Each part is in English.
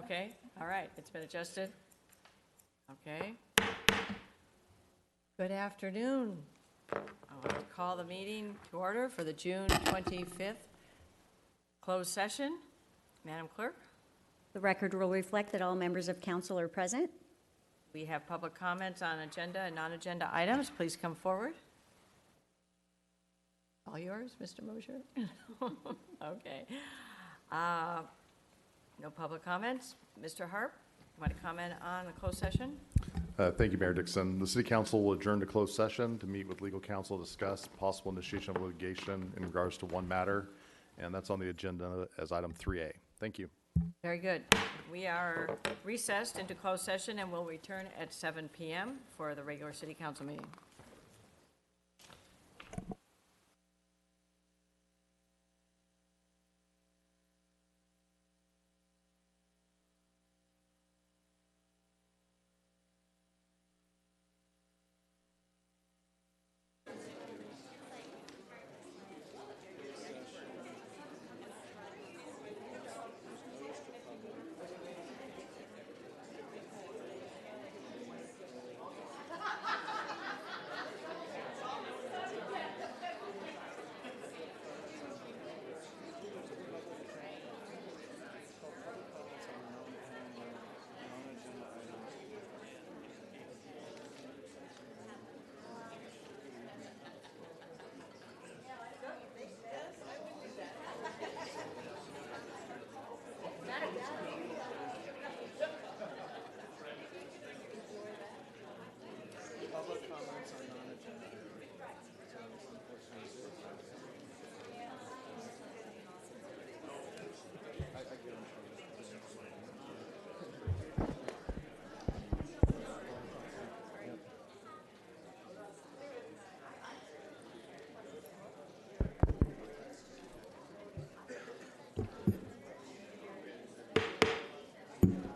Okay, all right, it's been adjusted. Okay. Good afternoon. I'll call the meeting to order for the June 25th closed session. Madam Clerk? The record will reflect that all members of council are present. We have public comments on agenda and non-agenda items. Please come forward. All yours, Mr. Mosher? Okay. No public comments. Mr. Harp, you want to comment on the closed session? Thank you, Mayor Dixon. The City Council will adjourn to closed session to meet with legal counsel to discuss possible initiation of litigation in regards to one matter, and that's on the agenda as item 3A. Thank you. Very good. We are recessed into closed session and will return at 7 p.m. for the regular City Council meeting.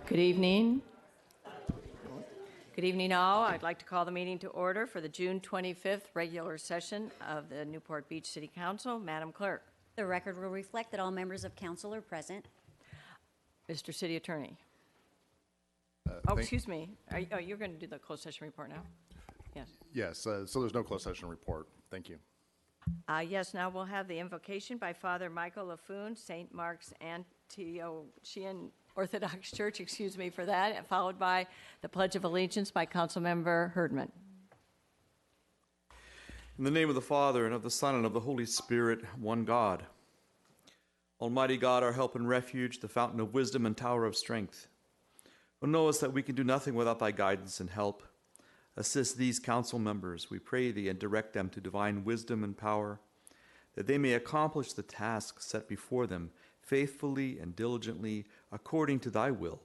Good evening. Good evening, all. I'd like to call the meeting to order for the June 25th regular session of the Newport Beach City Council. Madam Clerk. The record will reflect that all members of council are present. Mr. City Attorney. Excuse me. You're going to do the closed session report now? Yes. Yes, so there's no closed session report. Thank you. Yes, now we'll have the invocation by Father Michael Laffoon, St. Mark's Antiochian Orthodox Church, excuse me for that, followed by the Pledge of Allegiance by Councilmember Herdman. In the name of the Father, and of the Son, and of the Holy Spirit, one God. Almighty God, our help and refuge, the fountain of wisdom and tower of strength, who knowest that we can do nothing without thy guidance and help, assist these council members, we pray thee, and direct them to divine wisdom and power, that they may accomplish the task set before them faithfully and diligently according to thy will,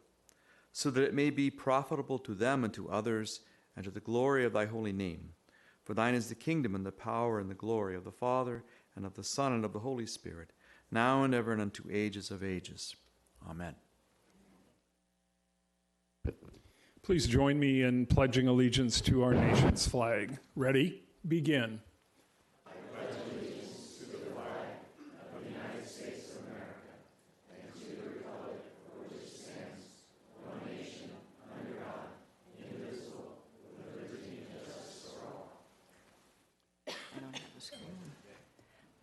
so that it may be profitable to them and to others, and to the glory of thy holy name. For thine is the kingdom and the power and the glory of the Father, and of the Son, and of the Holy Spirit, now and ever and unto ages of ages. Amen. Please join me in pledging allegiance to our nation's flag. Ready? Begin.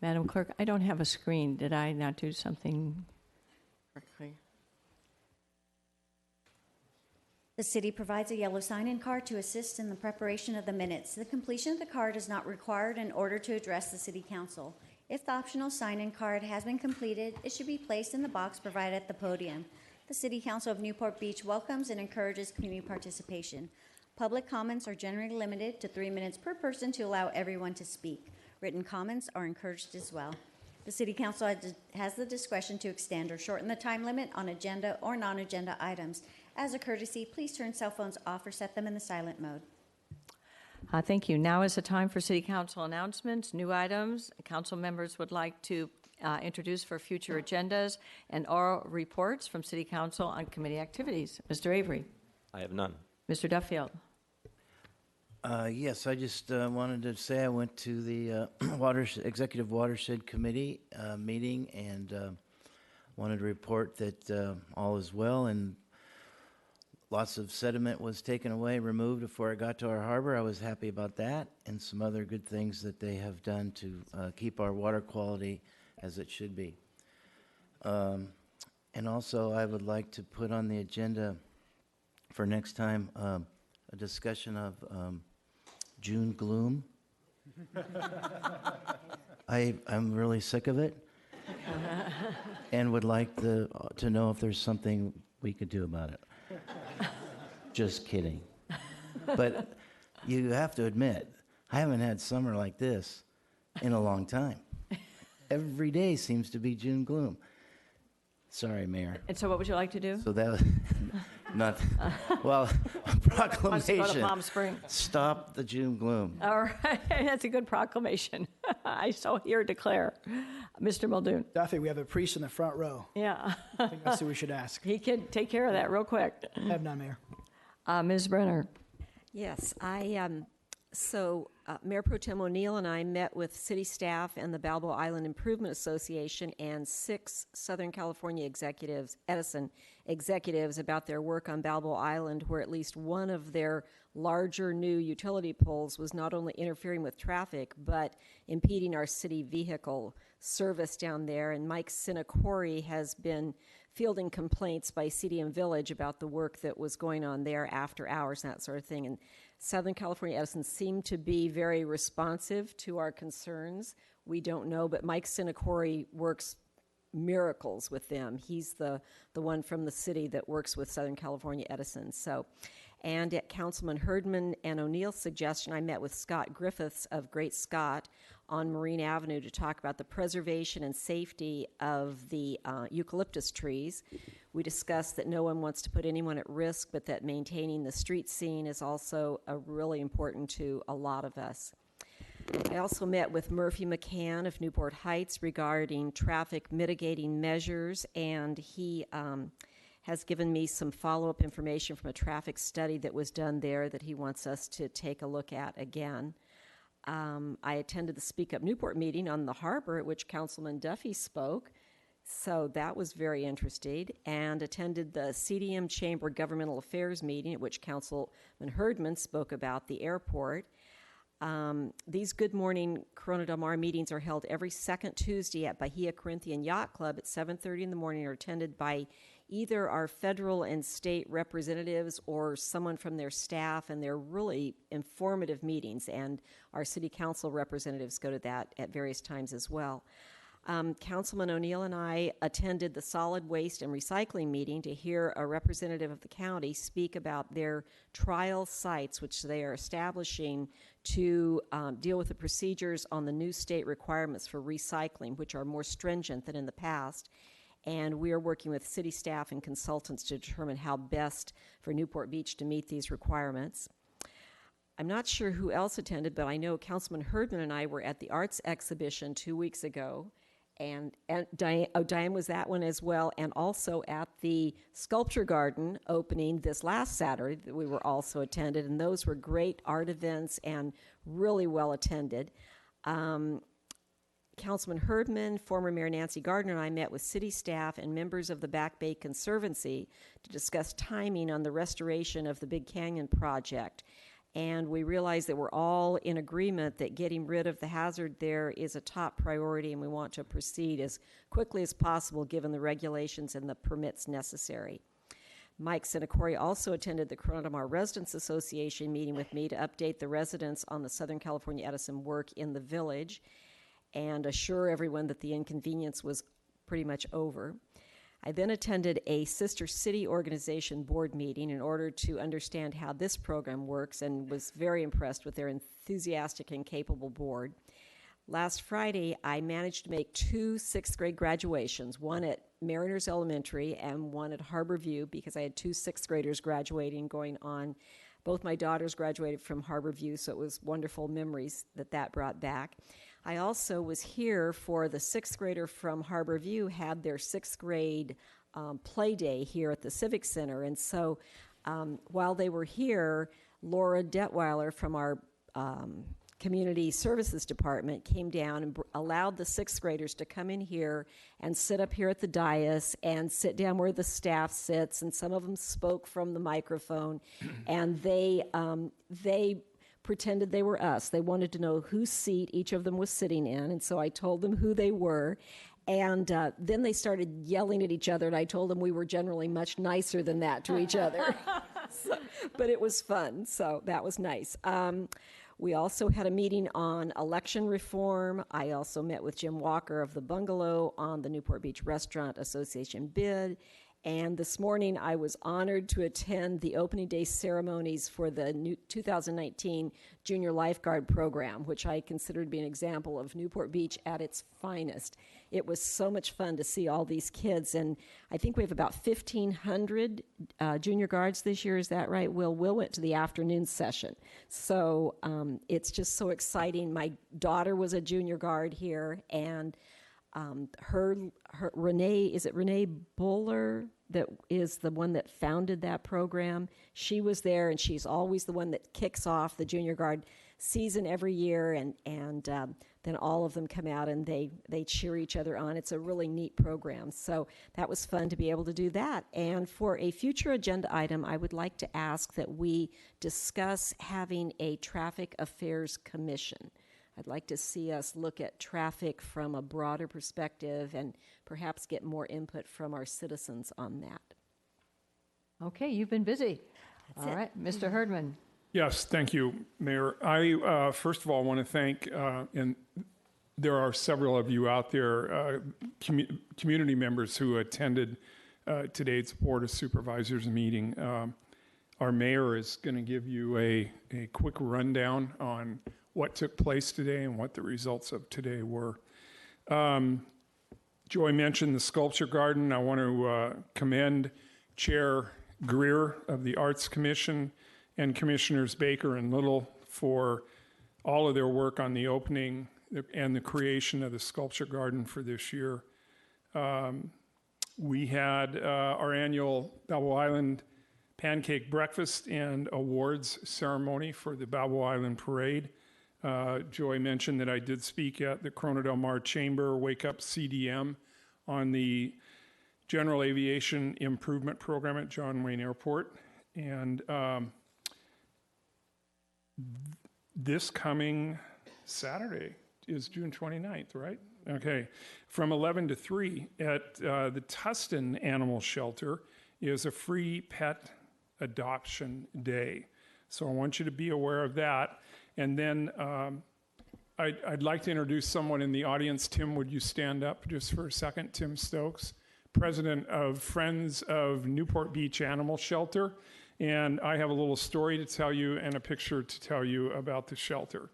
Madam Clerk, I don't have a screen. Did I not do something correctly? The city provides a yellow sign-in card to assist in the preparation of the minutes. The completion of the card is not required in order to address the city council. If the optional sign-in card has been completed, it should be placed in the box provided at the podium. The City Council of Newport Beach welcomes and encourages community participation. Public comments are generally limited to 3 minutes per person to allow everyone to speak. Written comments are encouraged as well. The City Council has the discretion to extend or shorten the time limit on agenda or non-agenda items. As a courtesy, please turn cell phones off or set them in the silent mode. Thank you. Now is the time for City Council announcements, new items. Council members would like to introduce for future agendas and oral reports from City Council on committee activities. Mr. Avery. I have none. Mr. Duffield. Yes, I just wanted to say I went to the Executive Watershed Committee meeting and wanted to report that all is well, and lots of sediment was taken away, removed before it got to our harbor. I was happy about that, and some other good things that they have done to keep our water quality as it should be. And also, I would like to put on the agenda for next time a discussion of June gloom. I'm really sick of it, and would like to know if there's something we could do about it. Just kidding. But you have to admit, I haven't had summer like this in a long time. Every day seems to be June gloom. Sorry, Mayor. And so what would you like to do? So that was not, well, a Wants to go to proclamation. Palm Springs. Stop the June gloom. All right, that's a good proclamation. I so here declare. Mr. Muldoon. Duffy, we have a priest in the front row. Yeah. I think that's who we should ask. He can take care of that real quick. Have none, Mayor. Ms. Brenner. Yes, Mayor Pro Tem O'Neill and I met with city staff and the Balboa Island Improvement Association and 6 Southern California executives, Edison executives, about their work on Balboa Island, where at least one of their larger new utility poles was not only interfering with traffic, but impeding our city vehicle service down there. And Mike Sinacori has been fielding complaints by CDM Village about the work that was going on there after hours and that sort of thing. And Southern California Edison seemed to be very responsive to our concerns. We don't know, but Mike Sinacori works miracles with them. He's the one from the city that works with Southern California Edison. And at Councilman Herdman and O'Neill's suggestion, I met with Scott Griffiths of Great Scott on Marine Avenue to talk about the preservation and safety of the eucalyptus trees. We discussed that no one wants to put anyone at risk, but that maintaining the street scene is also really important to a lot of us. I also met with Murphy McCann of Newport Heights regarding traffic mitigating measures, and he has given me some follow-up information from a traffic study that was done there that he wants us to take a look at again. I attended the Speak Up Newport meeting on the harbor, at which Councilman Duffy spoke, so that was very interesting, and attended the CDM Chamber Governmental Affairs meeting, at which Councilman Herdman spoke about the airport. These Good Morning Corona Del Mar meetings are held every second Tuesday at Bahia Corinthian Yacht Club at 7:30 in the morning, are attended by either our federal and state representatives or someone from their staff, and they're really informative meetings, and our city council representatives go to that at various times as well. Councilman O'Neill and I attended the solid waste and recycling meeting to hear a representative of the county speak about their trial sites, which they are establishing to deal with the procedures on the new state requirements for recycling, which are more stringent than in the past. And we are working with city staff and consultants to determine how best for Newport Beach to meet these requirements. I'm not sure who else attended, but I know Councilman Herdman and I were at the arts exhibition 2 weeks ago, and Diane was that one as well, and also at the Sculpture Garden opening this last Saturday that we were also attended, and those were great art events and really well attended. Councilman Herdman, former Mayor Nancy Gardner, and I met with city staff and members of the Back Bay Conservancy to discuss timing on the restoration of the Big Canyon project. And we realized that we're all in agreement that getting rid of the hazard there is a top priority, and we want to proceed as quickly as possible given the regulations and the permits necessary. Mike Sinacori also attended the Corona Del Mar Residents Association meeting with me to update the residents on the Southern California Edison work in the village and assure everyone that the inconvenience was pretty much over. I then attended a sister city organization board meeting in order to understand how this program works, and was very impressed with their enthusiastic and capable board. Last Friday, I managed to make 2 6th grade graduations, one at Mariners Elementary and one at Harbor View, because I had 2 6th graders graduating going on. Both my daughters graduated from Harbor View, so it was wonderful memories that brought back. I also was here for the 6th grader from Harbor View had their 6th grade play day here at the Civic Center. And so while they were here, Laura Detweiler from our Community Services Department came down and allowed the sixth graders to come in here and sit up here at the dais and sit down where the staff sits, and some of them spoke from the microphone, and they pretended they were us. They wanted to know whose seat each of them was sitting in, and so I told them who they were. And then they started yelling at each other, and I told them we were generally much nicer than that to each other. But it was fun, so that was nice. We also had a meeting on election reform. I also met with Jim Walker of the Bungalow on the Newport Beach Restaurant Association bid. And this morning, I was honored to attend the opening day ceremonies for the new 2019 Junior Lifeguard Program, which I consider to be an example of Newport Beach at its finest. It was so much fun to see all these kids, and I think we have about 1,500 junior guards this year. Is that right, Will? Will went to the afternoon session. So it's just so exciting. My daughter was a junior guard here, and her Renee, is it Renee Buller that is the one that founded that program? She was there, and she's always the one that kicks off the junior guard season every year, and then all of them come out and they cheer each other on. It's a really neat program. So that was fun to be able to do that. And for a future agenda item, I would like to ask that we discuss having a traffic affairs commission. I'd like to see us look at traffic from a broader perspective and perhaps get more input from our citizens on that. Okay, you've been busy. All right, Mr. Herdman. Yes, thank you, Mayor. I, first of all, want to thank, and there are several of you out there, community members who attended today's Board of Supervisors meeting. Our mayor is going to give you a quick rundown on what took place today and what the results of today were. Joy mentioned the sculpture garden. I want to commend Chair Greer of the Arts Commission and Commissioners Baker and Little for all of their work on the opening and the creation of the sculpture garden for this year. We had our annual Balboa Island pancake breakfast and awards ceremony for the Balboa Island Parade. Joy mentioned that I did speak at the Corona Del Mar Chamber Wake Up CDM on the General Aviation Improvement Program at John Wayne Airport. And this coming Saturday is June 29th, right? Okay. From 11 to 3 at the Tustin Animal Shelter is a free pet adoption day. So I want you to be aware of that. And then I'd like to introduce someone in the audience. Tim, would you stand up just for a second? Tim Stokes, president of Friends of Newport Beach Animal Shelter. And I have a little story to tell you and a picture to tell you about the shelter.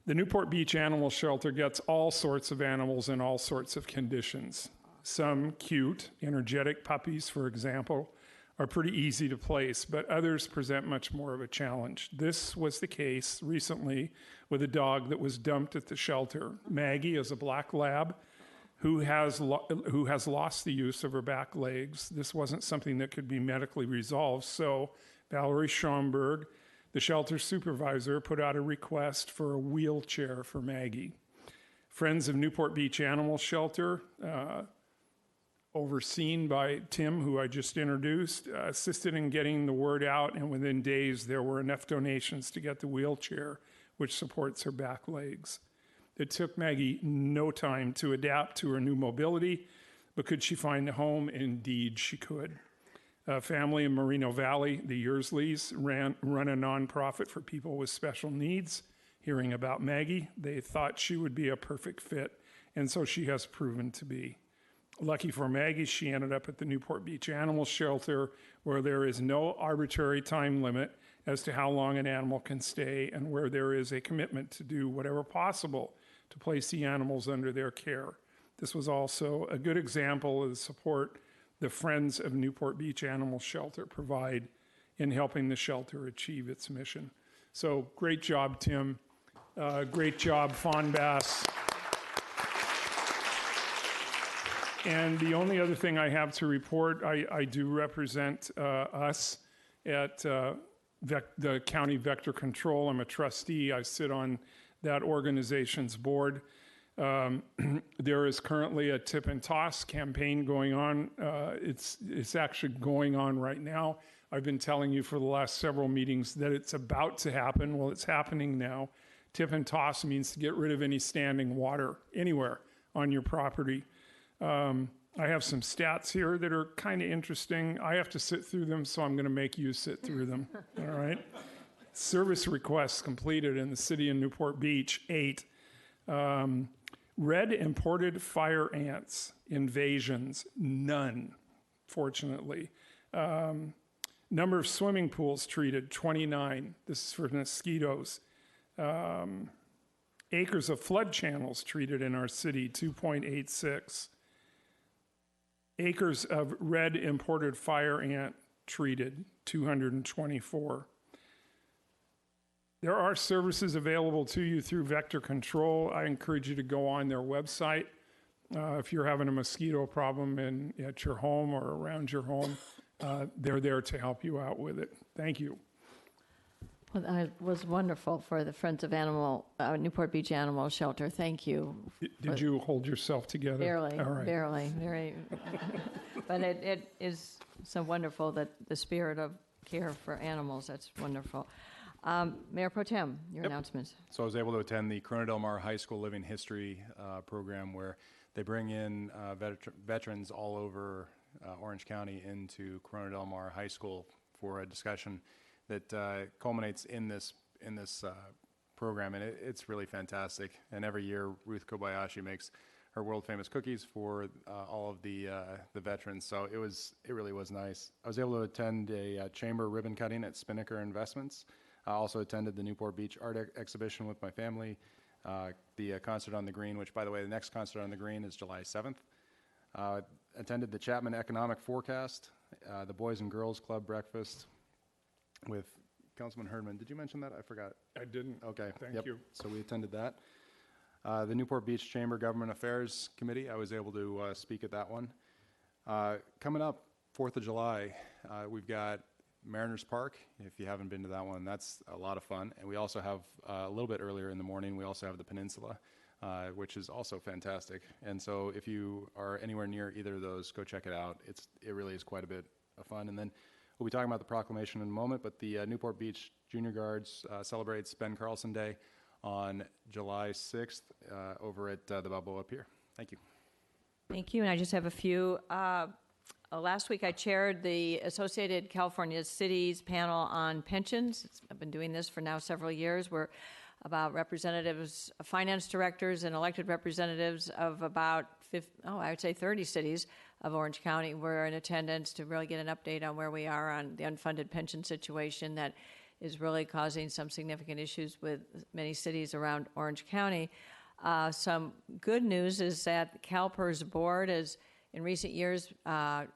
The Newport Beach Animal Shelter gets all sorts of animals in all sorts of conditions. Some cute, energetic puppies, for example, are pretty easy to place, but others present much more of a challenge. This was the case recently with a dog that was dumped at the shelter. Maggie is a black lab who has lost the use of her back legs. This wasn't something that could be medically resolved, so Valerie Schomburg, the shelter supervisor, put out a request for a wheelchair for Maggie. Friends of Newport Beach Animal Shelter, overseen by Tim, who I just introduced, assisted in getting the word out, and within days there were enough donations to get the wheelchair, which supports her back legs. It took Maggie no time to adapt to her new mobility, but could she find a home? Indeed, she could. A family in Moreno Valley, the Yearsleys, run a nonprofit for people with special needs. Hearing about Maggie, they thought she would be a perfect fit, and so she has proven to be. Lucky for Maggie, she ended up at the Newport Beach Animal Shelter, where there is no arbitrary time limit as to how long an animal can stay, and where there is a commitment to do whatever possible to place the animals under their care. This was also a good example of the support the Friends of Newport Beach Animal Shelter provide in helping the shelter achieve its mission. So great job, Tim. Great job, Fawn Bass. And the only other thing I have to report, I do represent us at the County Vector Control. I'm a trustee. I sit on that organization's board. There is currently a tip and toss campaign going on. It's actually going on right now. I've been telling you for the last several meetings that it's about to happen. Well, it's happening now. Tip and toss means to get rid of any standing water anywhere on your property. I have some stats here that are kind of interesting. I have to sit through them, so I'm going to make you sit through them. All right. Service requests completed in the city of Newport Beach, 8. Red imported fire ants invasions, none, fortunately. Number of swimming pools treated, 29. This is for mosquitoes. Acres of flood channels treated in our city, 2.86. Acres of red imported fire ant treated, 224. There are services available to you through Vector Control. I encourage you to go on their website. If you're having a mosquito problem at your home or around your home, they're there to help you out with it. Thank you. Well, that was wonderful for the Friends of Newport Beach Animal Shelter. Thank you. Did you hold yourself together? Barely, All right. barely, very. But it is so wonderful that the spirit of care for animals, that's wonderful. Mayor Pro Tem, your announcements. So I was able to attend the Corona Del Mar High School Living History program, where they bring in veterans all over Orange County into Corona Del Mar High School for a discussion that culminates in this program, and it's really fantastic. And every year, Ruth Kobayashi makes her world-famous cookies for all of the veterans. So it really was nice. I was able to attend a chamber ribbon cutting at Spinnaker Investments. I also attended the Newport Beach Art Exhibition with my family. The concert on the Green, which, by the way, the next concert on the Green is July 7th. Attended the Chapman Economic Forecast, the Boys and Girls Club breakfast with Councilman Herdman. Did you mention that? I forgot. I didn't. Okay. Thank you. So we attended that. The Newport Beach Chamber Government Affairs Committee, I was able to speak at that one. Coming up, 4th of July, we've got Mariners Park. If you haven't been to that one, that's a lot of fun. And we also have, a little bit earlier in the morning, we also have the Peninsula, which is also fantastic. And so if you are anywhere near either of those, go check it out. It really is quite a bit of fun. And then we'll be talking about the proclamation in a moment, but the Newport Beach Junior Guards celebrates Ben Carlson Day on July 6th over at the Balboa Pier. Thank you. Thank you, and I just have a few. Last week I chaired the Associated California Cities panel on pensions. I've been doing this for now several years. We're about representatives, finance directors, and elected representatives of about 30 cities of Orange County were in attendance to really get an update on where we are on the unfunded pension situation that is really causing some significant issues with many cities around Orange County. Some good news is that CalPERS board has, in recent years,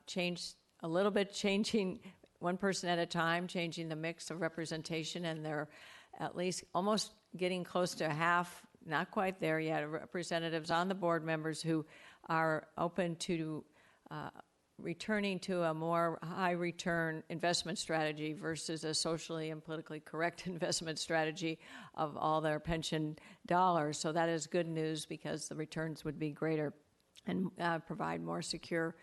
changed a little bit, changing one person at a time, changing the mix of representation, and they're at least almost getting close to half, not quite there yet, representatives on the board members who are open to returning to a more high return investment strategy versus a socially and politically correct investment strategy of all their pension dollars. So that is good news because the returns would be greater and provide more secure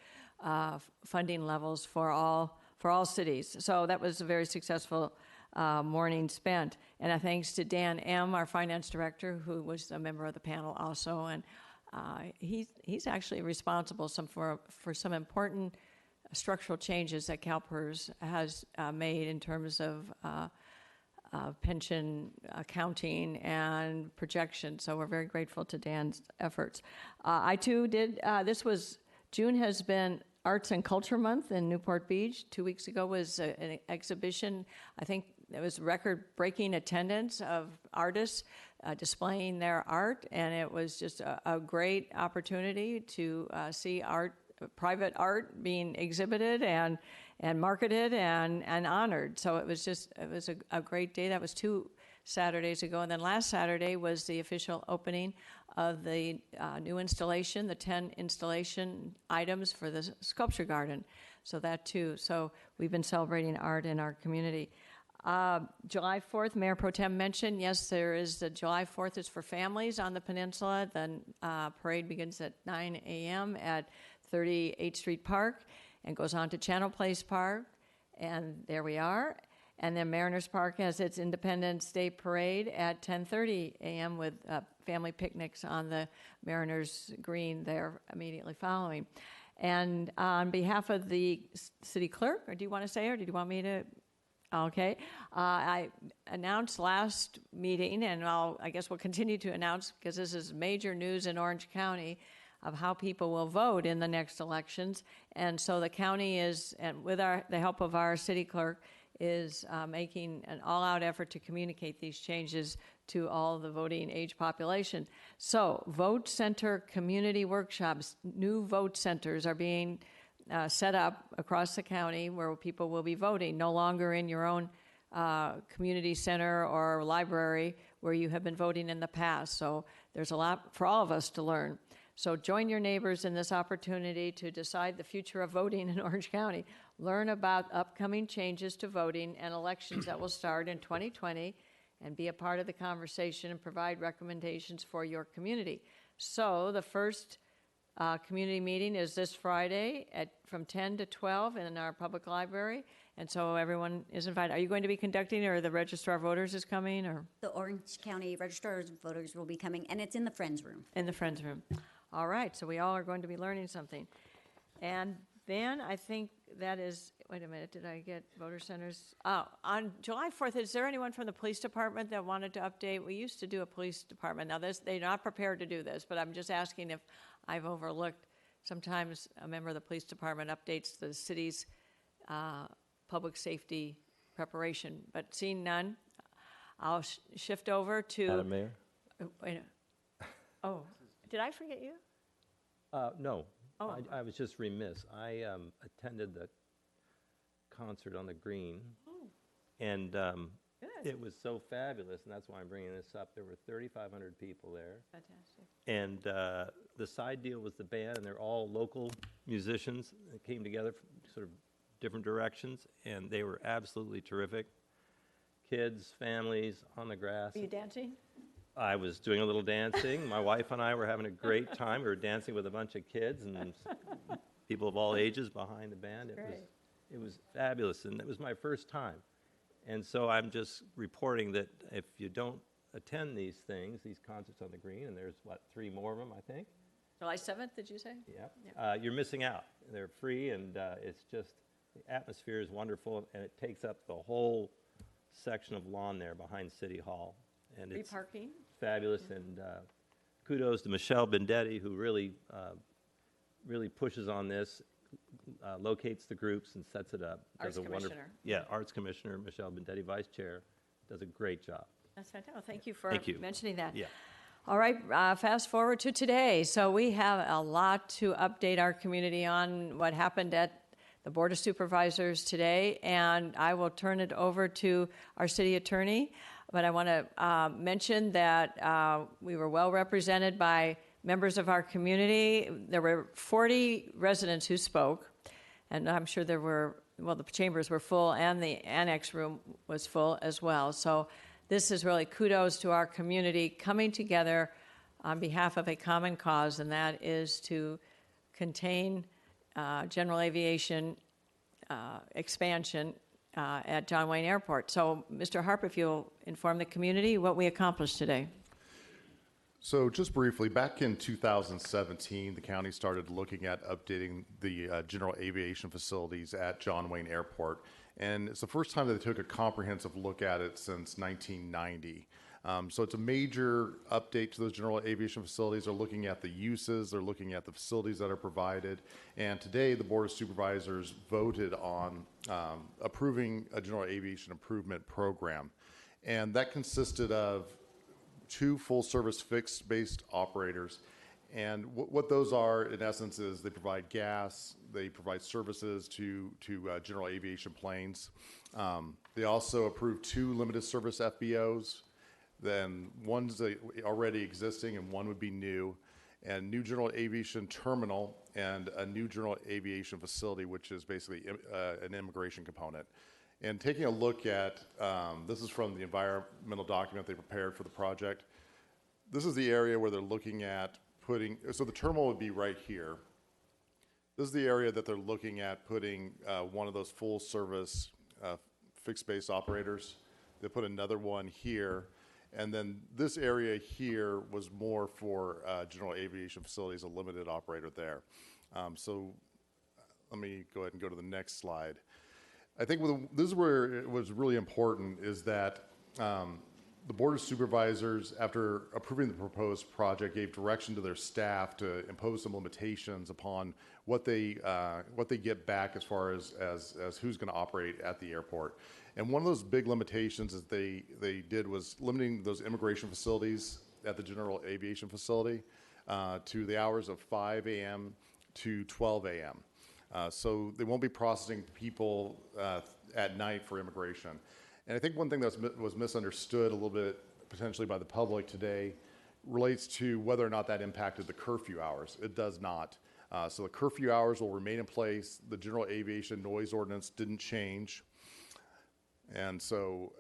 funding levels for all cities. So that was a very successful morning spent. And thanks to Dan M., our finance director, who was a member of the panel also, and he's actually responsible for some important structural changes that CalPERS has made in terms of pension accounting and projection. So we're very grateful to Dan's efforts. I too did. June has been Arts and Culture Month in Newport Beach. 2 weeks ago was an exhibition. I think it was record-breaking attendance of artists displaying their art, and it was just a great opportunity to see art, private art being exhibited and marketed and honored. So it was a great day. That was 2 Saturdays ago, and then last Saturday was the official opening of the new installation, the 10 installation items for the sculpture garden. So that too. So we've been celebrating art in our community. July 4th, Mayor Pro Tem mentioned, yes, there is the July 4th is for families on the peninsula. The parade begins at 9 a.m. at 38th Street Park and goes on to Channel Place Park. And there we are. And then Mariners Park has its Independence Day Parade at 10:30 a.m. with family picnics on the Mariners Green there immediately following. And on behalf of the city clerk, or do you want to say, or did you want me to? Okay. I announced last meeting, and I guess we'll continue to announce, because this is major news in Orange County, of how people will vote in the next elections. And so the county is, and with the help of our city clerk, is making an all-out effort to communicate these changes to all the voting age population. So vote center community workshops, new vote centers are being set up across the county where people will be voting, no longer in your own community center or library where you have been voting in the past. So there's a lot for all of us to learn. So join your neighbors in this opportunity to decide the future of voting in Orange County. Learn about upcoming changes to voting and elections that will start in 2020 and be a part of the conversation and provide recommendations for your community. So the first community meeting is this Friday from 10 to 12 in our public library. And so everyone is invited. Are you going to be conducting, or the Registrar of Voters is coming? Or The Orange County Registrar of Voters will be coming, and it's in the Friends Room. in the Friends Room. All right, so we all are going to be learning something. And then I think that is, wait a minute, did I get voter centers? Oh, on July 4th, is there anyone from the police department that wanted to update? We used to do a police department. Now, they're not prepared to do this, but I'm just asking if I've overlooked. Sometimes a member of the police department updates the city's public safety preparation. But seeing none, I'll shift over to... Madam Mayor? Wait oh, did I forget you? No. Oh. I was just remiss. I attended the concert on the Green, and it was so fabulous, and that's why I'm bringing this up. There were 3,500 people there. Fantastic. And the side deal was the band, and they're all local musicians that came together from sort of different directions, and they were absolutely terrific. Kids, families, on the grass. Were you dancing? I was doing a little dancing. My wife and I were having a great time. We were dancing with a bunch of kids and people of all ages behind the band. It was fabulous, and it was my first time. And so I'm just reporting that if you don't attend these things, these concerts on the Green, and there's, 3 more of them, I think? July 7th, did you say? Yeah. You're missing out. They're free, and it's just, the atmosphere is wonderful, and it takes up the whole section of lawn there behind City Hall. And Free it's parking? fabulous, and kudos to Michelle Bendetti, who really pushes on this, locates the groups and sets it up. Arts Commissioner. Arts Commissioner Michelle Bendetti, Vice Chair, does a great job. That's fantastic. Well, thank you for mentioning that. Yeah. All right, fast forward to today. So we have a lot to update our community on what happened at the Board of Supervisors today, and I will turn it over to our city attorney. But I want to mention that we were well represented by members of our community. There were 40 residents who spoke, and I'm sure there were, the chambers were full and the annex room was full as well. So this is really kudos to our community coming together on behalf of a common cause, and that is to contain general aviation expansion at John Wayne Airport. So, Mr. Harp, if you'll inform the community what we accomplished today. So just briefly, back in 2017, the county started looking at updating the general aviation facilities at John Wayne Airport. And it's the first time that they took a comprehensive look at it since 1990. So it's a major update to those general aviation facilities. They're looking at the uses, they're looking at the facilities that are provided. And today, the Board of Supervisors voted on approving a general aviation improvement program. And that consisted of 2 full-service fixed-based operators. And what those are, in essence, is they provide gas, they provide services to general aviation planes. They also approved 2 limited service FBOs. Then one's already existing and one would be new, and new general aviation terminal and a new general aviation facility, which is basically an immigration component. And taking a look at, this is from the environmental document they prepared for the project. This is the area where they're looking at putting, so the terminal would be right here. This is the area that they're looking at putting one of those full service fixed base operators. They put another one here. And then this area here was more for general aviation facilities, a limited operator there. So let me go ahead and go to the next slide. I think this is where it was really important is that the Board of Supervisors, after approving the proposed project, gave direction to their staff to impose some limitations upon what they get back as far as who's going to operate at the airport. And one of those big limitations that they did was limiting those immigration facilities at the general aviation facility to the hours of 5 a.m. to 12 a.m. So they won't be processing people at night for immigration. And I think one thing that was misunderstood a little bit potentially by the public today relates to whether or not that impacted the curfew hours. It does not. So the curfew hours will remain in place. The general aviation noise ordinance didn't change. And so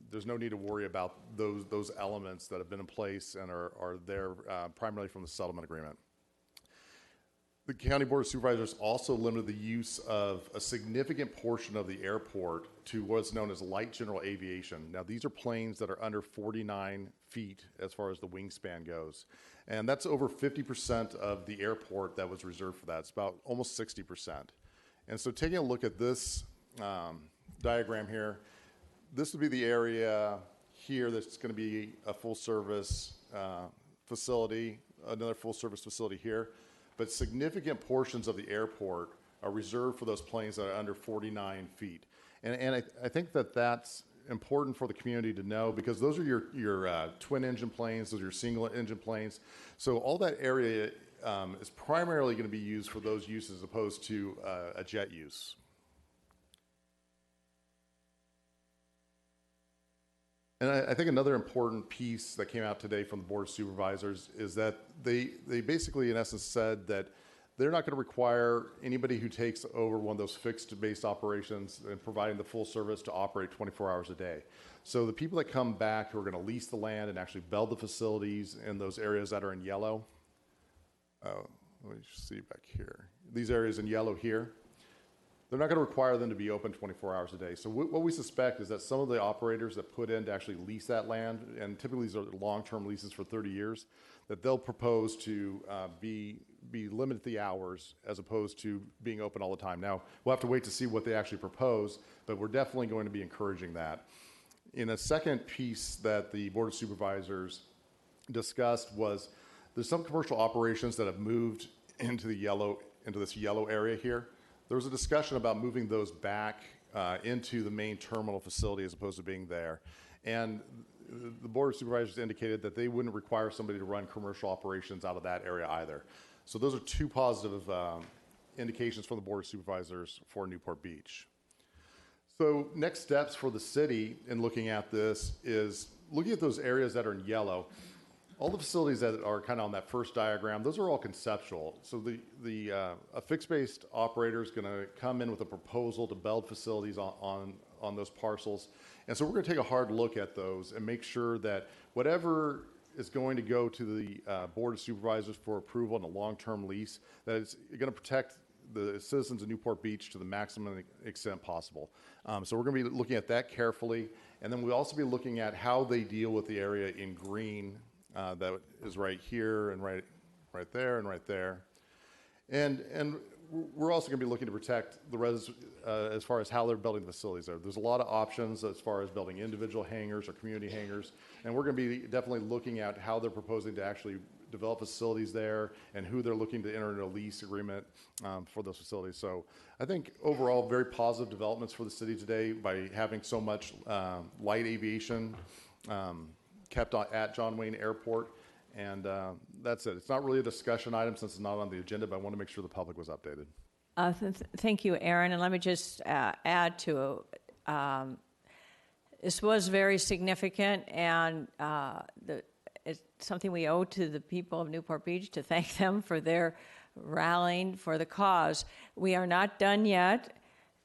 there's no need to worry about those elements that have been in place and are there primarily from the settlement agreement. The County Board of Supervisors also limited the use of a significant portion of the airport to what's known as light general aviation. Now, these are planes that are under 49 feet as far as the wingspan goes. And that's over 50% of the airport that was reserved for that. It's about almost 60%. And so taking a look at this diagram here, this would be the area here that's going to be a full-service facility, another full-service facility here. But significant portions of the airport are reserved for those planes that are under 49 feet. And I think that that's important for the community to know because those are your twin engine planes, those are your single engine planes. So all that area is primarily going to be used for those uses as opposed to a jet use. And I think another important piece that came out today from the Board of Supervisors is that they basically, in essence, said that they're not going to require anybody who takes over one of those fixed-based operations and providing the full service to operate 24 hours a day. So the people that come back who are going to lease the land and actually build the facilities in those areas that are in yellow, let me see back here, these areas in yellow here, they're not going to require them to be open 24 hours a day. So what we suspect is that some of the operators that put in to actually lease that land, and typically these are long-term leases for 30 years, that they'll propose to be limited the hours as opposed to being open all the time. Now, we'll have to wait to see what they actually propose, but we're definitely going to be encouraging that. In a second piece that the Board of Supervisors discussed was there's some commercial operations that have moved into this yellow area here. There was a discussion about moving those back into the main terminal facility as opposed to being there. And the Board of Supervisors indicated that they wouldn't require somebody to run commercial operations out of that area either. So those are two positive indications from the Board of Supervisors for Newport Beach. So next steps for the city in looking at this is looking at those areas that are in yellow. All the facilities that are kind of on that first diagram, those are all conceptual. So a fixed-based operator is going to come in with a proposal to build facilities on those parcels. And so we're going to take a hard look at those and make sure that whatever is going to go to the Board of Supervisors for approval in a long-term lease, that it's going to protect the citizens of Newport Beach to the maximum extent possible. So we're going to be looking at that carefully. And then we'll also be looking at how they deal with the area in green that is right here and right there and right there. And we're also going to be looking to protect the residents as far as how they're building the facilities there. There's a lot of options as far as building individual hangars or community hangars, and we're going to be definitely looking at how they're proposing to actually develop facilities there and who they're looking to enter into a lease agreement for those facilities. So I think overall very positive developments for the city today by having so much light aviation kept at John Wayne Airport. And that's it. It's not really a discussion item since it's not on the agenda, but I want to make sure the public was updated. Thank you, Aaron. And let me just add to this was very significant, and it's something we owe to the people of Newport Beach to thank them for their rallying for the cause. We are not done yet.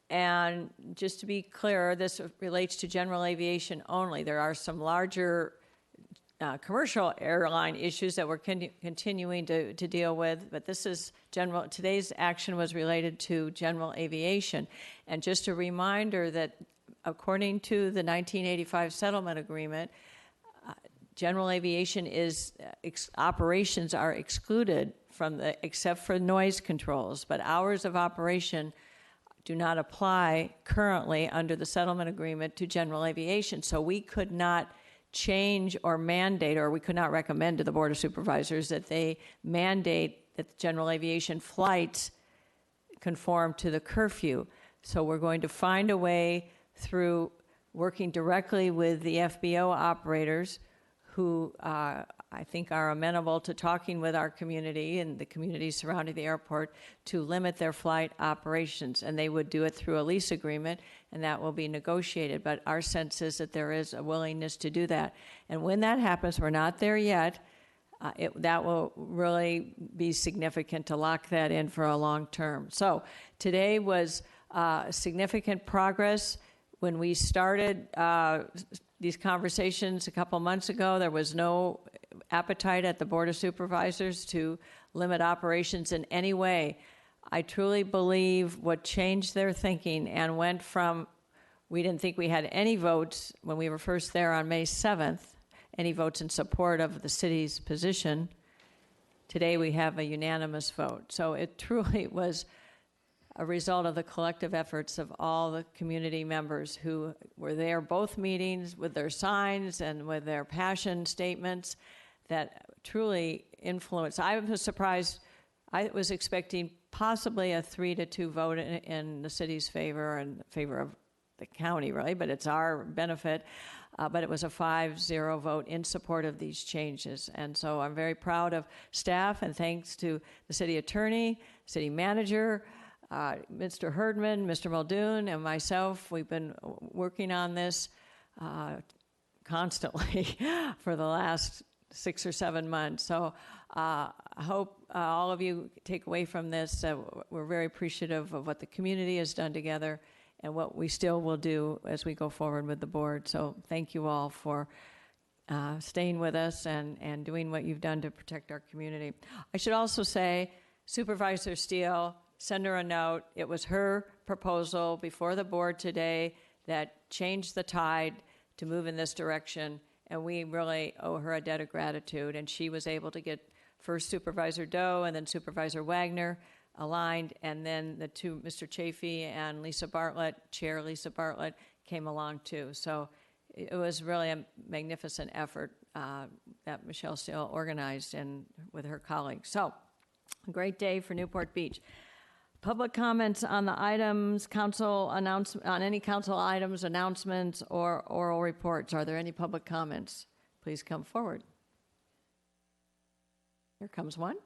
And just to be clear, this relates to general aviation only. There are some larger commercial airline issues that we're continuing to deal with, but this is general. Today's action was related to general aviation. And just a reminder that according to the 1985 settlement agreement, general aviation is operations are excluded from except for noise controls, but hours of operation do not apply currently under the settlement agreement to general aviation. So we could not change or mandate, or we could not recommend to the Board of Supervisors that they mandate that the general aviation flights conform to the curfew. So we're going to find a way through working directly with the FBO operators who I think are amenable to talking with our community and the communities surrounding the airport to limit their flight operations. And they would do it through a lease agreement, and that will be negotiated. But our sense is that there is a willingness to do that. And when that happens, we're not there yet, that will really be significant to lock that in for a long term. So today was significant progress. When we started these conversations a couple months ago, there was no appetite at the Board of Supervisors to limit operations in any way. I truly believe what changed their thinking and went from, we didn't think we had any votes when we were first there on May 7th, any votes in support of the city's position. Today we have a unanimous vote. So it truly was a result of the collective efforts of all the community members who were there, both meetings, with their signs and with their passion statements that truly influenced. I was surprised. I was expecting possibly a 3-2 vote in the city's favor and favor of the county, really, but it's our benefit. But it was a 5-0 vote in support of these changes. And so I'm very proud of staff, and thanks to the city attorney, city manager, Mr. Herdman, Mr. Muldoon, and myself. We've been working on this constantly for the last 6 or 7 months. So I hope all of you take away from this. We're very appreciative of what the community has done together and what we still will do as we go forward with the board. So thank you all for staying with us and doing what you've done to protect our community. I should also say, Supervisor Steele, send her a note. It was her proposal before the board today that changed the tide to move in this direction, and we really owe her a debt of gratitude. And she was able to get first Supervisor Doe and then Supervisor Wagner aligned, and then the two, Mr. Chafee and Lisa Bartlett, Chair Lisa Bartlett, came along too. So it was really a magnificent effort that Michelle Steele organized and with her colleagues. So a great day for Newport Beach. Public comments on the items, council announcement, on any council items, announcements, or oral reports. Are there any public comments? Please come forward. Here comes one.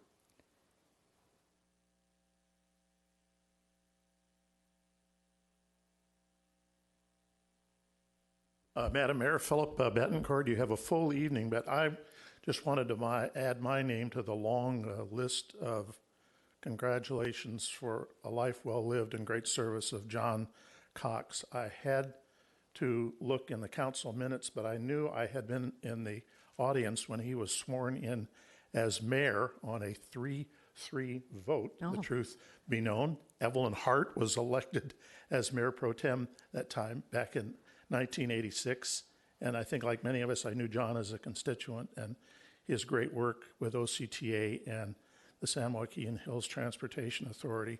Madam Mayor, Philip Betancourt, you have a full evening, but I just wanted to add my name to the long list of congratulations for a life well lived and great service of John Cox. I had to look in the council minutes, but I knew I had been in the audience when he was sworn in as mayor on a 3-3 vote. Oh. The truth be known, Evelyn Hart was elected as mayor pro tem that time back in 1986. And I think, like many of us, I knew John as a constituent, and his great work with OCTA and the San Joaquin Hills Transportation Authority.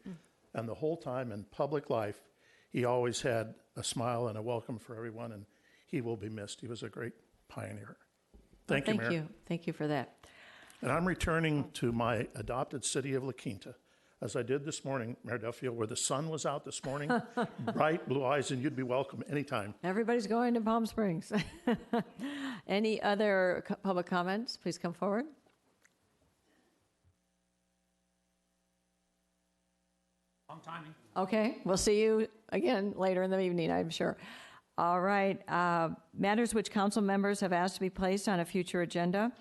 And the whole time in public life, he always had a smile and a welcome for everyone, and he will be missed. He was a great pioneer. Thank you, Mayor. Thank you. Thank you for that. And I'm returning to my adopted city of La Quinta, as I did this morning, Mayor Duffield, where the sun was out this morning, bright blue eyes, and you'd be welcome anytime. Everybody's going to Palm Springs. Any other public comments? Please come forward. Long timing. Okay, we'll see you again later in the evening, I'm sure. All right, matters which council members have asked to be placed on a future agenda.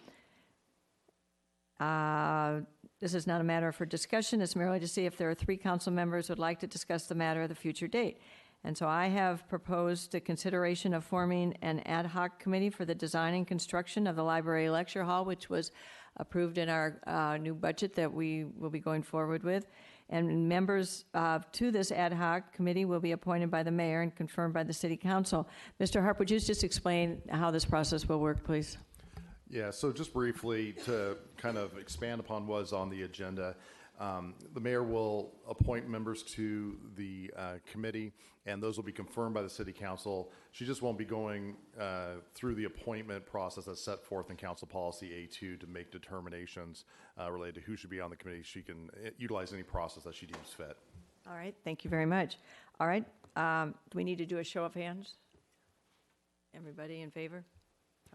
This is not a matter for discussion. It's merely to see if there are 3 council members who would like to discuss the matter at a future date. And so I have proposed the consideration of forming an ad hoc committee for the design and construction of the library lecture hall, which was approved in our new budget that we will be going forward with. And members to this ad hoc committee will be appointed by the mayor and confirmed by the city council. Mr. Harp, would you just explain how this process will work, please? Yeah, so just briefly to kind of expand upon what was on the agenda, the mayor will appoint members to the committee, and those will be confirmed by the city council. She just won't be going through the appointment process that's set forth in council policy A2 to make determinations related to who should be on the committee. She can utilize any process that she deems fit. All right, thank you very much. All right, do we need to do a show of hands? Everybody in favor?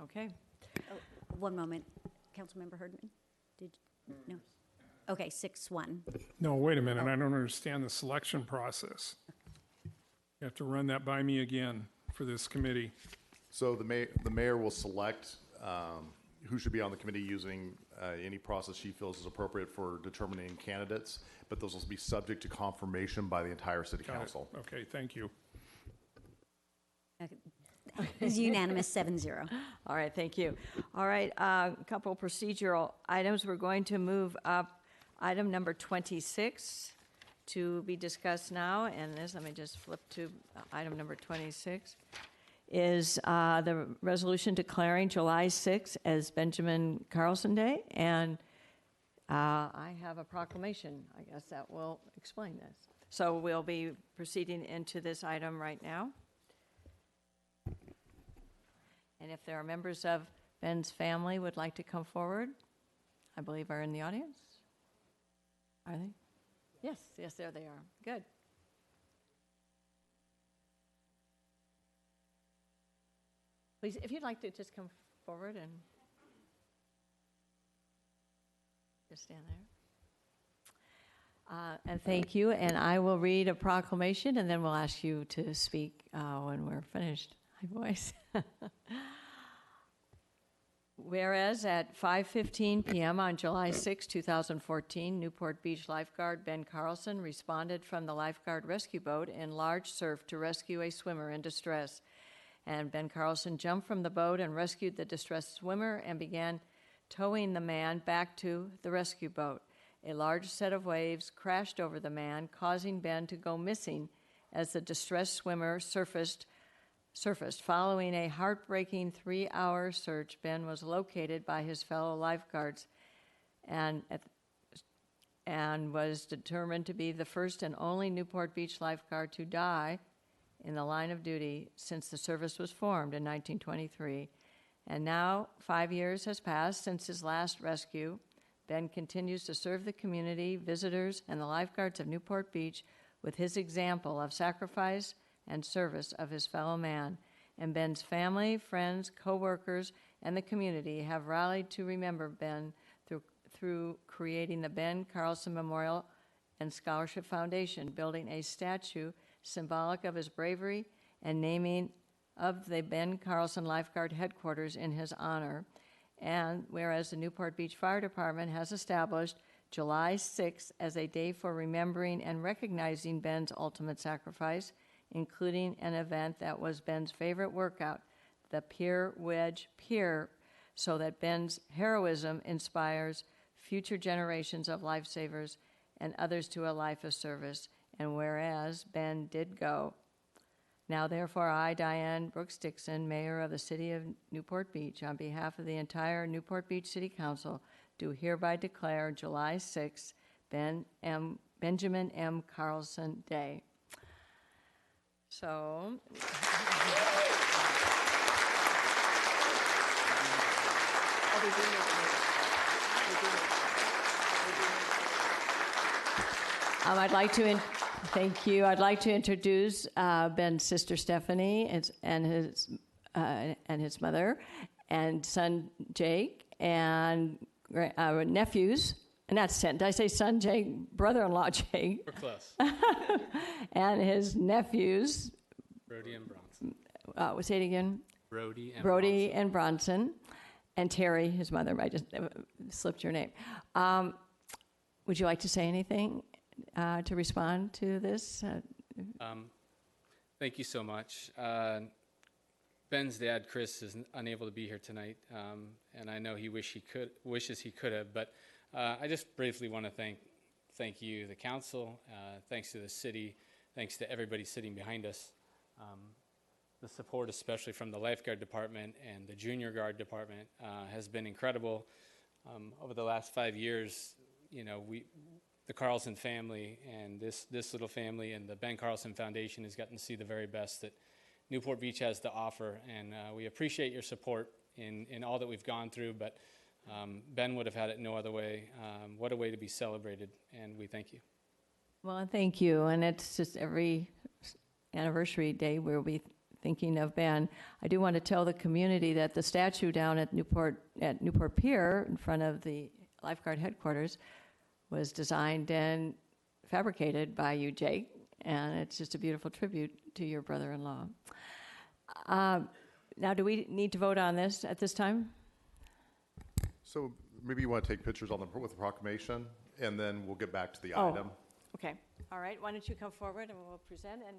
Okay. Oh, one moment. Councilmember Herdman? No? Okay, 6-1. No, wait a minute. I don't understand the selection process. You have to run that by me again for this committee. So the mayor will select who should be on the committee using any process she feels is appropriate for determining candidates, but those will be subject to confirmation by the entire city council. Okay, thank you. Okay. It's unanimous, 7-0. All right, thank you. All right, a couple procedural items. We're going to move up item number 26 to be discussed now, and this, let me just flip to item number 26, is the resolution declaring July 6th as Benjamin Carlson Day, and I have a proclamation, I guess, that will explain this. So we'll be proceeding into this item right now. And if there are members of Ben's family would like to come forward, I believe are in the audience. Are they? Yes, yes, there they are. Good. Please, if you'd like to just come forward and just stand there. And thank you. And I will read a proclamation, and then we'll ask you to speak when we're finished. My voice. Whereas at 5:15 p.m. on July 6, 2014, Newport Beach lifeguard Ben Carlson responded from the lifeguard rescue boat in large surf to rescue a swimmer in distress. And Ben Carlson jumped from the boat and rescued the distressed swimmer and began towing the man back to the rescue boat. A large set of waves crashed over the man, causing Ben to go missing as the distressed swimmer surfaced. Following a heartbreaking 3-hour search, Ben was located by his fellow lifeguards and was determined to be the first and only Newport Beach lifeguard to die in the line of duty since the service was formed in 1923. And now 5 years has passed since his last rescue. Ben continues to serve the community, visitors, and the lifeguards of Newport Beach with his example of sacrifice and service of his fellow man. And Ben's family, friends, co-workers, and the community have rallied to remember Ben through creating the Ben Carlson Memorial and Scholarship Foundation, building a statue symbolic of his bravery and naming of the Ben Carlson Lifeguard Headquarters in his honor. And whereas the Newport Beach Fire Department has established July 6th as a day for remembering and recognizing Ben's ultimate sacrifice, including an event that was Ben's favorite workout, the Pier Wedge Pier, so that Ben's heroism inspires future generations of lifesavers and others to a life of service. And whereas Ben did go, now therefore I, Diane Brooks Dixon, Mayor of the City of Newport Beach, on behalf of the entire Newport Beach City Council, do hereby declare July 6th Benjamin M. Carlson Day. So, I'd like to thank you. I'd like to introduce Ben's sister Stephanie and his mother and son Jake and nephews. And that's did I say son Jake? Brother-in-law Jake. We're close. And his nephews. Brody and Bronson. Say it again. Brody and Bronson. And Terry, his mother. I just slipped your name. Would you like to say anything to respond to this? Thank you so much. Ben's dad, Chris, is unable to be here tonight, and I know he wishes he could have. But I just briefly want to thank you, the council. Thanks to the city. Thanks to everybody sitting behind us. The support, especially from the lifeguard department and the junior guard department, has been incredible. Over the last 5 years, the Carlson family and this little family and the Ben Carlson Foundation has gotten to see the very best that Newport Beach has to offer, and we appreciate your support in all that we've gone through, but Ben would have had it no other way. What a way to be celebrated, and we thank you. Well, thank you, and it's just every anniversary day we'll be thinking of Ben. I do want to tell the community that the statue down at Newport Pier in front of the lifeguard headquarters was designed and fabricated by you, Jake, and it's just a beautiful tribute to your brother-in-law. Now, do we need to vote on this at this time? So maybe you want to take pictures with the proclamation, and then we'll get back to the Oh, item. okay. All right. Why don't you come forward and we'll present and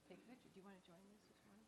take a picture. Do you want to join this this morning?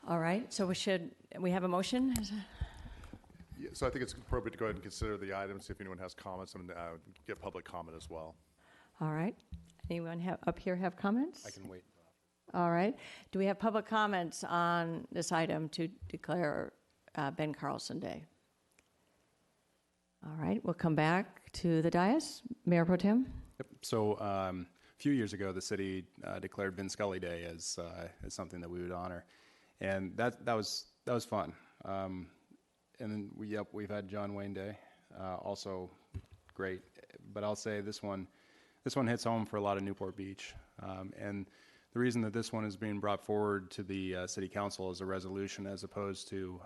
All right, so we have a motion? Yeah, so I think it's appropriate to go ahead and consider the items, see if anyone has comments, and get public comment as well. All right. Anyone up here have comments? I can wait. All right. Do we have public comments on this item to declare Ben Carlson Day? All right, we'll come back to the dais. Mayor Pro Tem? Yep. So a few years ago, the city declared Ben Scully Day as something that we would honor, and that was fun. And then we've had John Wayne Day, also great. But I'll say this one hits home for a lot of Newport Beach, and the reason that this one is being brought forward to the city council as a resolution as opposed to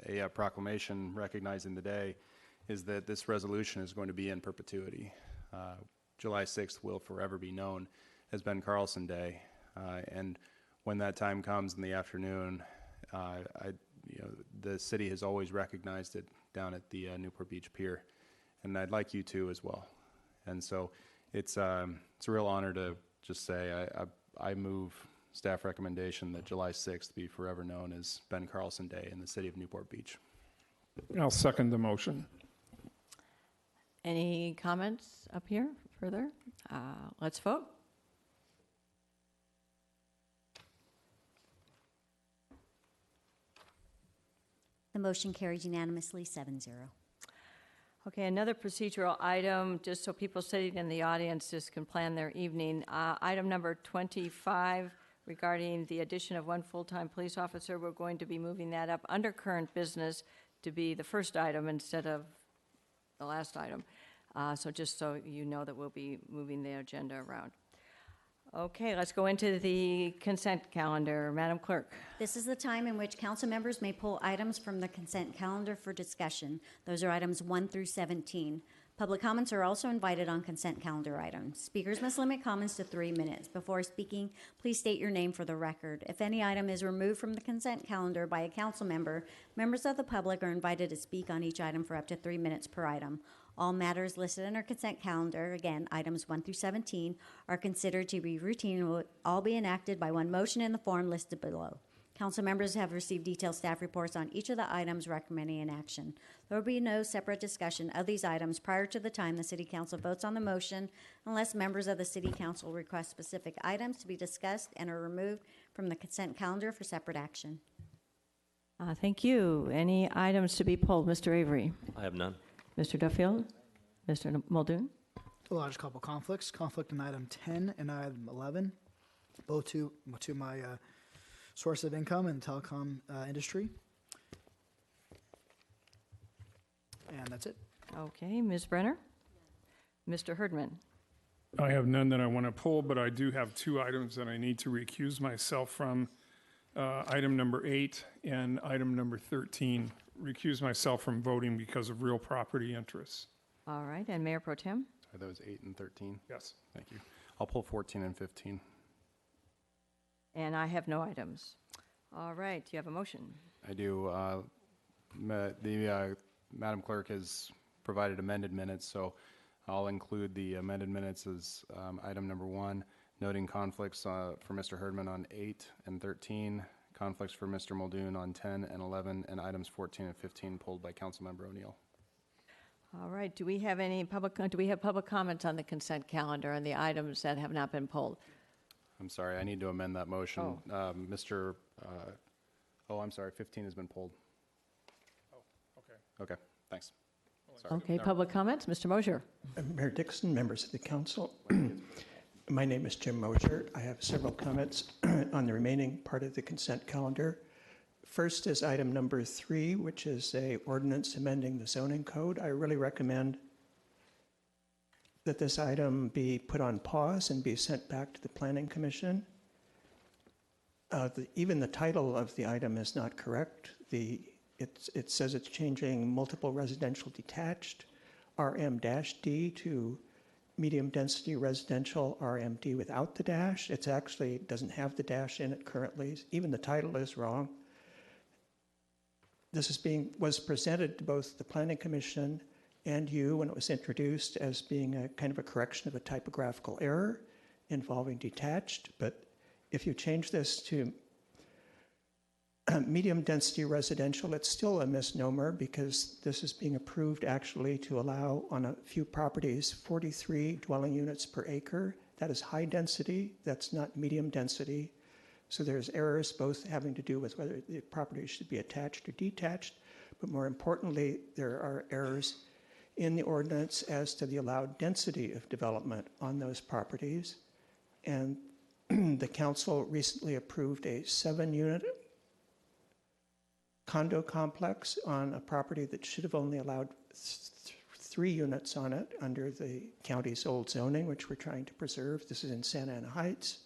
a proclamation recognizing the day is that this resolution is going to be in perpetuity. July 6th will forever be known as Ben Carlson Day, and when that time comes in the afternoon, the city has always recognized it down at the Newport Beach Pier, and I'd like you to as well. And so it's a real honor to just say I move staff recommendation that July 6th be forever known as Ben Carlson Day in the city of Newport Beach. I'll second the motion. Any comments up here further? Let's vote. The motion carries unanimously, 7-0. Okay, another procedural item, just so people sitting in the audience just can plan their evening. Item number 25, regarding the addition of one full-time police officer. We're going to be moving that up under current business to be the first item instead of the last item. So just so you know that we'll be moving the agenda around. Okay, let's go into the consent calendar. Madam Clerk. This is the time in which council members may pull items from the consent calendar for discussion. Those are items 1 through 17. Public comments are also invited on consent calendar items. Speakers must limit comments to 3 minutes. Before speaking, please state your name for the record. If any item is removed from the consent calendar by a council member, members of the public are invited to speak on each item for up to 3 minutes per item. All matters listed in our consent calendar, again, items 1 through 17, are considered to be routine and will all be enacted by one motion in the form listed below. Council members have received detailed staff reports on each of the items recommending an action. There will be no separate discussion of these items prior to the time the City Council votes on the motion unless members of the City Council request specific items to be discussed and are removed from the consent calendar for separate action. Thank you. Any items to be pulled? Mr. Avery? I have none. Mr. Duffield? Mr. Muldoon? A large couple conflicts. Conflict in item 10 and item 11, both to my source of income in the telecom industry. And that's it. Okay, Ms. Brenner? Mr. Herdman? I have none that I want to pull, but I do have 2 items that I need to recuse myself from. Item number 8 and item number 13. Recuse myself from voting because of real property interests. All right, and Mayor Pro Tem? Are those 8 and 13? Yes. Thank you. I'll pull 14 and 15. And I have no items. All right, you have a motion. I do. Madam Clerk has provided amended minutes, so I'll include the amended minutes as item number 1, noting conflicts for Mr. Herdman on 8 and 13, conflicts for Mr. Muldoon on 10 and 11, and items 14 and 15 pulled by Councilmember O'Neill. All right, do we have public comments on the consent calendar and the items that have not been pulled? I'm sorry, I need to amend that motion. I'm sorry, 15 has been pulled. Oh, okay. Okay, thanks. Sorry. Okay, public comments, Mr. Mosier. Mayor Dixon, members of the council. My name is Jim Mosier. I have several comments on the remaining part of the consent calendar. First is item number 3, which is a ordinance amending the zoning code. I really recommend that this item be put on pause and be sent back to the Planning Commission. Even the title of the item is not correct. It says it's changing multiple residential detached, RM-D, to medium density residential RMD without the dash. It actually doesn't have the dash in it currently. Even the title is wrong. This was presented to both the Planning Commission and you when it was introduced as being a kind of a correction of a typographical error involving detached. But if you change this to medium density residential, it's still a misnomer because this is being approved actually to allow on a few properties 43 dwelling units per acre. That is high density, that's not medium density. So there's errors both having to do with whether the property should be attached or detached, but more importantly, there are errors in the ordinance as to the allowed density of development on those properties. And the council recently approved a 7-unit condo complex on a property that should have only allowed 3 units on it under the county's old zoning, which we're trying to preserve. This is in Santa Ana Heights.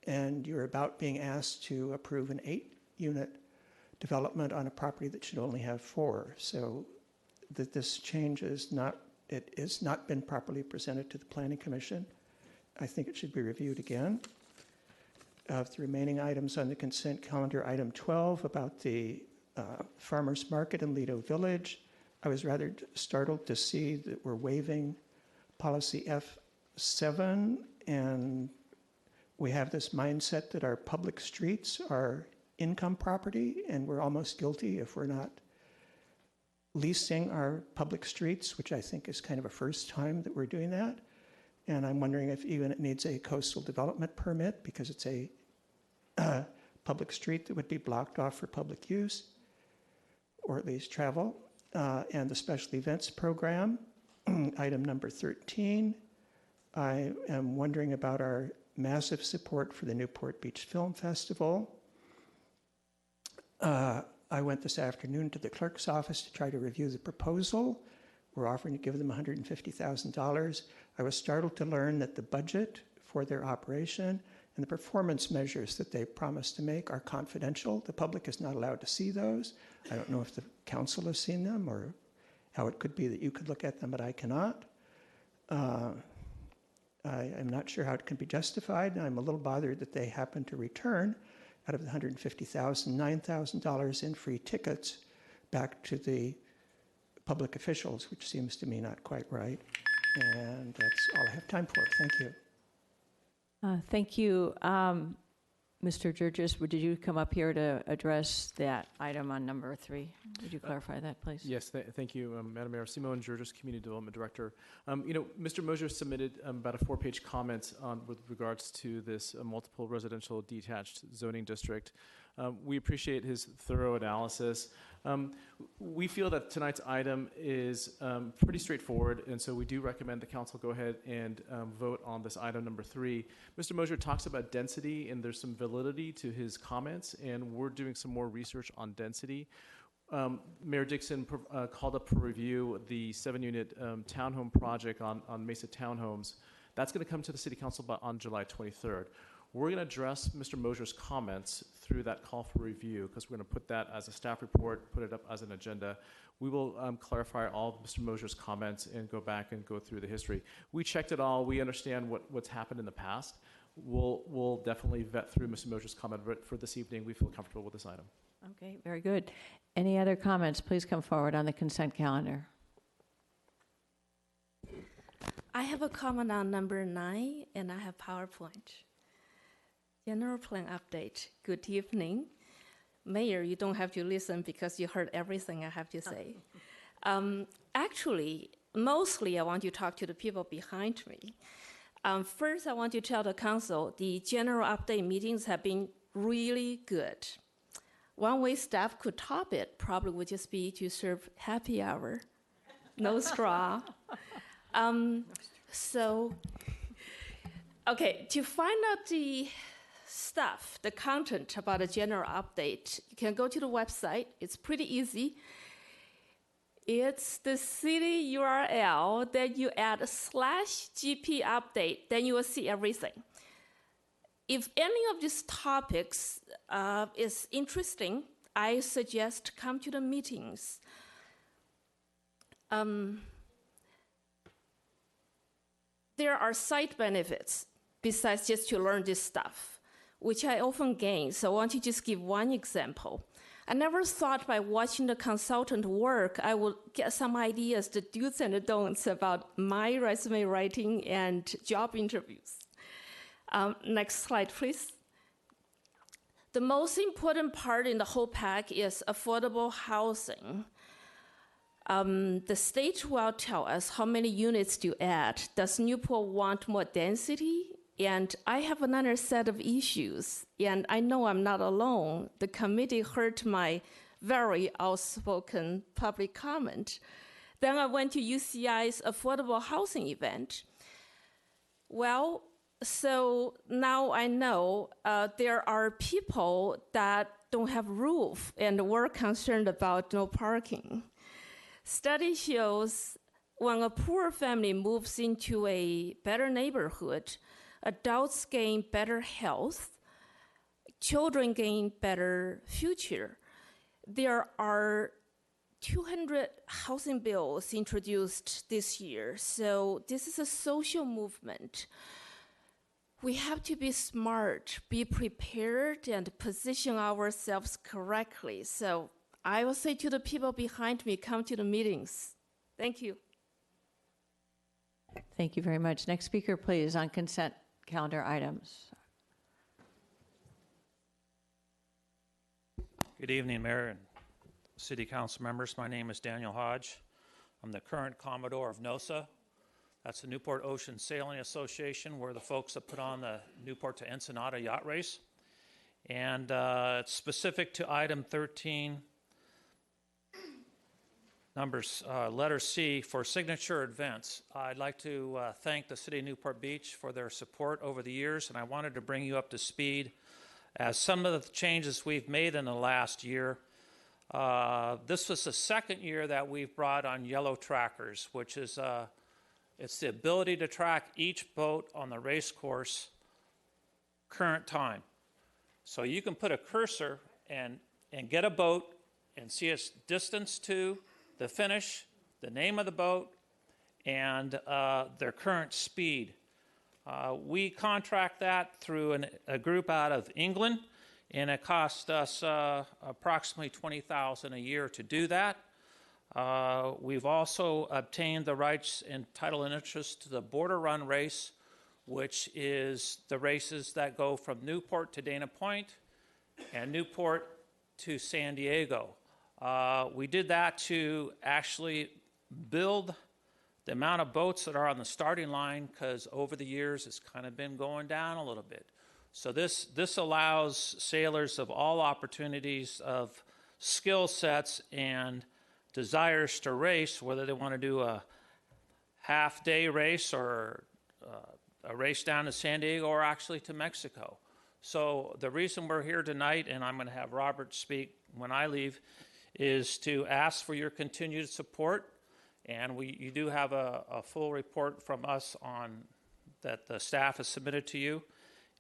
And you're about being asked to approve an 8-unit development on a property that should only have 4. So that this change is not been properly presented to the Planning Commission. I think it should be reviewed again. Of the remaining items on the consent calendar, item 12 about the farmers market in Lido Village, I was rather startled to see that we're waiving policy F7, and we have this mindset that our public streets are income property, and we're almost guilty if we're not leasing our public streets, which I think is kind of a first time that we're doing that. And I'm wondering if even it needs a coastal development permit because it's a public street that would be blocked off for public use, or at least travel. And the special events program, item number 13. I am wondering about our massive support for the Newport Beach Film Festival. I went this afternoon to the clerk's office to try to review the proposal. We're offering to give them $150,000. I was startled to learn that the budget for their operation and the performance measures that they promised to make are confidential. The public is not allowed to see those. I don't know if the council has seen them or how it could be that you could look at them, but I cannot. I'm not sure how it can be justified, and I'm a little bothered that they happen to return out of the $150,000, $9,000 in free tickets back to the public officials, which seems to me not quite right. And that's all I have time for. Thank you. Thank you. Mr. Georges, did you come up here to address that item on number 3? Would you clarify that, please? Yes, thank you, Madam Mayor. Simone Georges, Community Development Director. Mr. Mosier submitted about a 4-page comment with regards to this multiple residential detached zoning district. We appreciate his thorough analysis. We feel that tonight's item is pretty straightforward, and so we do recommend the council go ahead and vote on this item number 3. Mr. Mosier talks about density, and there's some validity to his comments, and we're doing some more research on density. Mayor Dixon called up for review the 7-unit townhome project on Mesa Townhomes. That's going to come to the City Council on July 23rd. We're going to address Mr. Mosier's comments through that call for review because we're going to put that as a staff report, put it up as an agenda. We will clarify all of Mr. Mosier's comments and go back and go through the history. We checked it all. We understand what's happened in the past. We'll definitely vet through Mr. Mosier's comment, but for this evening, we feel comfortable with this item. Okay, very good. Any other comments? Please come forward on the consent calendar. I have a comment on number 9, and I have PowerPoint. General plan update. Good evening. Mayor, you don't have to listen because you heard everything I have to say. Actually, mostly I want to talk to the people behind me. First, I want to tell the council the general update meetings have been really good. One way staff could top it probably would just be to serve happy hour. No straw. Okay, to find out the stuff, the content about a general update, you can go to the website. It's pretty easy. It's the city URL, then you add /GP update, then you will see everything. If any of these topics is interesting, I suggest come to the meetings. There are side benefits besides just to learn this stuff, which I often gain. So I want to just give one example. I never thought by watching the consultant work, I would get some ideas, the do's and the don'ts about my resume writing and job interviews. Next slide, please. The most important part in the whole pack is affordable housing. The state will tell us how many units to add. Does Newport want more density? And I have another set of issues, and I know I'm not alone. The committee heard my very outspoken public comment. Then I went to UCI's affordable housing event. Well, so now I know there are people that don't have roof and were concerned about no parking. Study shows when a poor family moves into a better neighborhood, adults gain better health, children gain better future. There are 200 housing bills introduced this year, so this is a social movement. We have to be smart, be prepared, and position ourselves correctly. So I will say to the people behind me, come to the meetings. Thank you. Thank you very much. Next speaker, please, on consent calendar items. Good evening, Mayor and City Council members. My name is Daniel Hodge. I'm the current Commodore of NOSA. That's the Newport Ocean Sailing Association. We're the folks that put on the Newport to Ensenada yacht race. And it's specific to item 13, letter C, for signature events. I'd like to thank the City of Newport Beach for their support over the years, and I wanted to bring you up to speed as some of the changes we've made in the last year. This was the second year that we've brought on yellow trackers, which is it's the ability to track each boat on the race course current time. So you can put a cursor and get a boat and see its distance to the finish the name of the boat, and their current speed. We contract that through a group out of England, and it cost us approximately $20,000 a year to do that. We've also obtained the rights and title and interest to the Border Run race, which is the races that go from Newport to Dana Point and Newport to San Diego. We did that to actually build the amount of boats that are on the starting line, because over the years it's kind of been going down a little bit. So this allows sailors of all opportunities of skill sets and desires to race, whether they want to do a half-day race or a race down to San Diego or actually to Mexico. So the reason we're here tonight, and I'm going to have Robert speak when I leave, is to ask for your continued support. And you do have a full report from us on that the staff has submitted to you.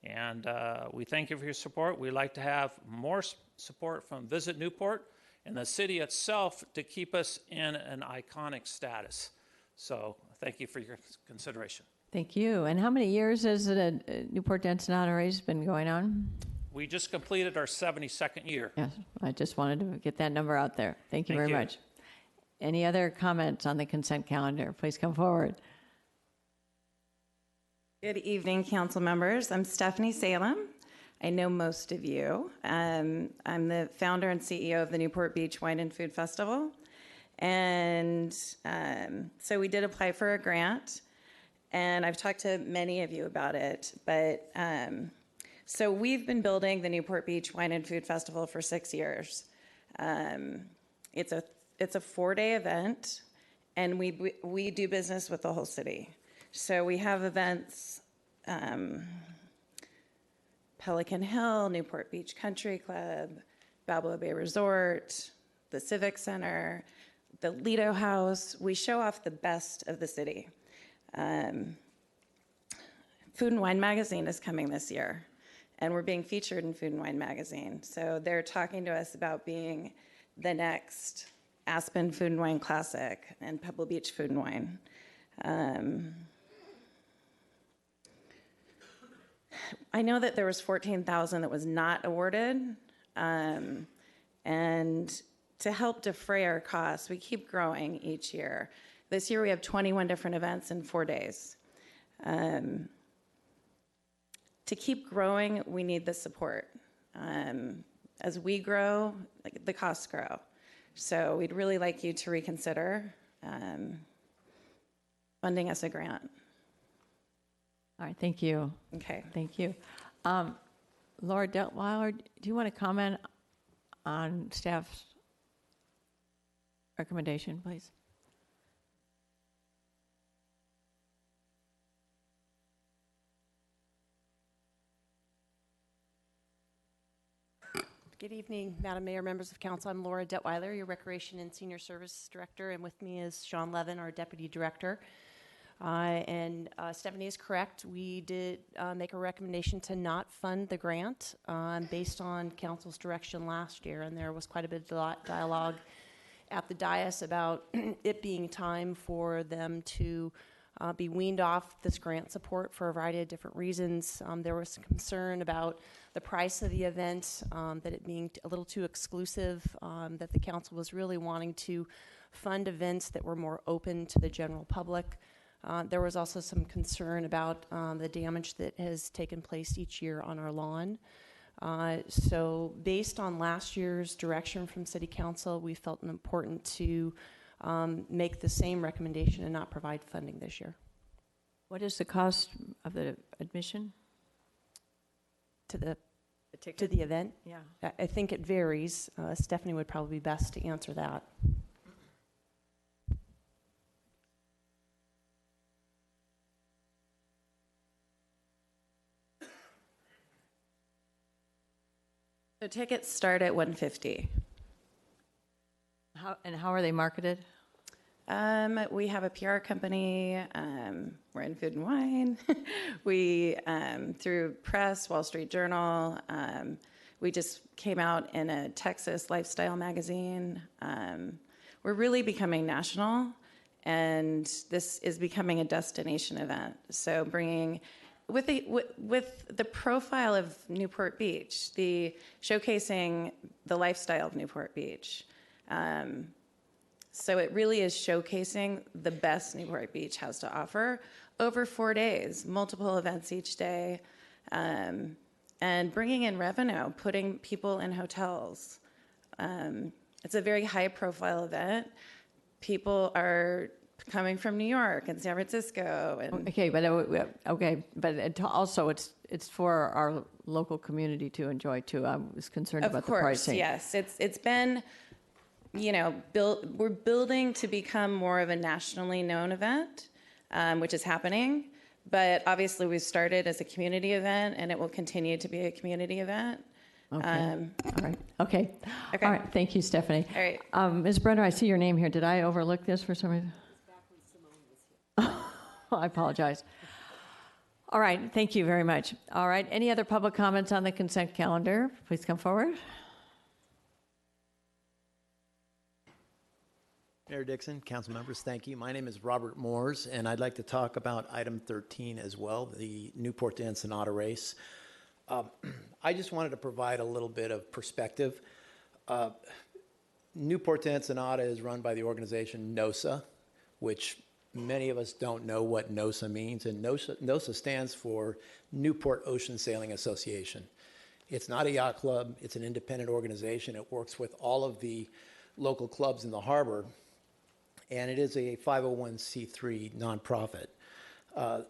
And we thank you for your support. We'd like to have more support from Visit Newport and the city itself to keep us in an iconic status. So thank you for your consideration. Thank you. And how many years has the Newport Ensenada race been going on? We just completed our 72nd year. Yes, I just wanted to get that number out there. Thank you very much. Any other comments on the consent calendar? Please come forward. Good evening, council members. I'm Stephanie Salem. I know most of you. I'm the founder and CEO of the Newport Beach Wine and Food Festival. And so we did apply for a grant, and I've talked to many of you about it. But so we've been building the Newport Beach Wine and Food Festival for 6 years. It's a 4-day event, and we do business with the whole city. So we have events, Pelican Hill, Newport Beach Country Club, Balboa Bay Resort, the Civic Center, the Lido House. We show off the best of the city. Food and Wine Magazine is coming this year, and we're being featured in Food and Wine Magazine. So they're talking to us about being the next Aspen Food and Wine Classic and Pebble Beach Food and Wine. I know that there was $14,000 that was not awarded, and to help defray our costs, we keep growing each year. This year we have 21 different events in 4 days. To keep growing, we need the support. As we grow, the costs grow. So we'd really like you to reconsider funding us a grant. All right, thank you. Okay. Thank you. Laura Detweiler, do you want to comment on staff's recommendation, please? Good evening, Madam Mayor, members of council. I'm Laura Detweiler, your Recreation and Senior Service Director, and with me is Sean Levin, our Deputy Director. Stephanie is correct. We did make a recommendation to not fund the grant based on council's direction last year, and there was quite a bit of dialogue at the dais about it being time for them to be weaned off this grant support for a variety of different reasons. There was some concern about the price of the event, that it being a little too exclusive, that the council was really wanting to fund events that were more open to the general public. There was also some concern about the damage that has taken place each year on our lawn. So based on last year's direction from City Council, we felt it important to make the same recommendation and not provide funding this year. What is the cost of the admission? To the event? Yeah. I think it varies. Stephanie would probably be best to answer that. So tickets start at $150. How are they marketed? We have a PR company. We're in Food and Wine. We, through press, Wall Street Journal. We just came out in a Texas lifestyle magazine. We're really becoming national. and this is becoming a destination event. So bringing, with the profile of Newport Beach, the showcasing the lifestyle of Newport Beach. So it really is showcasing the best Newport Beach has to offer over 4 days, multiple events each day, and bringing in revenue, putting people in hotels. It's a very high-profile event. People are coming from New York and San Francisco. And but also it's for our local community to enjoy too. I was concerned about the pricing. Of course, yes. It's been, we're building to become more of a nationally known event, which is happening. But obviously, we started as a community event, and it will continue to be a community event. Okay. All right. Okay. All right. Thank you, Stephanie. All right. Ms. Brenner, I see your name here. Did I overlook this for some reason? I apologize. All right. Thank you very much. All right. Any other public comments on the consent calendar? Please come forward. Mayor Dixon, council members, thank you. My name is Robert Moores, and I'd like to talk about item 13 as well, the Newport to Ensenada race. I just wanted to provide a little bit of perspective. Newport to Ensenada is run by the organization NOSA, which many of us don't know what NOSA means, and NOSA stands for Newport Ocean Sailing Association. It's not a yacht club, it's an independent organization. It works with all of the local clubs in the harbor, and it is a 501c3 nonprofit.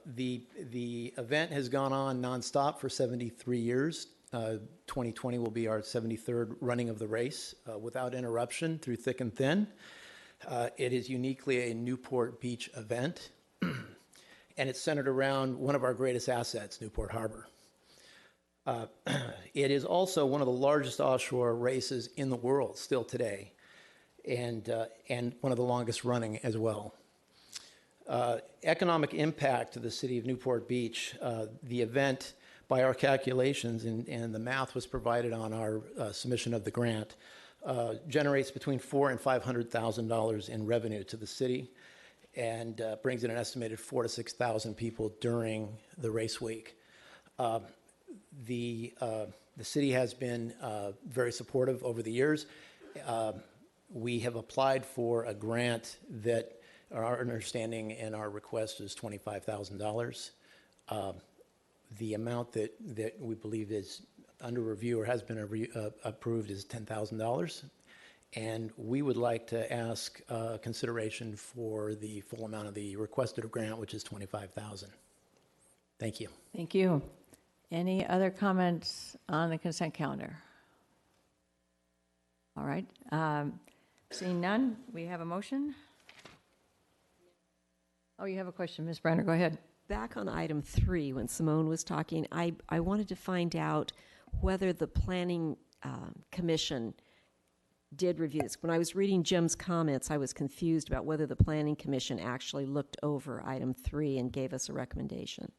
The event has gone on nonstop for 73 years. 2020 will be our 73rd running of the race without interruption through thick and thin. It is uniquely a Newport Beach event, and it's centered around one of our greatest assets, Newport Harbor. It is also one of the largest offshore races in the world still today, and one of the longest running as well. Economic impact to the city of Newport Beach, the event, by our calculations, and the math was provided on our submission of the grant, generates between $400,000 and $500,000 in revenue to the city, and brings in an estimated 4,000 to 6,000 people during the race week. The city has been very supportive over the years. We have applied for a grant that our understanding and our request is $25,000. The amount that we believe is under review or has been approved is $10,000. And we would like to ask consideration for the full amount of the requested grant, which is $25,000. Thank you. Thank you. Any other comments on the consent calendar? All right. Seeing none, we have a motion. Oh, you have a question, Ms. Brenner. Go ahead. Back on item 3, when Simone was talking, I wanted to find out whether the Planning Commission did review this. When I was reading Jim's comments, I was confused about whether the Planning Commission actually looked over item 3 and gave us a recommendation.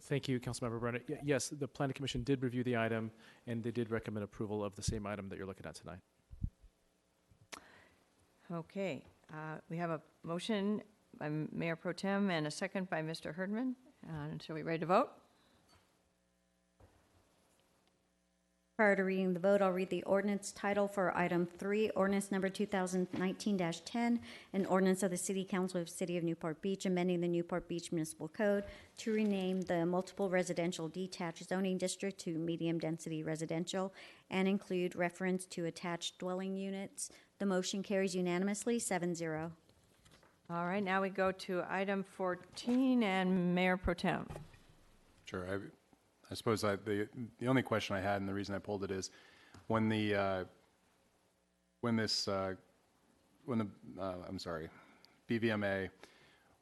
Thank you, Councilmember Brenner. Yes, the Planning Commission did review the item, and they did recommend approval of the same item that you're looking at tonight. Okay. We have a motion by Mayor Pro Tem and a second by Mr. Herdman. So we ready to vote? Prior to reading the vote, I'll read the ordinance title for item 3, ordinance number 2019-10, an ordinance of the City Council of the City of Newport Beach, amending the Newport Beach Municipal Code to rename the multiple residential detached zoning district to medium density residential and include reference to attached dwelling units. The motion carries unanimously, 7-0. All right, now we go to item 14 and Mayor Pro Tem. Sure. I suppose the only question I had, and the reason I pulled it is when the BVMA,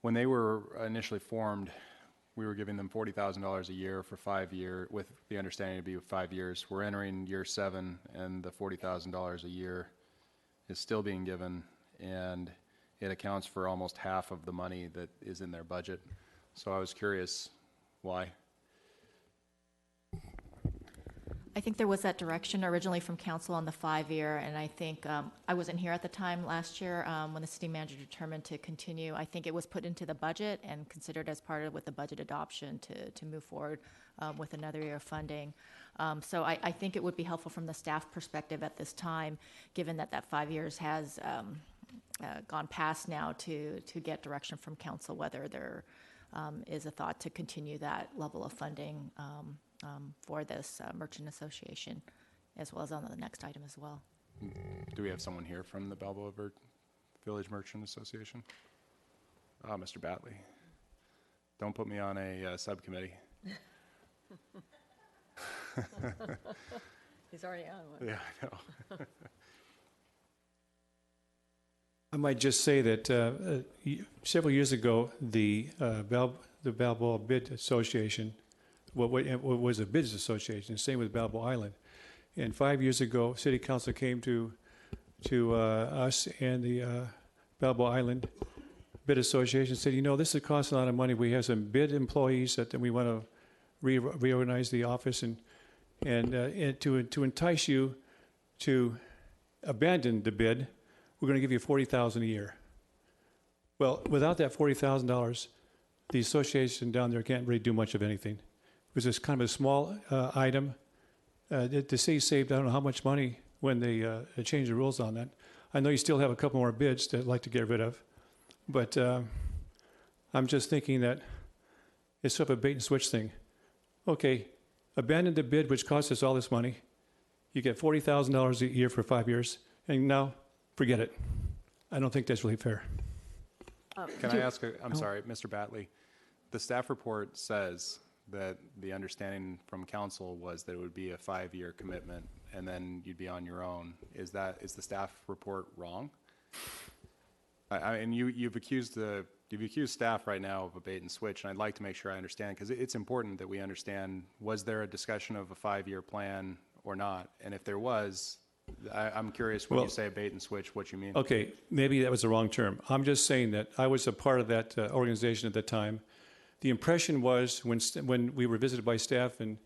when they were initially formed, we were giving them $40,000 a year for 5 years, with the understanding to be 5 years. We're entering year 7, and the $40,000 a year is still being given, and it accounts for almost half of the money that is in their budget. So I was curious why. I think there was that direction originally from council on the 5-year, and I think, I wasn't here at the time last year when the city manager determined to continue. I think it was put into the budget and considered as part of with the budget adoption to move forward with another year of funding. So I think it would be helpful from the staff perspective at this time, given that that 5 years has gone past now, to get direction from council whether there is a thought to continue that level of funding for this merchant association, as well as on the next item as well. Do we have someone here from the Balboa Village Merchant Association? Mr. Batley. Don't put me on a subcommittee. He's already on one. Yeah, I know. I might just say that several years ago, the Balboa Bid Association, what was a bids association, same with Balboa Island. And 5 years ago, City Council came to us and the Balboa Island Bid Association, said, you know, this is costing a lot of money. We have some bid employees that we want to reorganize the office, and to entice you to abandon the bid, we're going to give you $40,000 a year. Well, without that $40,000, the association down there can't really do much of anything. It was just kind of a small item. The city saved I don't know how much money when they changed the rules on that. I know you still have a couple more bids that I'd like to get rid of, but I'm just thinking that it's sort of a bait and switch thing. Okay, abandon the bid, which costs us all this money. You get $40,000 a year for 5 years, and now forget it. I don't think that's really fair. Can I ask, I'm sorry, Mr. Batley, the staff report says that the understanding from council was that it would be a 5-year commitment and then you'd be on your own. Is the staff report wrong? And you've accused staff right now of a bait and switch, and I'd like to make sure I understand, because it's important that we understand, was there a discussion of a 5-year plan or not? And if there was, I'm curious when you say bait and switch, what you mean. Okay, maybe that was the wrong term. I'm just saying that I was a part of that organization at the time. The impression was when we were visited by staff and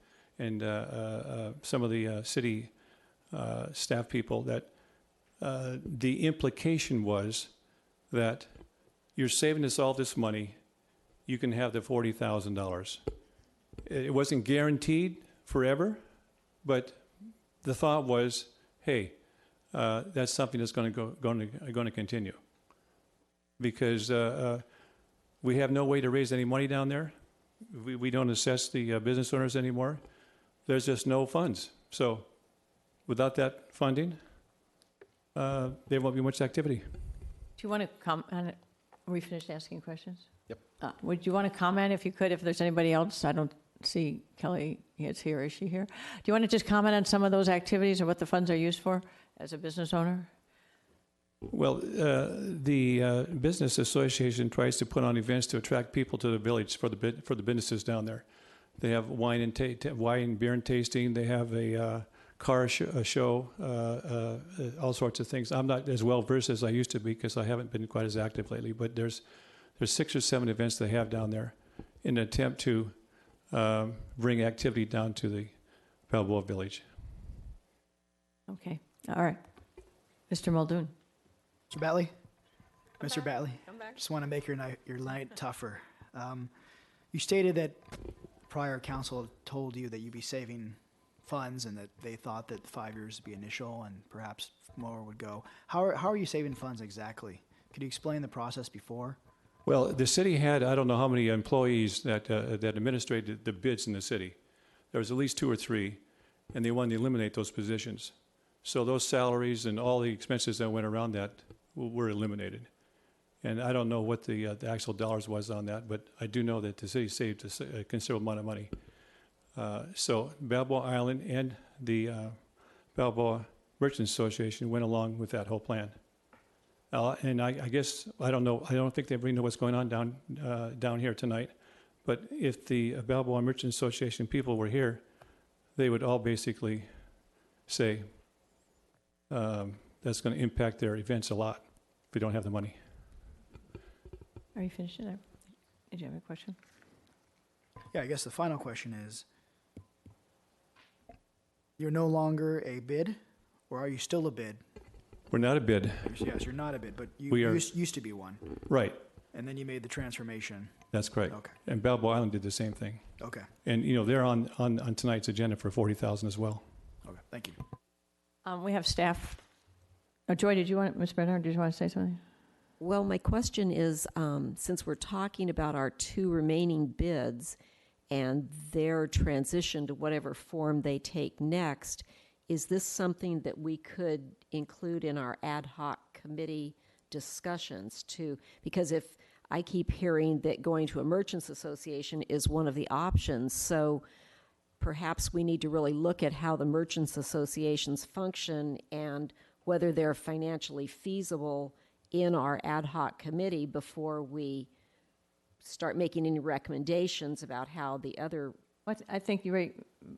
some of the city staff people that the implication was that you're saving us all this money, you can have the $40,000. It wasn't guaranteed forever, but the thought was, hey, that's something that's going to continue, because we have no way to raise any money down there. We don't assess the business owners anymore. There's just no funds. So without that funding, there won't be much activity. Do you want to comment? Are we finished asking questions? Yep. Would you want to comment, if you could, if there's anybody else? I don't see Kelly is here. Is she here? Do you want to just comment on some of those activities or what the funds are used for as a business owner? Well, the business association tries to put on events to attract people to the village for the businesses down there. They have wine and beer and tasting. They have a car show, all sorts of things. I'm not as well versed as I used to be because I haven't been quite as active lately. But there's 6 or 7 events they have down there in an attempt to bring activity down to the Balboa village. Okay. All right. Mr. Muldoon. Mr. Batley? Mr. Batley, just want to make your night tougher. You stated that prior council told you that you'd be saving funds and that they thought that 5 years would be initial and perhaps more would go. How are you saving funds exactly? Could you explain the process before? Well, the city had, I don't know how many employees that administrated the bids in the city. There was at least 2 or 3, and they wanted to eliminate those positions. So those salaries and all the expenses that went around that were eliminated. And I don't know what the actual dollars was on that, but I do know that the city saved a considerable amount of money. So Balboa Island and the Balboa Merchants Association went along with that whole plan. And I guess, I don't know, I don't think they really know what's going on down here tonight, but if the Balboa Merchants Association people were here, they would all basically say that's going to impact their events a lot if we don't have the money. Are you finished there? Did you have a question? Yeah, I guess the final question is, You're no longer a bid, or are you still a bid? We're not a bid. Yes, you're not a bid, but you We are- used to be one. Right. And then you made the transformation. That's correct. Okay. And Balboa Island did the same thing. Okay. And, they're on tonight's agenda for 40,000 as well. Okay, thank you. We have staff. Oh, Joy, Ms. Bernard, did you want to say something? Well, my question is, since we're talking about our two remaining bids and their transition to whatever form they take next, is this something that we could include in our ad hoc committee discussions too? Because if I keep hearing that going to a merchants association is one of the options, so perhaps we need to really look at how the merchants associations function and whether they're financially feasible in our ad hoc committee before we start making any recommendations about how the other. I think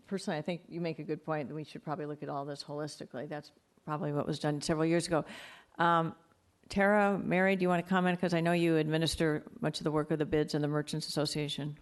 personally, I think you make a good point that we should probably look at all this holistically. That's probably what was done several years ago. Tara, Mary, do you want to comment? Because I know you administer much of the work of the bids in the Merchants Association.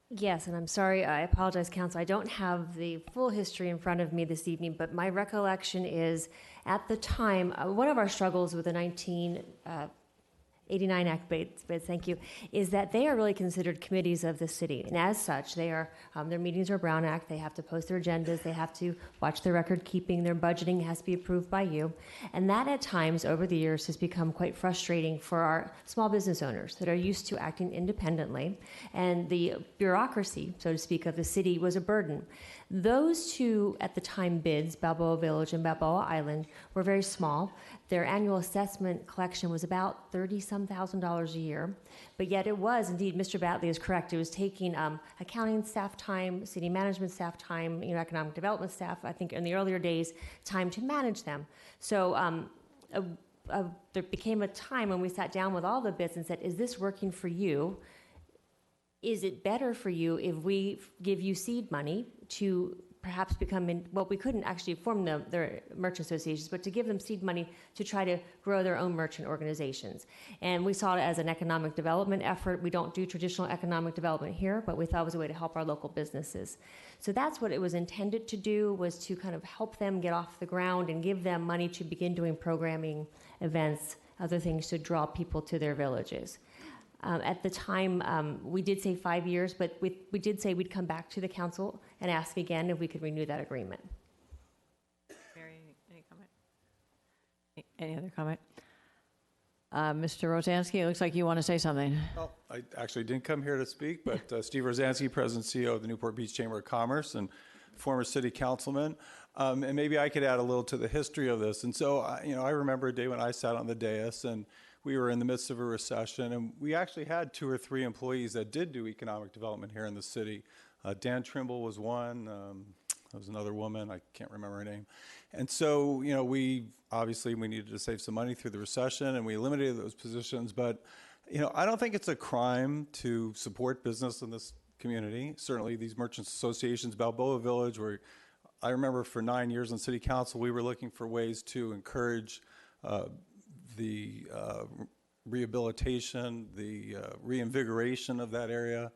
Yes, and I'm sorry, I apologize, Council. I don't have the full history in front of me this evening, but my recollection is at the time, one of our struggles with the 1989 Act bids, thank you, is that they are really considered committees of the city. And as such, they are, their meetings are Brown Act, they have to post their agendas, they have to watch their record keeping, their budgeting has to be approved by you. And that at times over the years has become quite frustrating for our small business owners that are used to acting independently. And the bureaucracy, so to speak, of the city was a burden. Those two, at the time, bids, Balboa Village and Balboa Island, were very small. Their annual assessment collection was about $30,000 a year, but yet it was, indeed, Mr. Batley is correct, it was taking accounting staff time, city management staff time, economic development staff, I think in the earlier days, time to manage them. So there became a time when we sat down with all the bids and said, is this working for you? Is it better for you if we give you seed money to perhaps become, we couldn't actually form their merchant associations, but to give them seed money to try to grow their own merchant organizations. And we saw it as an economic development effort. We don't do traditional economic development here, but we thought it was a way to help our local businesses. So that's what it was intended to do, was to kind of help them get off the ground and give them money to begin doing programming, events, other things to draw people to their villages. At the time, we did say 5 years, but we did say we'd come back to the council and ask again if we could renew that agreement. Mary, any comment? Any other comment? Mr. Rosansky, it looks like you want to say something. Well, I actually didn't come here to speak, but Steve Rosansky, President and CEO of the Newport Beach Chamber of Commerce and former city councilman. And maybe I could add a little to the history of this. And so, I remember a day when I sat on the dais and we were in the midst of a recession, and we actually had 2 or 3 employees that did do economic development here in the city. Dan Trimble was one. There was another woman. I can't remember her name. And so, we needed to save some money through the recession, and we eliminated those positions. But, I don't think it's a crime to support business in this community. Certainly these merchants associations, Balboa Village, where I remember for 9 years on city council, we were looking for ways to encourage the rehabilitation, the reinvigoration of that area.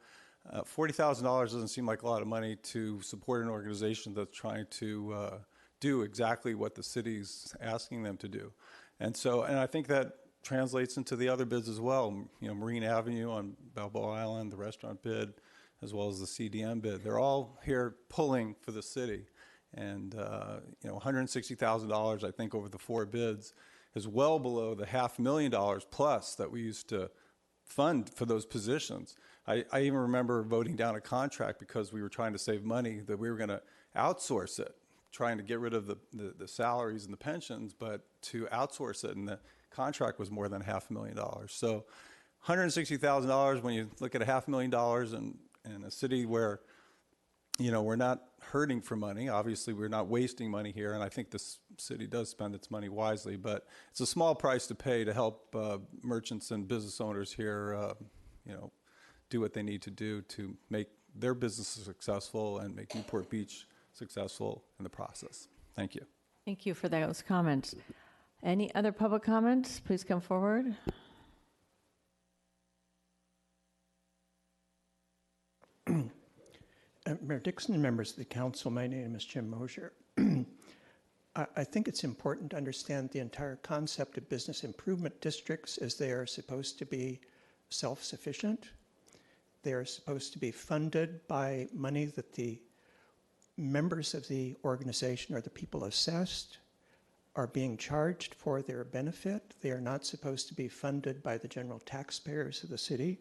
$40,000 doesn't seem like a lot of money to support an organization that's trying to do exactly what the city's asking them to do. And I think that translates into the other bids as well. Marine Avenue on Balboa Island, the restaurant bid, as well as the CDM bid. They're all here pulling for the city. And $160,000, I think, over the 4 bids is well below the $500,000 plus that we used to fund for those positions. I even remember voting down a contract because we were trying to save money, that we were going to outsource it, trying to get rid of the salaries and the pensions, but to outsource it, and the contract was more than $500,000. So $160,000, when you look at $500,000 in a city where we're not hurting for money. Obviously, we're not wasting money here, and I think this city does spend its money wisely, but it's a small price to pay to help merchants and business owners here, do what they need to do to make their businesses successful and make Newport Beach successful in the process. Thank you. Thank you for those comments. Any other public comments? Please come forward. Mayor Dixon and members of the council, my name is Jim Mosier. I think it's important to understand the entire concept of business improvement districts as they are supposed to be self-sufficient. They are supposed to be funded by money that the members of the organization or the people assessed are being charged for their benefit. They are not supposed to be funded by the general taxpayers of the city.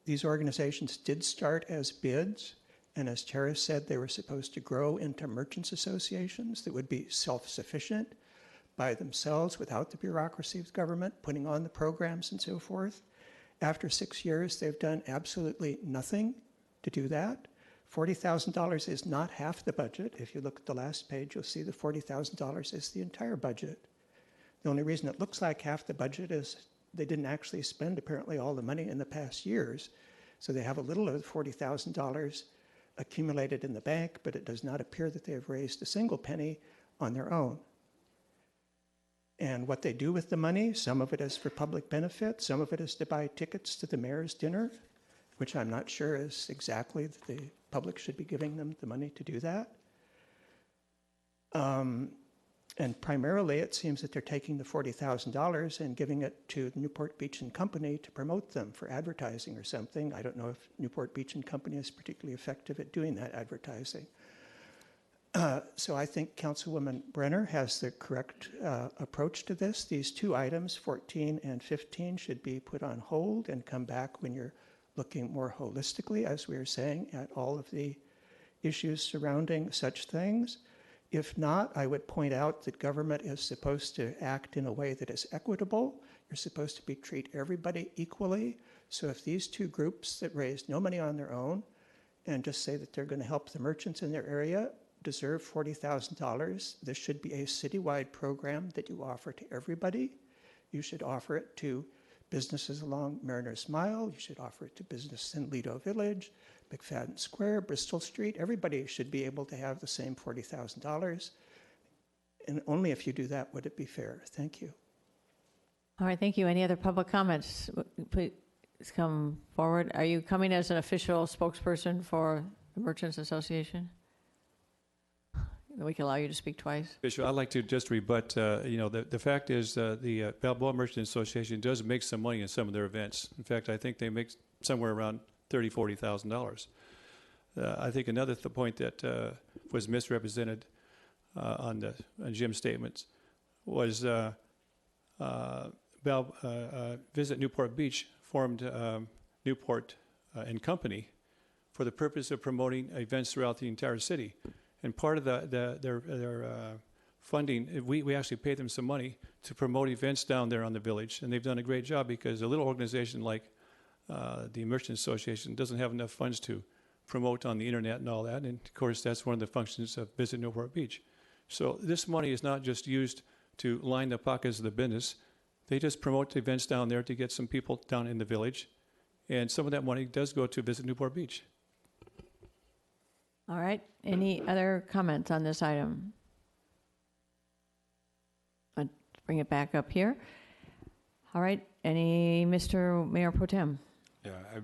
These organizations did start as bids, and as Tara said, they were supposed to grow into merchants associations that would be self-sufficient by themselves without the bureaucracy of government, putting on the programs and so forth. After 6 years, they've done absolutely nothing to do that. $40,000 is not half the budget. If you look at the last page, you'll see the $40,000 is the entire budget. The only reason it looks like half the budget is they didn't actually spend apparently all the money in the past years. So they have a little over $40,000 accumulated in the bank, but it does not appear that they have raised a single penny on their own. And what they do with the money, some of it is for public benefit, some of it is to buy tickets to the mayor's dinner, which I'm not sure is exactly that the public should be giving them the money to do that. And primarily, it seems that they're taking the $40,000 and giving it to Newport Beach and Company to promote them for advertising or something. I don't know if Newport Beach and Company is particularly effective at doing that advertising. So I think Councilwoman Brenner has the correct approach to this. These two items, 14 and 15, should be put on hold and come back when you're looking more holistically, as we were saying, at all of the issues surrounding such things. If not, I would point out that government is supposed to act in a way that is equitable. You're supposed to treat everybody equally. So if these two groups that raised no money on their own and just say that they're going to help the merchants in their area deserve $40,000, this should be a citywide program that you offer to everybody. You should offer it to businesses along Mariners Mile. You should offer it to business in Lido Village, McFadden Square, Bristol Street. Everybody should be able to have the same $40,000. And only if you do that would it be fair. Thank you. All right, thank you. Any other public comments? Please come forward. Are you coming as an official spokesperson for the Merchants Association? We can allow you to speak twice. Bishop, I'd like to just rebut, the fact is the Balboa Merchant Association does make some money in some of their events. In fact, I think they make somewhere around $30,000, $40,000. I think another point that was misrepresented on Jim's statements was Visit Newport Beach formed Newport and Company for the purpose of promoting events throughout the entire city. And part of their funding, we actually pay them some money to promote events down there on the village. And they've done a great job because a little organization like the Merchant Association doesn't have enough funds to promote on the internet and all that. And of course, that's one of the functions of Visit Newport Beach. So this money is not just used to line the pockets of the business. They just promote the events down there to get some people down in the village. And some of that money does go to Visit Newport Beach. All right. Any other comments on this item? Let's bring it back up here. All right. Any Mr. Mayor Pro Tem? Yeah,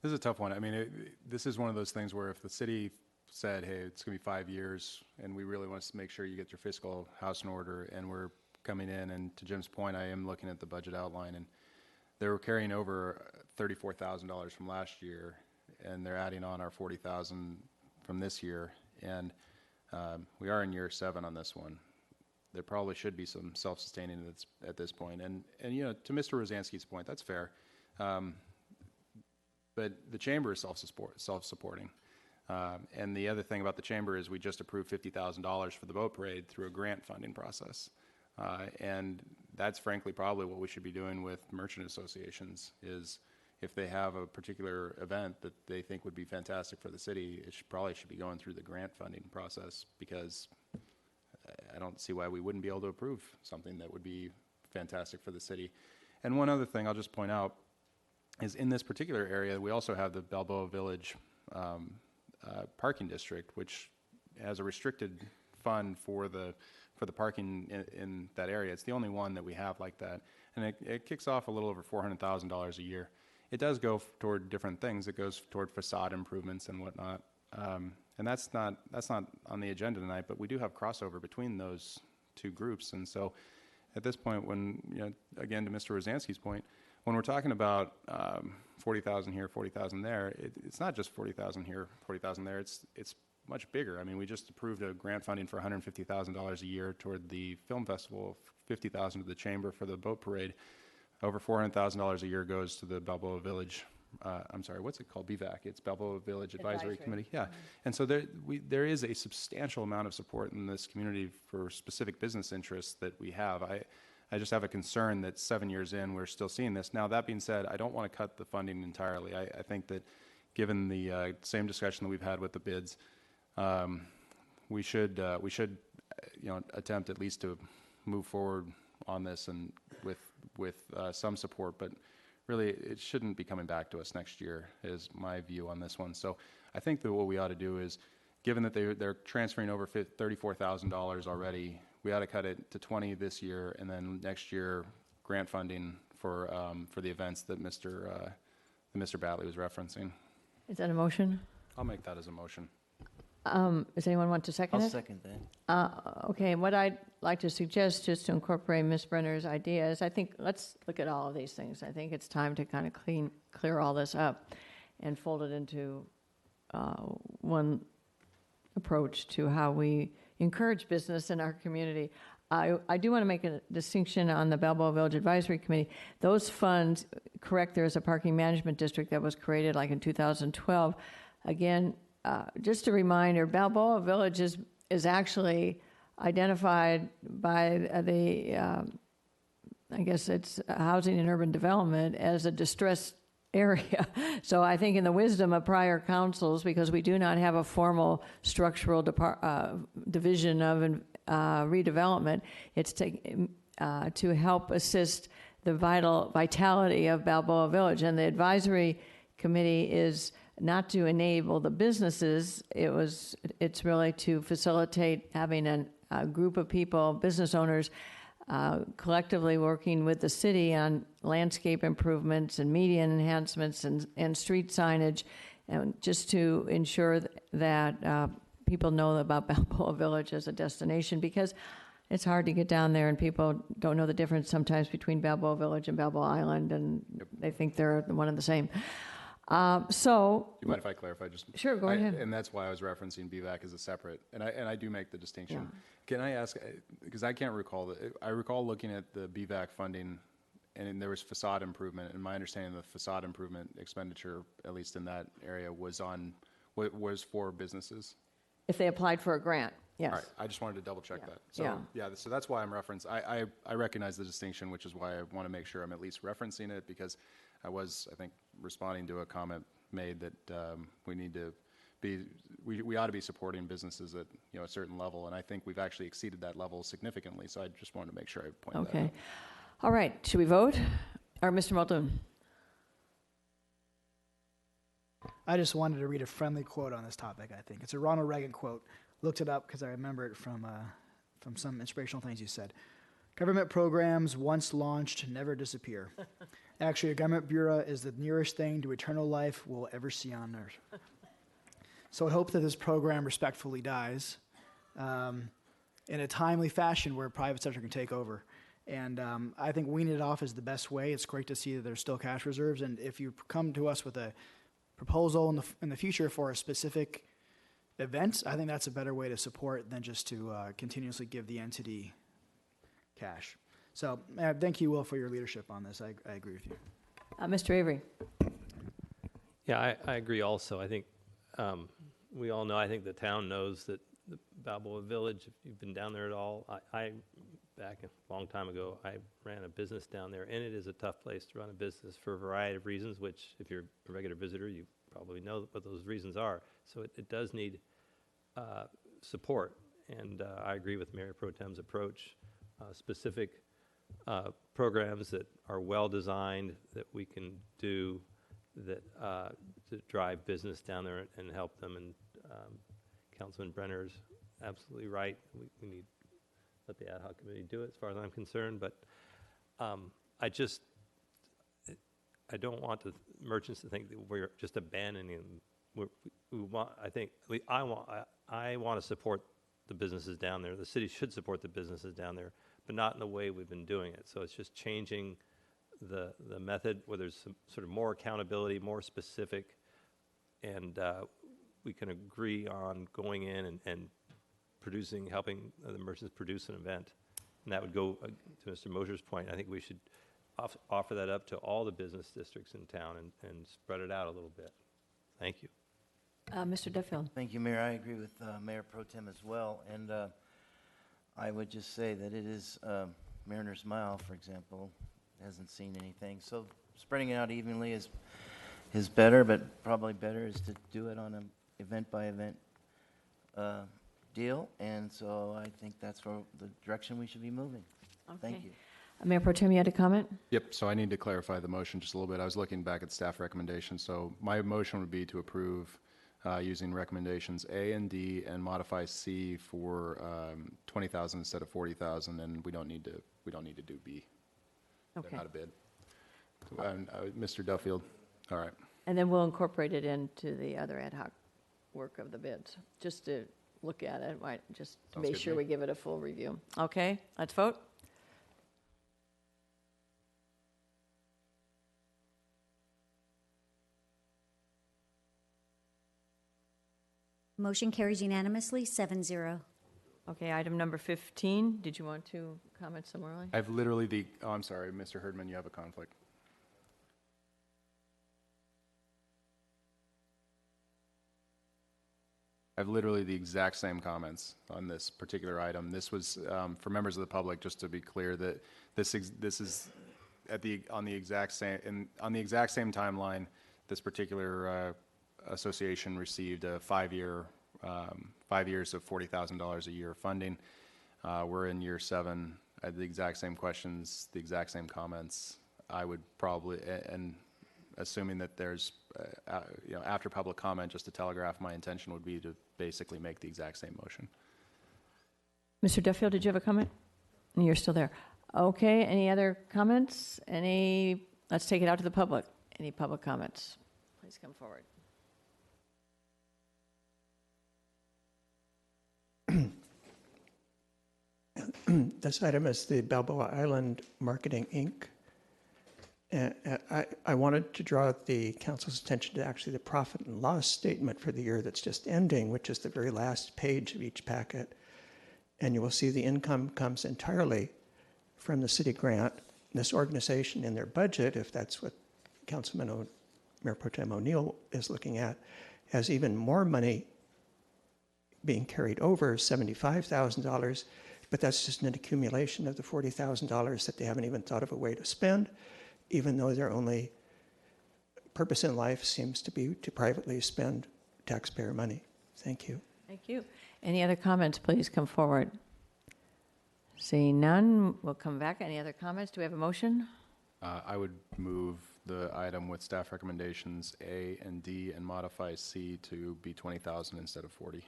this is a tough one. I mean, this is one of those things where if the city said, hey, it's going to be 5 years, and we really want to make sure you get your fiscal house in order, and we're coming in, and to Jim's point, I am looking at the budget outline, and they were carrying over $34,000 from last year, and they're adding on our $40,000 from this year, and we are in year 7 on this one. There probably should be some self-sustaining at this point, and to Mr. Rosansky's point, that's fair, but the chamber is self-supporting, and the other thing about the chamber is we just approved $50,000 for the boat parade through a grant funding process, and that's frankly probably what we should be doing with merchant associations is. If they have a particular event that they think would be fantastic for the city, it probably should be going through the grant funding process because I don't see why we wouldn't be able to approve something that would be fantastic for the city. And one other thing I'll just point out is in this particular area, we also have the Balboa Village parking district, which has a restricted fund for the parking in that area. It's the only one that we have like that. And it kicks off a little over $400,000 a year. It does go toward different things. It goes toward facade improvements and whatnot. And that's not on the agenda tonight, but we do have crossover between those two groups. And so at this point, when, again, to Mr. Rosansky's point, when we're talking about 40,000 here, 40,000 there, it's not just 40,000 here, 40,000 there. It's much bigger. I mean, we just approved a grant funding for $150,000 a year toward the film festival, $50,000 to the chamber for the boat parade. Over $400,000 a year goes to the Balboa Village. I'm sorry, what's it called? BVAC. It's Balboa Village Advisory Committee. Yeah, and so there is a substantial amount of support in this community for specific business interests that we have. I just have a concern that 7 years in, we're still seeing this. Now, that being said, I don't want to cut the funding entirely. I think that given the same discussion that we've had with the bids, we should attempt at least to move forward on this and with some support, but really it shouldn't be coming back to us next year is my view on this one. So I think that what we ought to do is, given that they're transferring over $34,000 already, we ought to cut it to 20 this year, and then next year grant funding for the events that Mr. Batley was referencing. Is that a motion? I'll make that as a motion. Does anyone want to second it? I'll second that. Okay, what I'd like to suggest, just to incorporate Ms. Brenner's ideas, I think let's look at all of these things. I think it's time to kind of clear all this up and fold it into one approach to how we encourage business in our community. I do want to make a distinction on the Balboa Village Advisory Committee. Those funds, correct, there's a parking management district that was created like in 2012. Again, just a reminder, Balboa Village is actually identified by the, I guess it's Housing and Urban Development, as a distressed area. So I think in the wisdom of prior councils, because we do not have a formal structural division of redevelopment, it's to help assist the vitality of Balboa Village. And the advisory committee is not to enable the businesses. It's really to facilitate having a group of people, business owners, collectively working with the city on landscape improvements and median enhancements and street signage, and just to ensure that people know about Balboa Village as a destination, because it's hard to get down there and people don't know the difference sometimes between Balboa Village and Balboa Island, and they think they're one and the same. So, do you mind if I clarify? Just sure, go ahead. And that's why I was referencing BVAC as a separate, and I do make the distinction. Yeah. Can I ask, because I can't recall, I recall looking at the BVAC funding, and there was facade improvement, and my understanding of the facade improvement expenditure, at least in that area, was for businesses. If they applied for a grant, yes. All right, I just wanted to double check that. So so that's why I'm referencing. I recognize the distinction, which is why I want to make sure I'm at least referencing it, because I think, responding to a comment made that we need to be, we ought to be supporting businesses at a certain level, and I think we've actually exceeded that level significantly. So I just wanted to make sure I pointed that out. Okay, all right. Should we vote, or Mr. Muldoon? I just wanted to read a friendly quote on this topic. I think it's a Ronald Reagan quote. Looked it up because I remember it from some inspirational things he said. Government programs, once launched, never disappear. Actually, a government bureau is the nearest thing to eternal life we'll ever see on Earth. So I hope that this program respectfully dies in a timely fashion where private sector can take over. And I think weaning it off is the best way. It's great to see that there's still cash reserves. And if you come to us with a proposal in the future for a specific event, I think that's a better way to support than just to continuously give the entity cash. So thank you, Will, for your leadership on this. I agree with you. Mr. Avery. Yeah, I agree also. I think we all know, I think the town knows that the Balboa Village, if you've been down there at all, I back a long time ago, I ran a business down there, and it is a tough place to run a business for a variety of reasons, which if you're a regular visitor, you probably know what those reasons are. So it does need support, and I agree with Mayor Pro Tem's approach. Specific programs that are well designed that we can do that to drive business down there and help them. And Councilman Brenner's absolutely right. We need to let the ad hoc committee do it, as far as I'm concerned. But I don't want the merchants to think that we're just abandoning we want, I think, I want to support the businesses down there. The city should support the businesses down there, but not in the way we've been doing it. So it's just changing the method where there's some sort of more accountability, more specific, and we can agree on going in and producing, helping the merchants produce an event. And that would go to Mr. Mosher's point. I think we should offer that up to all the business districts in town and spread it out a little bit. Thank you. Mr. Duffield. Thank you, Mayor. I agree with Mayor Pro Tem as well. And I would just say that it is Mariner's Mile, for example, hasn't seen anything. So spreading it out evenly is better, but probably better is to do it on an event-by-event deal. And so I think that's where the direction we should be moving. Okay. Thank you. Mayor Pro Tem, you had a comment? Yep, so I need to clarify the motion just a little bit. I was looking back at staff recommendations. So my motion would be to approve using recommendations A and D and modify C for 20,000 instead of 40,000, and we don't need to do B. Okay. They're not a bid. Mr. Duffield, all right. And then we'll incorporate it into the other ad hoc work of the bids, just to look at it, right? Just to Sounds make good to sure me. we give it a full review. Okay, let's vote. Motion carries unanimously, 7-0. Okay, item number 15. Did you want to comment similarly? I've literally I'm sorry, Mr. Herdman, you have a conflict. I've literally the exact same comments on this particular item. This was for members of the public, just to be clear that this is on the exact same timeline. This particular association received a 5 years of $40,000 a year funding. We're in year 7. I had the exact same questions, the exact same comments. I would probably, and assuming that there's, after public comment, just to telegraph, my intention would be to basically make the exact same motion. Mr. Duffield, did you have a comment? You're still there. Okay, any other comments? Let's take it out to the public. Any public comments? Please come forward. This item is the Balboa Island Marketing, Inc. I wanted to draw the council's attention to actually the profit and loss statement for the year that's just ending, which is the very last page of each packet. And you will see the income comes entirely from the city grant. This organization in their budget, if that's what Mayor Pro Tem O'Neill is looking at, has even more money being carried over, $75,000, but that's just an accumulation of the $40,000 that they haven't even thought of a way to spend, even though their only purpose in life seems to be to privately spend taxpayer money. Thank you. Thank you. Any other comments, please come forward. Seeing none, we'll come back. Any other comments? Do we have a motion? I would move the item with staff recommendations A and D and modify C to be 20,000 instead of 40. Do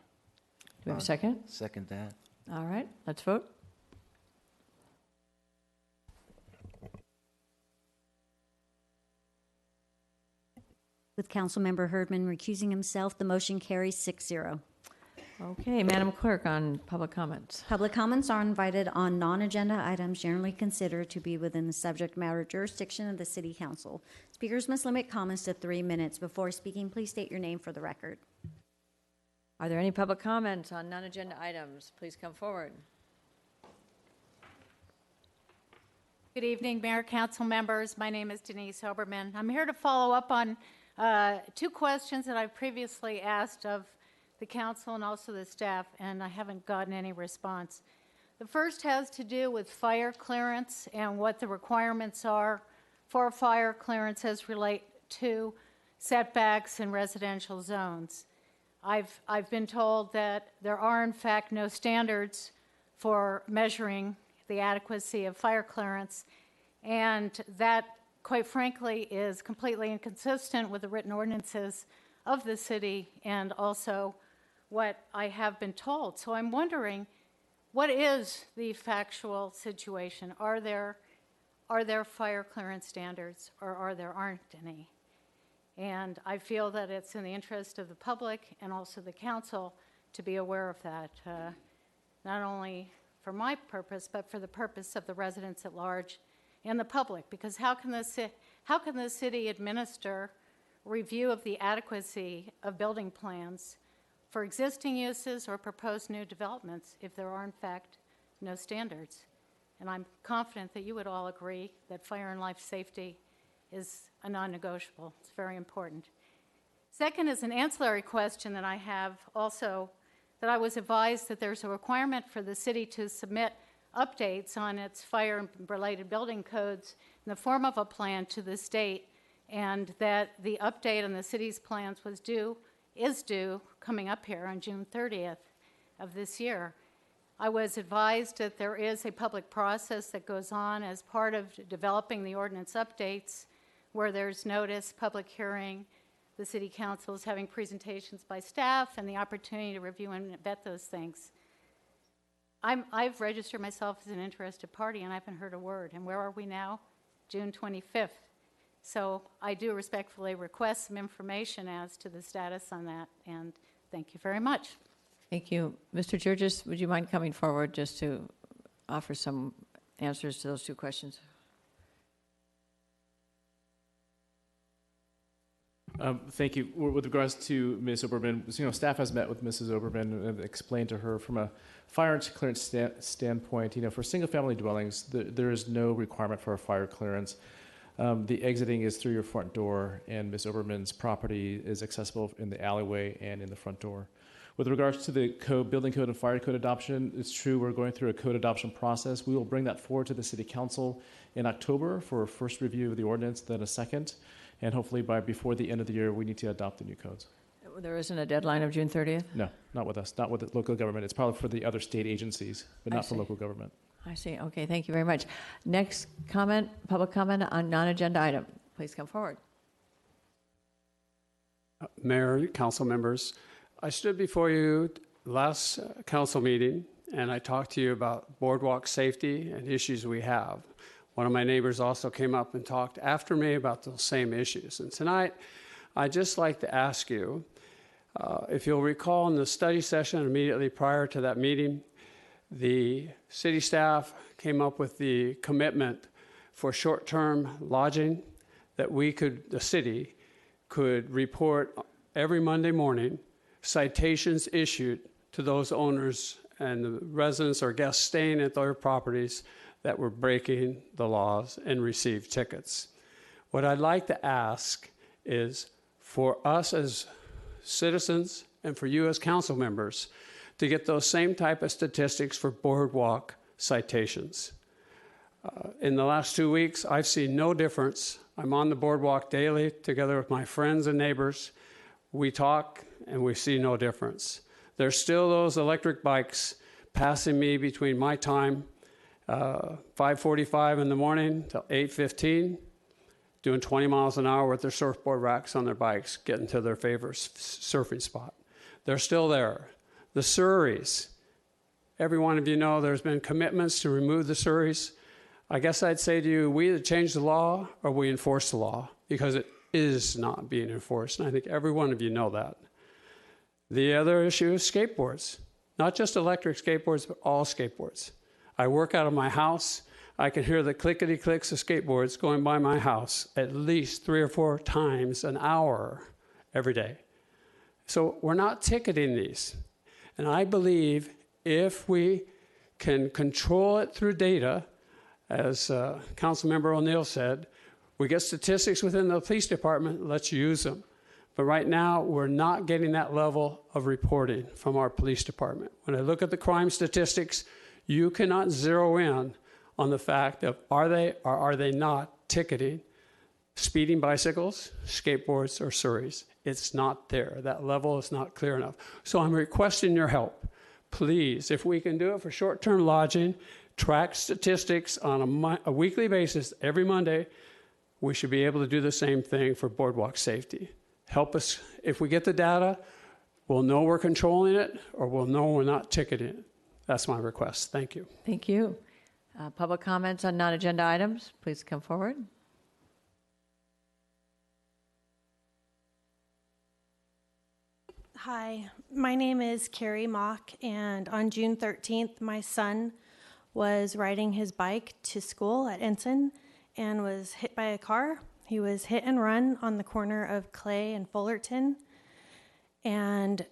we have a second? Second that. All right, let's vote. With Councilmember Herdman recusing himself, the motion carries 6-0. Okay, Madam Clerk, on public comments. Public comments are invited on non-agenda items generally considered to be within the subject matter jurisdiction of the City Council. Speakers must limit comments to 3 minutes. Before speaking, please state your name for the record. Are there any public comments on non-agenda items? Please come forward. Good evening, Mayor, Council members. My name is Denise Oberman. I'm here to follow up on 2 questions that I've previously asked of the council and also the staff, and I haven't gotten any response. The first has to do with fire clearance and what the requirements are for fire clearance as relate to setbacks in residential zones. I've been told that there are in fact no standards for measuring the adequacy of fire clearance, and that, quite frankly, is completely inconsistent with the written ordinances of the city and also what I have been told. So I'm wondering, what is the factual situation? Are there fire clearance standards, or aren't any? And I feel that it's in the interest of the public and also the council to be aware of that, not only for my purpose, but for the purpose of the residents at large and the public. Because how can the city administer review of the adequacy of building plans for existing uses or proposed new developments if there are, in fact, no standards? And I'm confident that you would all agree that fire and life safety is a non-negotiable. It's very important. Second is an ancillary question that I have also, that I was advised that there's a requirement for the city to submit updates on its fire and related building codes in the form of a plan to the state, and that the update on the city's plans is due coming up here on June 30th of this year. I was advised that there is a public process that goes on as part of developing the ordinance updates, where there's notice, public hearing, the city council is having presentations by staff, and the opportunity to review and vet those things. I've registered myself as an interested party, and I haven't heard a word. And where are we now? June 25th. So I do respectfully request some information as to the status on that, and thank you very much. Thank you. Mr. Georges, would you mind coming forward just to offer some answers to those two questions? Thank you. With regards to Ms. Oberman, staff has met with Mrs. Oberman and explained to her from a fire clearance standpoint, for single-family dwellings, there is no requirement for a fire clearance. The exiting is through your front door, and Ms. Oberman's property is accessible in the alleyway and in the front door. With regards to the building code and fire code adoption, it's true we're going through a code adoption process. We will bring that forward to the City Council in October for a first review of the ordinance, then a second. And hopefully before the end of the year, we need to adopt the new codes. There isn't a deadline of June 30th? No, not with us, not with the local government. It's probably for the other state agencies, but not for local government. I see. Okay, thank you very much. Next comment, public comment on non-agenda item. Please come forward. Mayor, council members, I stood before you last council meeting, and I talked to you about boardwalk safety and issues we have. One of my neighbors also came up and talked after me about those same issues. And tonight, I'd just like to ask you, if you'll recall in the study session immediately prior to that meeting, the city staff came up with the commitment for short-term lodging that the city could report every Monday morning citations issued to those owners and the residents or guests staying at their properties that were breaking the laws and received tickets. What I'd like to ask is for us as citizens and for you as council members to get those same type of statistics for boardwalk citations. In the last 2 weeks, I've seen no difference. I'm on the boardwalk daily together with my friends and neighbors. We talk and we see no difference. There's still those electric bikes passing me between my time 5:45 in the morning till 8:15, doing 20 miles an hour with their surfboard racks on their bikes, getting to their favorite surfing spot. They're still there. The Surreys, every one of you know there's been commitments to remove the Surreys. I guess I'd say to you, we either change the law or we enforce the law, because it is not being enforced, and I think every one of you know that. The other issue is skateboards, not just electric skateboards, but all skateboards. I work out of my house. I can hear the clickety-clicks of skateboards going by my house at least 3 or 4 times an hour every day. So we're not ticketing these. And I believe if we can control it through data, as Councilmember O'Neill said, we get statistics within the police department, let's use them. But right now, we're not getting that level of reporting from our police department. When I look at the crime statistics, you cannot zero in on the fact of are they or are they not ticketing speeding bicycles, skateboards, or Surreys. It's not there. That level is not clear enough. So I'm requesting your help. Please, if we can do it for short-term lodging, track statistics on a weekly basis every Monday, we should be able to do the same thing for boardwalk safety. Help us. If we get the data, we'll know we're controlling it, or we'll know we're not ticketing it. That's my request. Thank you. Thank you. Public comments on non-agenda items, please come forward. Hi, my name is Carrie Mock, and on June 13th, my son was riding his bike to school at Ensign and was hit by a car. He was hit and run on the corner of Clay and Fullerton, and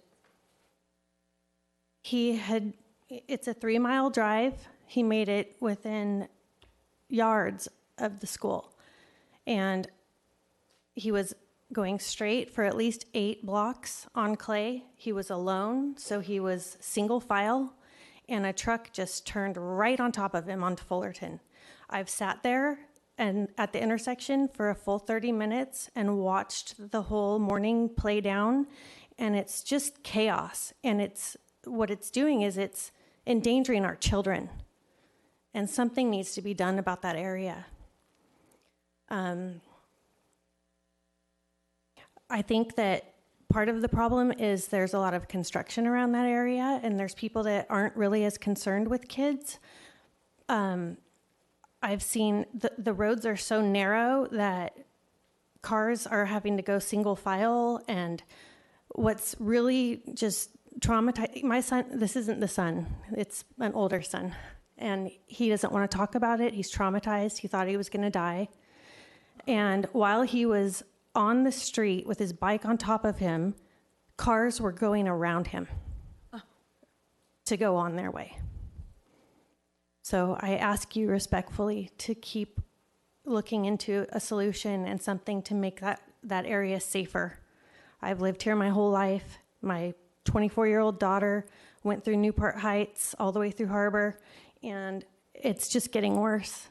it's a 3-mile drive. He made it within yards of the school, and he was going straight for at least 8 blocks on Clay. He was alone, so he was single file, and a truck just turned right on top of him onto Fullerton. I've sat there and at the intersection for a full 30 minutes and watched the whole morning play down, and it's just chaos. And what it's doing is it's endangering our children, and something needs to be done about that area. I think that part of the problem is there's a lot of construction around that area, and there's people that aren't really as concerned with kids. I've seen the roads are so narrow that cars are having to go single file, and what's really just traumatizing, my son, this isn't the son, it's an older son, and he doesn't want to talk about it. He's traumatized. He thought he was going to die. And while he was on the street with his bike on top of him, cars were going around him to go on their way. So I ask you respectfully to keep looking into a solution and something to make that area safer. I've lived here my whole life. My 24-year-old daughter went through Newport Heights all the way through Harbor, and it's just getting worse.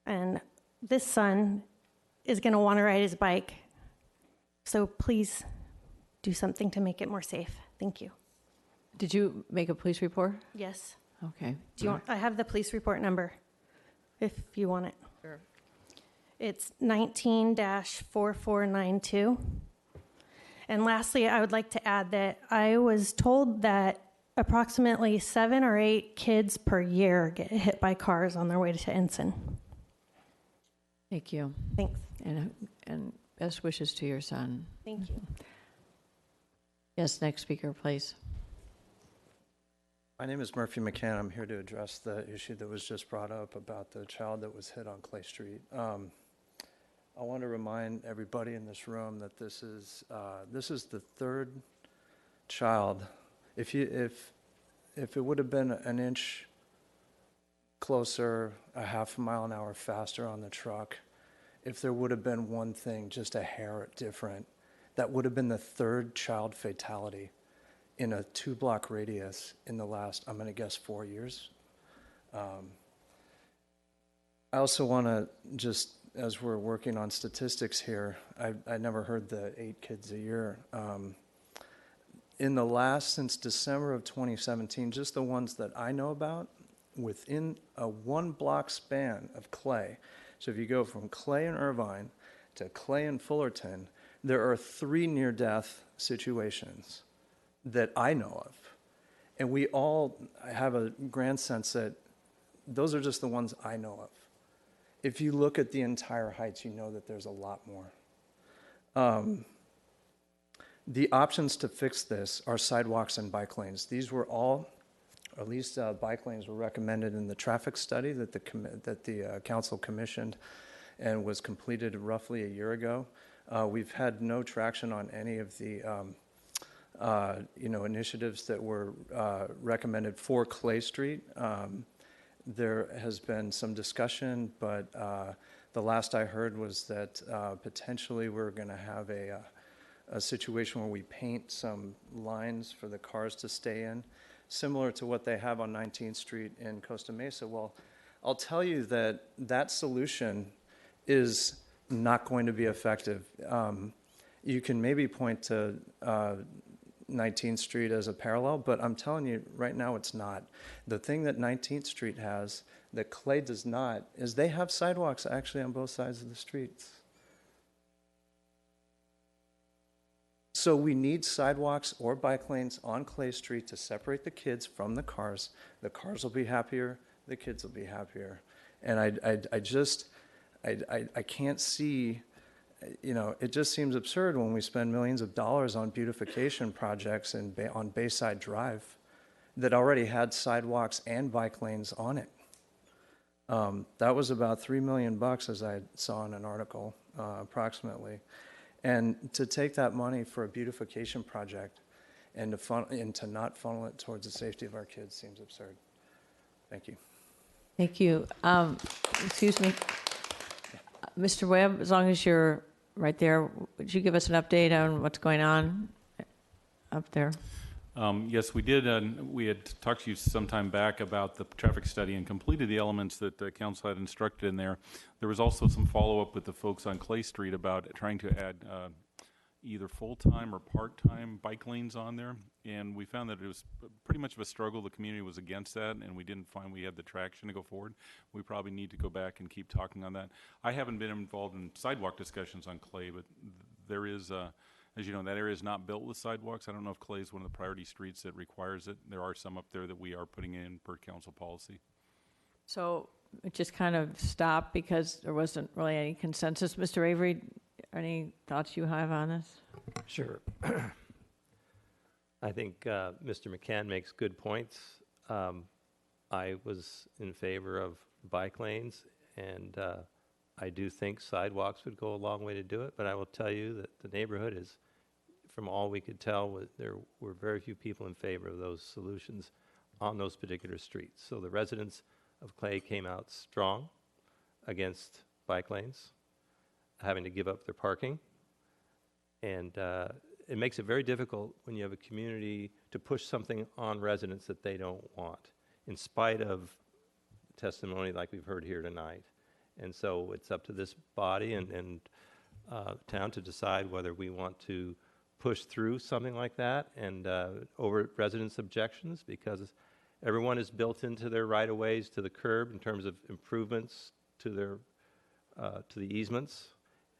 And this son is going to want to ride his bike. So please do something to make it more safe. Thank you. Did you make a police report? Yes. Okay. Do you want? I have the police report number, if you want it. Sure. It's 19-4492. And lastly, I would like to add that I was told that approximately 7 or 8 kids per year get hit by cars on their way to Ensign. Thank you. Thanks. And best wishes to your son. Thank you. Yes, next speaker, please. My name is Murphy McCann. I'm here to address the issue that was just brought up about the child that was hit on Clay Street. I want to remind everybody in this room that this is the 3rd child. If it would have been an inch closer, a half a mile an hour faster on the truck, if there would have been one thing just a hair different, that would have been the 3rd child fatality in a 2-block radius in the last, I'm going to guess, 4 years. I also want to just, as we're working on statistics here, I never heard the 8 kids a year. In the last, since December of 2017, just the ones that I know about, within a 1-block span of Clay, so if you go from Clay and Irvine to Clay and Fullerton, there are 3 near-death situations that I know of. And we all have a grand sense that those are just the ones I know of. If you look at the entire Heights, you know that there's a lot more. The options to fix this are sidewalks and bike lanes. These were all, or at least bike lanes were recommended in the traffic study that the council commissioned and was completed roughly a year ago. We've had no traction on any of the initiatives that were recommended for Clay Street. There has been some discussion, but the last I heard was that potentially we're going to have a situation where we paint some lines for the cars to stay in, similar to what they have on 19th Street in Costa Mesa. Well, I'll tell you that that solution is not going to be effective. You can maybe point to 19th Street as a parallel, but I'm telling you right now it's not. The thing that 19th Street has that Clay does not is they have sidewalks actually on both sides of the streets. So we need sidewalks or bike lanes on Clay Street to separate the kids from the cars. The cars will be happier, the kids will be happier. And I can't see you know, it just seems absurd when we spend millions of dollars on beautification projects on Bayside Drive that already had sidewalks and bike lanes on it. That was about $3 million, as I saw in an article, approximately. And to take that money for a beautification project and to not funnel it towards the safety of our kids seems absurd. Thank you. Thank you. Excuse me. Mr. Webb, as long as you're right there, would you give us an update on what's going on up there? Yes, we did. We had talked to you some time back about the traffic study and completed the elements that the council had instructed in there. There was also some follow-up with the folks on Clay Street about trying to add either full-time or part-time bike lanes on there. And we found that it was pretty much of a struggle. The community was against that, and we didn't find we had the traction to go forward. We probably need to go back and keep talking on that. I haven't been involved in sidewalk discussions on Clay, but there is as you know, that area is not built with sidewalks. I don't know if Clay is one of the priority streets that requires it. There are some up there that we are putting in per council policy. So it just kind of stopped because there wasn't really any consensus. Mr. Avery, any thoughts you have on this? Sure. I think Mr. McCann makes good points. I was in favor of bike lanes, and I do think sidewalks would go a long way to do it, but I will tell you that the neighborhood is, from all we could tell, there were very few people in favor of those solutions on those particular streets. So the residents of Clay came out strong against bike lanes, having to give up their parking. And it makes it very difficult when you have a community to push something on residents that they don't want, in spite of testimony like we've heard here tonight. And so it's up to this body and town to decide whether we want to push through something like that and over residents' objections, because everyone is built into their right-of-ways to the curb in terms of improvements to their to the easements.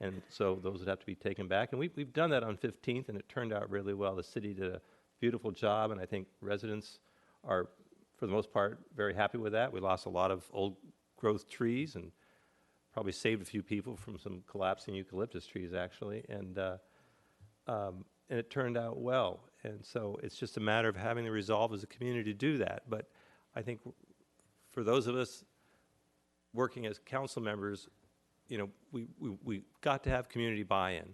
And so those would have to be taken back. And we've done that on 15th, and it turned out really well. The city did a beautiful job, and I think residents are, for the most part, very happy with that. We lost a lot of old growth trees and probably saved a few people from some collapsing eucalyptus trees, actually. And it turned out well. And so it's just a matter of having the resolve as a community to do that. But I think for those of us working as council members, you know, we got to have community buy-in.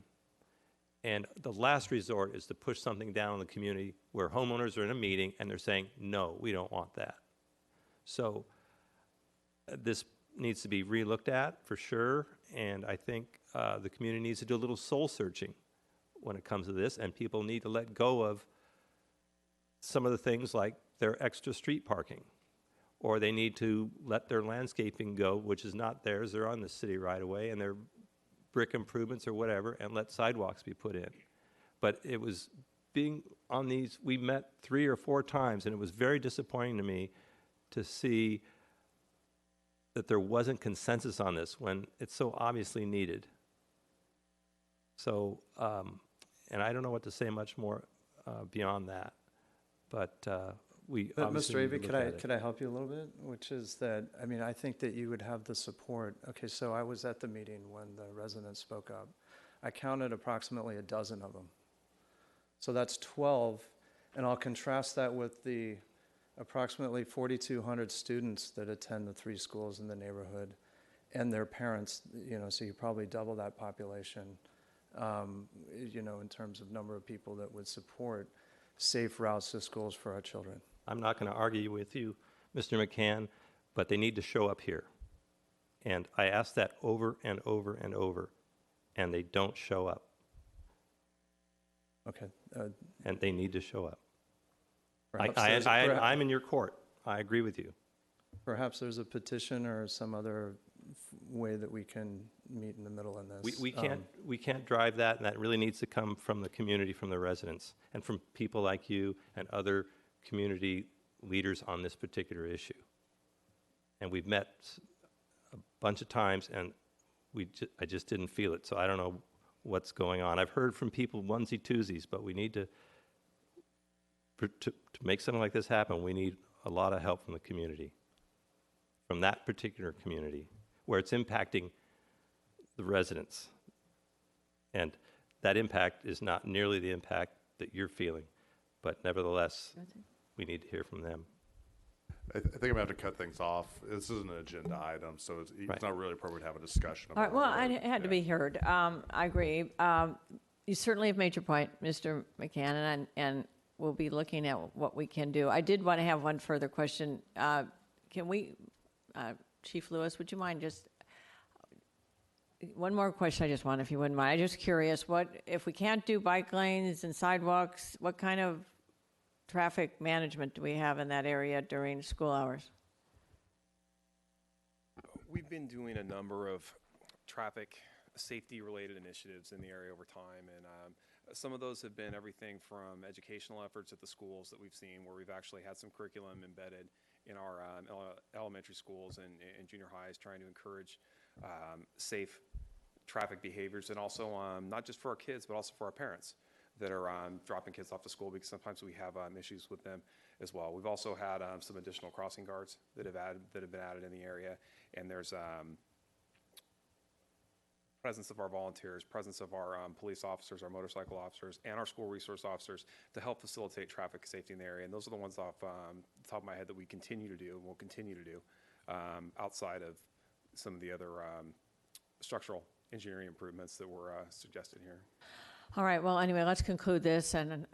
And the last resort is to push something down on the community where homeowners are in a meeting and they're saying, no, we don't want that. So this needs to be re-looked at for sure. And I think the community needs to do a little soul searching when it comes to this, and people need to let go of some of the things like their extra street parking, or they need to let their landscaping go, which is not theirs. They're on the city right away, and their brick improvements or whatever, and let sidewalks be put in. But it was being on these, we met 3 or 4 times, and it was very disappointing to me to see that there wasn't consensus on this when it's so obviously needed. So, and I don't know what to say much more beyond that, but we Mr. Avey, could I help you a little bit? Which is that, I mean, I think that you would have the support. Okay, so I was at the meeting when the residents spoke up. I counted approximately a dozen of them. So that's 12, and I'll contrast that with the approximately 4,200 students that attend the 3 schools in the neighborhood and their parents, you know, so you probably double that population, you know, in terms of number of people that would support safe routes to schools for our children. I'm not going to argue with you, Mr. McCann, but they need to show up here. And I ask that over and over and over, and they don't show up. Okay. And they need to show up. I'm in your court. I agree with you. Perhaps there's a petition or some other way that we can meet in the middle in this. We can't drive that, and that really needs to come from the community, from the residents, and from people like you and other community leaders on this particular issue. And we've met a bunch of times, and I just didn't feel it, so I don't know what's going on. I've heard from people onesie-twosies, but we need to make something like this happen, we need a lot of help from the community, from that particular community, where it's impacting the residents. And that impact is not nearly the impact that you're feeling, but nevertheless, we need to hear from them. I think I'm going to have to cut things off. This isn't an agenda item, so it's not really appropriate to have a discussion All about right, well, it. I had to be heard. I agree. You certainly have made your point, Mr. McCann, and we'll be looking at what we can do. I did want to have one further question. Can we, Chief Lewis, would you mind just, one more question I just want, if you wouldn't mind. I'm just curious, what, if we can't do bike lanes and sidewalks, what kind of traffic management do we have in that area during school hours? We've been doing a number of traffic safety-related initiatives in the area over time, and some of those have been everything from educational efforts at the schools that we've seen, where we've actually had some curriculum embedded in our elementary schools and junior highs, trying to encourage safe traffic behaviors, and also not just for our kids, but also for our parents that are dropping kids off to school, because sometimes we have issues with them as well. We've also had some additional crossing guards that have been added in the area, and there's presence of our volunteers, presence of our police officers, our motorcycle officers, and our school resource officers to help facilitate traffic safety in the area. And those are the ones off the top of my head that we continue to do and will continue to do outside of some of the other structural engineering improvements that were suggested here. All right, well, anyway, let's conclude this, and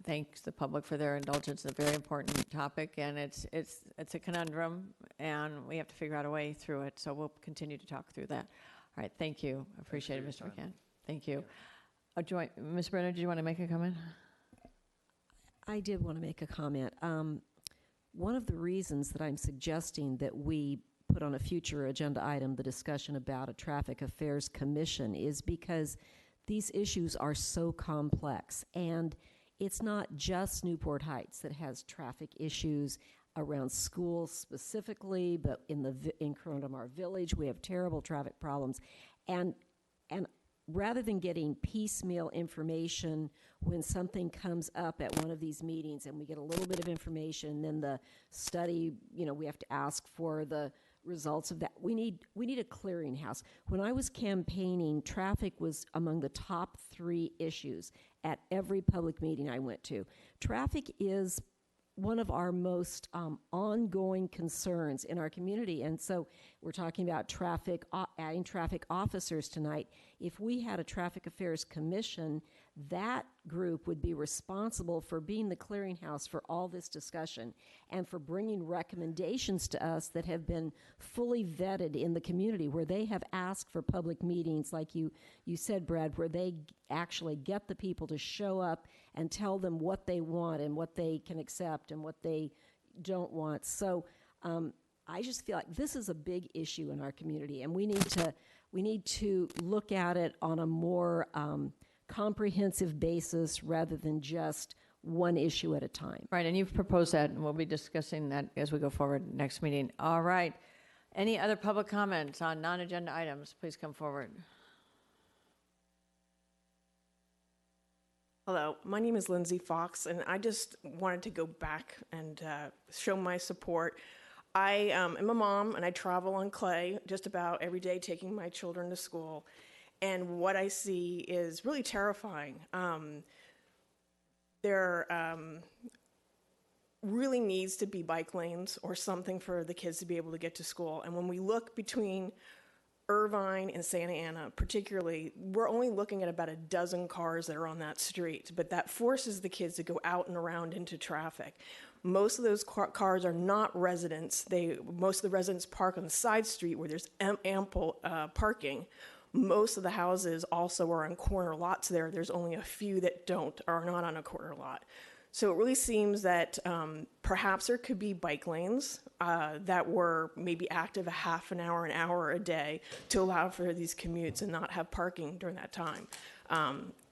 thanks the public for their indulgence. It's a very important topic, and it's a conundrum, and we have to figure out a way through it, so we'll continue to talk through that. All right, thank you. Appreciate it, Mr. McCann. Thank you. Ms. Brenner, did you want to make a comment? I did want to make a comment. One of the reasons that I'm suggesting that we put on a future agenda item the discussion about a Traffic Affairs Commission is because these issues are so complex, and it's not just Newport Heights that has traffic issues around schools specifically, but in Corona Del Mar Village, we have terrible traffic problems. And rather than getting piecemeal information when something comes up at one of these meetings and we get a little bit of information, then the study, we have to ask for the results of that. We need a clearinghouse. When I was campaigning, traffic was among the top 3 issues at every public meeting I went to. Traffic is one of our most ongoing concerns in our community. And so we're talking about adding traffic officers tonight. If we had a Traffic Affairs Commission, that group would be responsible for being the clearinghouse for all this discussion and for bringing recommendations to us that have been fully vetted in the community, where they have asked for public meetings, like you said, Brad, where they actually get the people to show up and tell them what they want and what they can accept and what they don't want. So I just feel like this is a big issue in our community, and we need to look at it on a more comprehensive basis rather than just one issue at a time. Right, and you've proposed that, and we'll be discussing that as we go forward next meeting. All right. Any other public comments on non-agenda items? Please come forward. Hello, my name is Lindsay Fox, and I just wanted to go back and show my support. I am a mom, and I travel on Clay just about every day taking my children to school. And what I see is really terrifying. There really needs to be bike lanes or something for the kids to be able to get to school. And when we look between Irvine and Santa Ana particularly, we're only looking at about a dozen cars that are on that street, but that forces the kids to go out and around into traffic. Most of those cars are not residents. Most of the residents park on the side street where there's ample parking. Most of the houses also are on corner lots there. There's only a few that are not on a corner lot. So it really seems that perhaps there could be bike lanes that were maybe active a half an hour a day to allow for these commutes and not have parking during that time.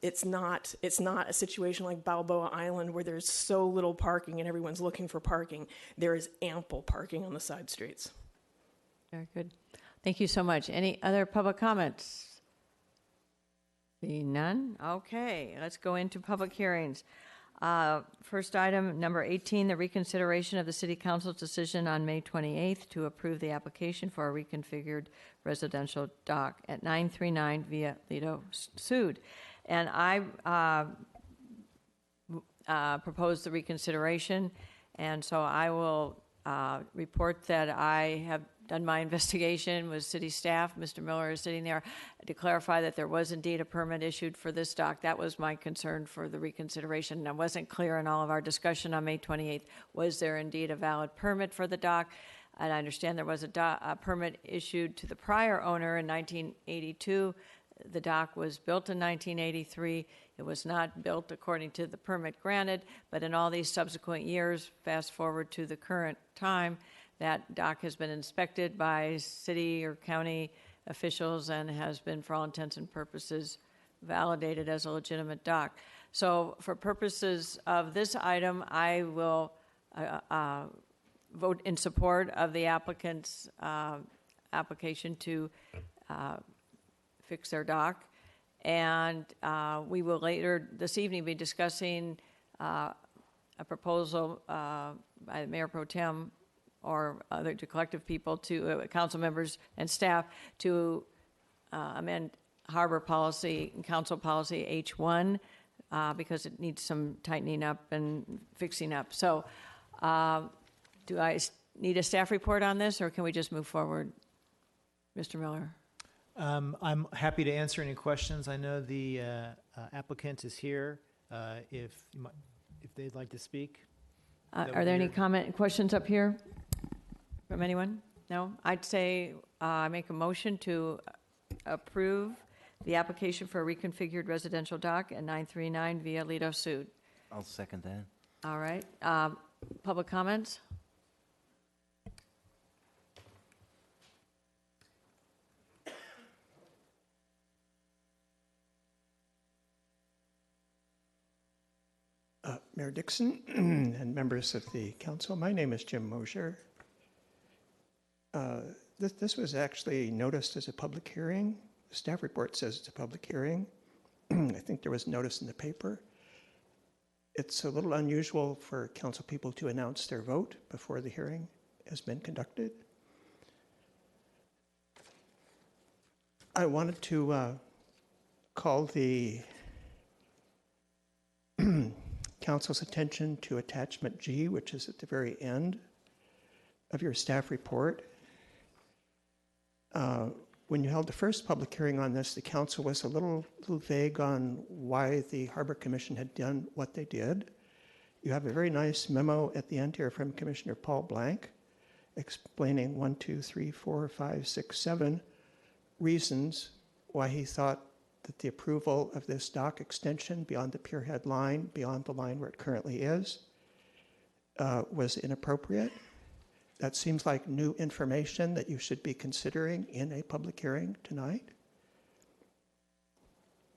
It's not a situation like Balboa Island where there's so little parking and everyone's looking for parking. There is ample parking on the side streets. Very good. Thank you so much. Any other public comments? Seeing none? Okay, let's go into public hearings. First item, number 18, the reconsideration of the City Council's decision on May 28th to approve the application for a reconfigured residential dock at 939 Via Lido Sud. And I proposed the reconsideration, and so I will report that I have done my investigation with city staff. Mr. Miller is sitting there to clarify that there was indeed a permit issued for this dock. That was my concern for the reconsideration. And I wasn't clear in all of our discussion on May 28th. Was there indeed a valid permit for the dock? And I understand there was a permit issued to the prior owner in 1982. The dock was built in 1983. It was not built according to the permit granted, but in all these subsequent years, fast forward to the current time, that dock has been inspected by city or county officials and has been, for all intents and purposes, validated as a legitimate dock. So for purposes of this item, I will vote in support of the applicant's application to fix their dock. And we will later this evening be discussing a proposal by Mayor Pro Tem or other collective people to council members and staff to amend harbor policy and council policy H1 because it needs some tightening up and fixing up. So do I need a staff report on this, or can we just move forward? Mr. Miller. I'm happy to answer any questions. I know the applicant is here. If they'd like to speak. Are there any questions up here from anyone? No? I'd say I make a motion to approve the application for a reconfigured residential dock at 939 Via Lido Sud. I'll second that. All right. Public comments? Mayor Dixon and members of the council, my name is Jim Mosier. This was actually noticed as a public hearing. The staff report says it's a public hearing. I think there was notice in the paper. It's a little unusual for council people to announce their vote before the hearing has been conducted. I wanted to call the council's attention to attachment G, which is at the very end of your staff report. When you held the first public hearing on this, the council was a little vague on why the Harbor Commission had done what they did. You have a very nice memo at the end here from Commissioner Paul Blank explaining 1, 2, 3, 4, 5, 6, 7 reasons why he thought that the approval of this dock extension beyond the pierhead line, beyond the line where it currently is, was inappropriate. That seems like new information that you should be considering in a public hearing tonight.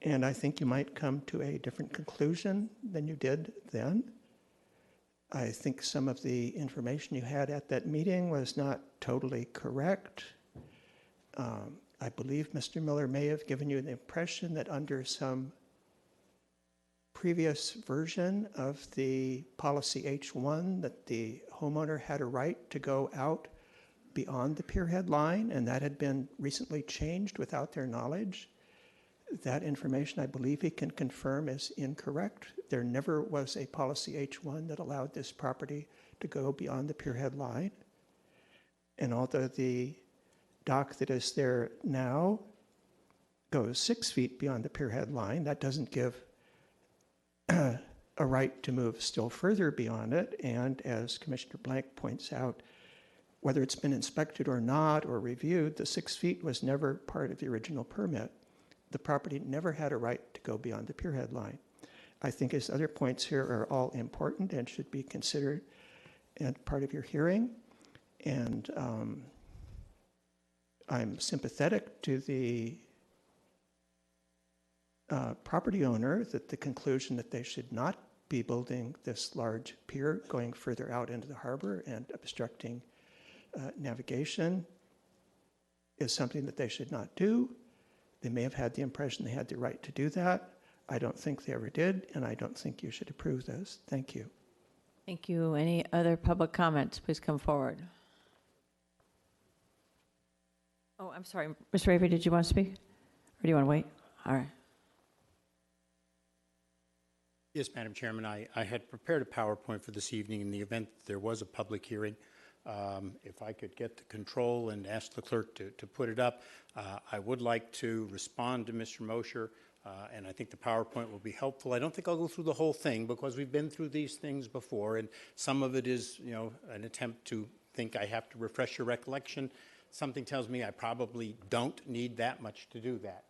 And I think you might come to a different conclusion than you did then. I think some of the information you had at that meeting was not totally correct. I believe Mr. Miller may have given you the impression that under some previous version of the policy H1 that the homeowner had a right to go out beyond the pierhead line, and that had been recently changed without their knowledge. That information, I believe he can confirm, is incorrect. There never was a policy H1 that allowed this property to go beyond the pierhead line. And although the dock that is there now goes 6 feet beyond the pierhead line, that doesn't give a right to move still further beyond it. And as Commissioner Blank points out, whether it's been inspected or not or reviewed, the 6 feet was never part of the original permit. The property never had a right to go beyond the pierhead line. I think his other points here are all important and should be considered and part of your hearing. And I'm sympathetic to the property owner that the conclusion that they should not be building this large pier going further out into the harbor and obstructing navigation is something that they should not do. They may have had the impression they had the right to do that. I don't think they ever did, and I don't think you should approve those. Thank you. Thank you. Any other public comments? Please come forward. Oh, I'm sorry. Mr. Avery, did you want to speak? Or do you want to wait? All right. Yes, Madam Chairman, I had prepared a PowerPoint for this evening in the event that there was a public hearing. If I could get the control and ask the clerk to put it up, I would like to respond to Mr. Mosher, and I think the PowerPoint will be helpful. I don't think I'll go through the whole thing because we've been through these things before, and some of it is, you know, an attempt to think I have to refresh your recollection. Something tells me I probably don't need that much to do that.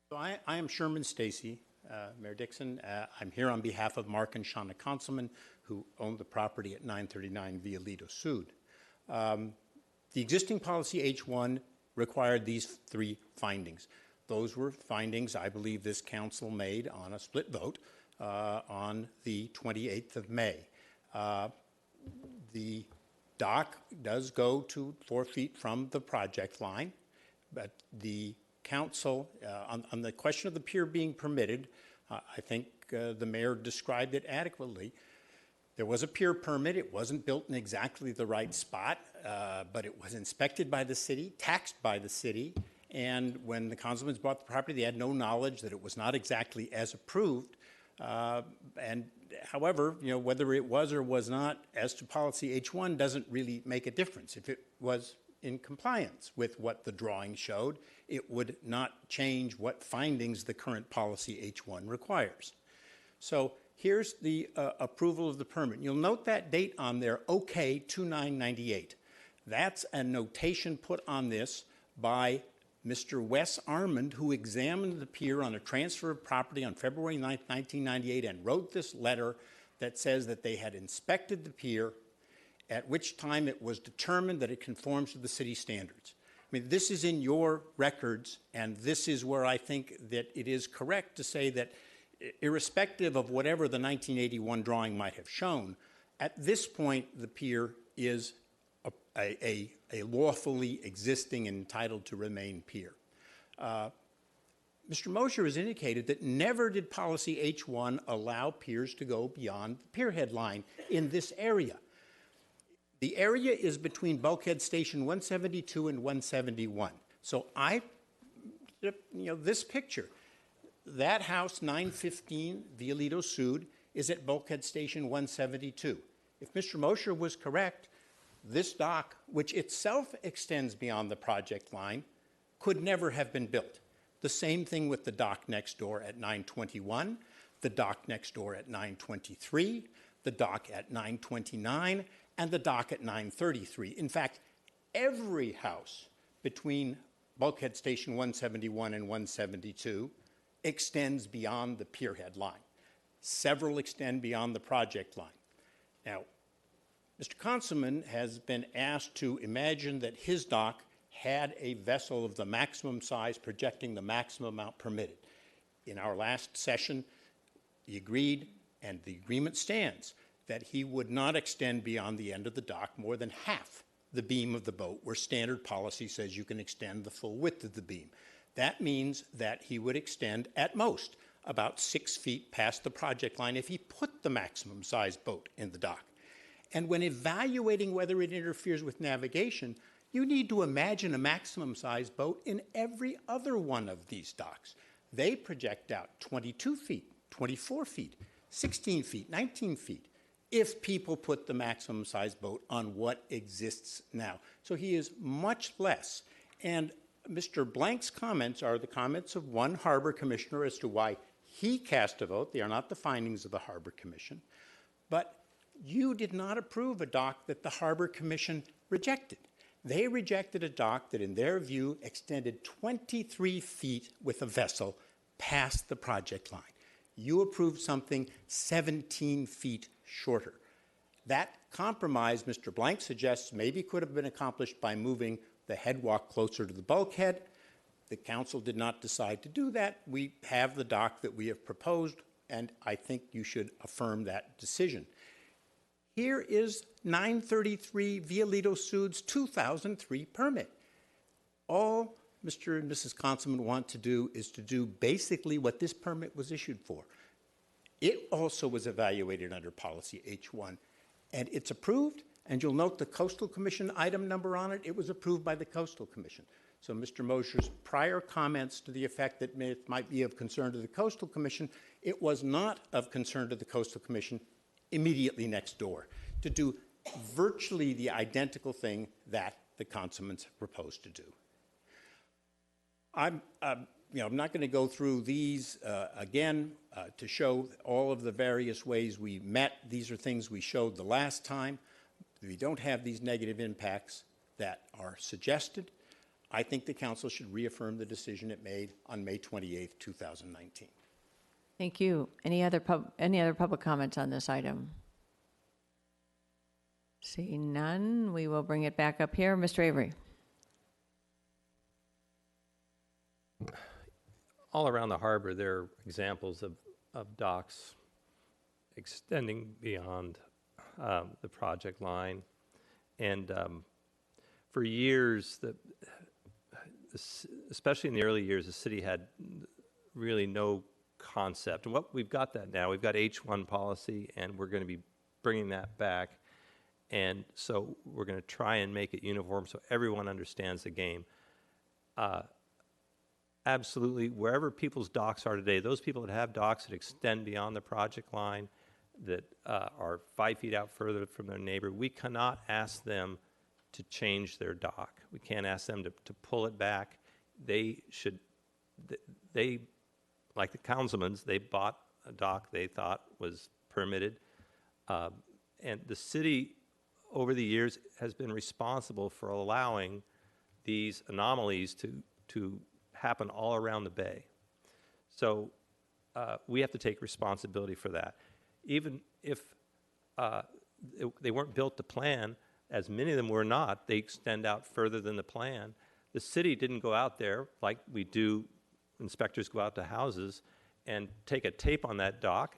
So I am Sherman Stacy, Mayor Dixon. I'm here on behalf of Mark and Shauna Conselman, who own the property at 939 Violito Sud. The existing policy H1 required these 3 findings. Those were findings I believe this council made on a split vote on the 28th of May. The dock does go to 4 feet from the project line, but the council, on the question of the pier being permitted, I think the mayor described it adequately. There was a pier permit. It wasn't built in exactly the right spot, but it was inspected by the city, taxed by the city, and when the Conselmans bought the property, they had no knowledge that it was not exactly as approved. And however, you know, whether it was or was not as to policy H1 doesn't really make a difference. If it was in compliance with what the drawing showed, it would not change what findings the current policy H1 requires. So here's the approval of the permit. You'll note that date on there, OK 2998. That's a notation put on this by Mr. Wes Armand, who examined the pier on a transfer of property on February 9th, 1998, and wrote this letter that says that they had inspected the pier, at which time it was determined that it conforms to the city standards. I mean, this is in your records, and this is where I think that it is correct to say that irrespective of whatever the 1981 drawing might have shown, at this point the pier is a lawfully existing and entitled to remain pier. Mr. Mosher has indicated that never did policy H1 allow piers to go beyond the pierhead line in this area. The area is between bulkhead station 172 and 171. So this picture, that house 915 Violito Sud is at bulkhead station 172. If Mr. Mosher was correct, this dock, which itself extends beyond the project line, could never have been built. The same thing with the dock next door at 921, the dock next door at 923, the dock at 929, and the dock at 933. In fact, every house between bulkhead station 171 and 172 extends beyond the pierhead line. Several extend beyond the project line. Now, Mr. Conselman has been asked to imagine that his dock had a vessel of the maximum size projecting the maximum amount permitted. In our last session, he agreed, and the agreement stands, that he would not extend beyond the end of the dock more than half the beam of the boat, where standard policy says you can extend the full width of the beam. That means that he would extend at most about 6 feet past the project line if he put the maximum size boat in the dock. And when evaluating whether it interferes with navigation, you need to imagine a maximum size boat in every other one of these docks. They project out 22 feet, 24 feet, 16 feet, 19 feet, if people put the maximum size boat on what exists now. So he is much less. And Mr. Blank's comments are the comments of one harbor commissioner as to why he cast a vote. They are not the findings of the Harbor Commission. But you did not approve a dock that the Harbor Commission rejected. They rejected a dock that, in their view, extended 23 feet with a vessel past the project line. You approved something 17 feet shorter. That compromise, Mr. Blank suggests, maybe could have been accomplished by moving the headwalk closer to the bulkhead. The council did not decide to do that. We have the dock that we have proposed, and I think you should affirm that decision. Here is 933 Violito Sud's 2003 permit. All Mr. and Mrs. Councilman want to do is to do basically what this permit was issued for. It also was evaluated under policy H1, and it's approved, and you'll note the Coastal Commission item number on it. It was approved by the Coastal Commission. So Mr. Mosher's prior comments to the effect that it might be of concern to the Coastal Commission, it was not of concern to the Coastal Commission immediately next door to do virtually the identical thing that the councilmans proposed to do. I'm not going to go through these again to show all of the various ways we met. These are things we showed the last time. We don't have these negative impacts that are suggested. I think the council should reaffirm the decision it made on May 28th, 2019. Thank you. Any other public comments on this item? Seeing none, we will bring it back up here. Mr. Avery. All around the harbor, there are examples of docks extending beyond the project line. And for years, especially in the early years, the city had really no concept. And we've got that now. We've got H1 policy, and we're going to be bringing that back. And so we're going to try and make it uniform so everyone understands the game. Absolutely, wherever people's docks are today, those people that have docks that extend beyond the project line, that are 5 feet out further from their neighbor, we cannot ask them to change their dock. We can't ask them to pull it back. They should, like the councilmans, they bought a dock they thought was permitted. And the city, over the years, has been responsible for allowing these anomalies to happen all around the bay. So we have to take responsibility for that. Even if they weren't built to plan, as many of them were not, they extend out further than the plan. The city didn't go out there like we do, inspectors go out to houses and take a tape on that dock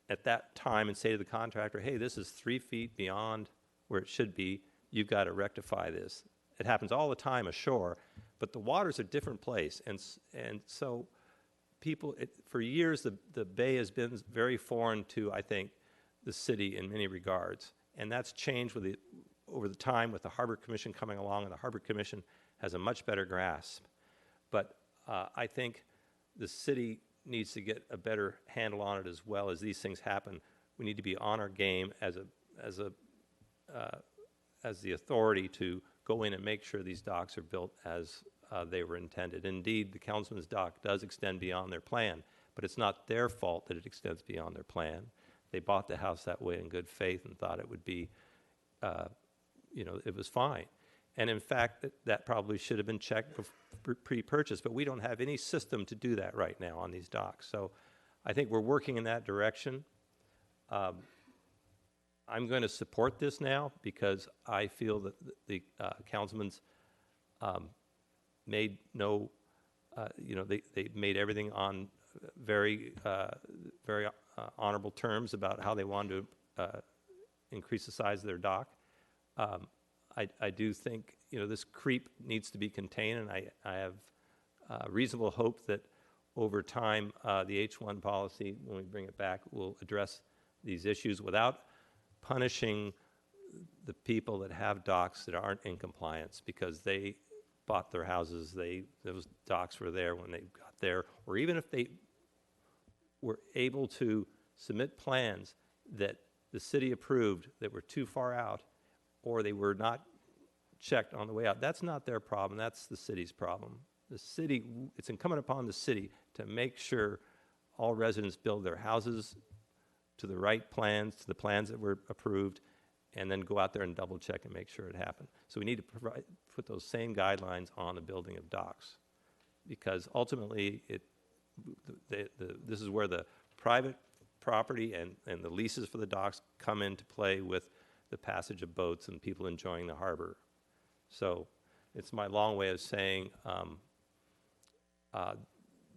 at that time and say to the contractor, hey, this is 3 feet beyond where it should be, you've got to rectify this. It happens all the time ashore, but the water's a different place. And so people, for years, the bay has been very foreign to, I think, the city in many regards. And that's changed over the time with the Harbor Commission coming along, and the Harbor Commission has a much better grasp. But I think the city needs to get a better handle on it as well. As these things happen, we need to be on our game as the authority to go in and make sure these docks are built as they were intended. Indeed, the councilman's dock does extend beyond their plan, but it's not their fault that it extends beyond their plan. They bought the house that way in good faith and thought it would be, it was fine. And in fact, that probably should have been checked pre-purchase, but we don't have any system to do that right now on these docks. So I think we're working in that direction. I'm going to support this now because I feel that the councilman's made no, they made everything on very honorable terms about how they wanted to increase the size of their dock. I do think, this creep needs to be contained, and I have reasonable hope that over time, the H1 policy, when we bring it back, will address these issues without punishing the people that have docks that aren't in compliance because they bought their houses, those docks were there when they got there, or even if they were able to submit plans that the city approved that were too far out, or they were not checked on the way out. That's not their problem, that's the city's problem. The city, it's incumbent upon the city to make sure all residents build their houses to the right plans, to the plans that were approved, and then go out there and double check and make sure it happened. So we need to put those same guidelines on the building of docks, because ultimately this is where the private property and the leases for the docks come into play with the passage of boats and people enjoying the harbor. So it's my long way of saying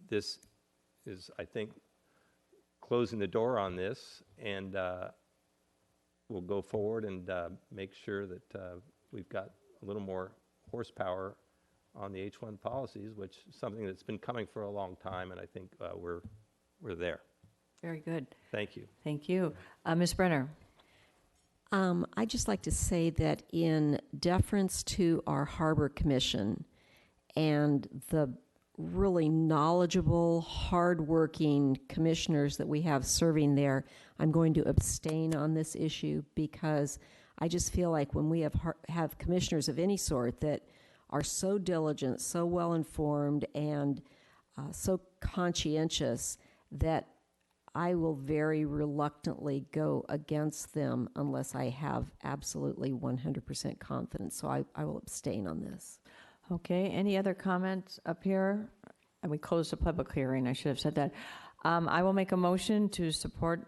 this is, I think, closing the door on this, and we'll go forward and make sure that we've got a little more horsepower on the H1 policies, which is something that's been coming for a long time, and I think we're there. Very good. Thank you. Thank you. Ms. Brenner. I'd just like to say that in deference to our Harbor Commission and the really knowledgeable, hardworking commissioners that we have serving there, I'm going to abstain on this issue because I just feel like when we have commissioners of any sort that are so diligent, so well-informed, and so conscientious that I will very reluctantly go against them unless I have absolutely 100% confidence. So I will abstain on this. Okay, any other comments up here? And we closed the public hearing, I should have said that. I will make a motion to support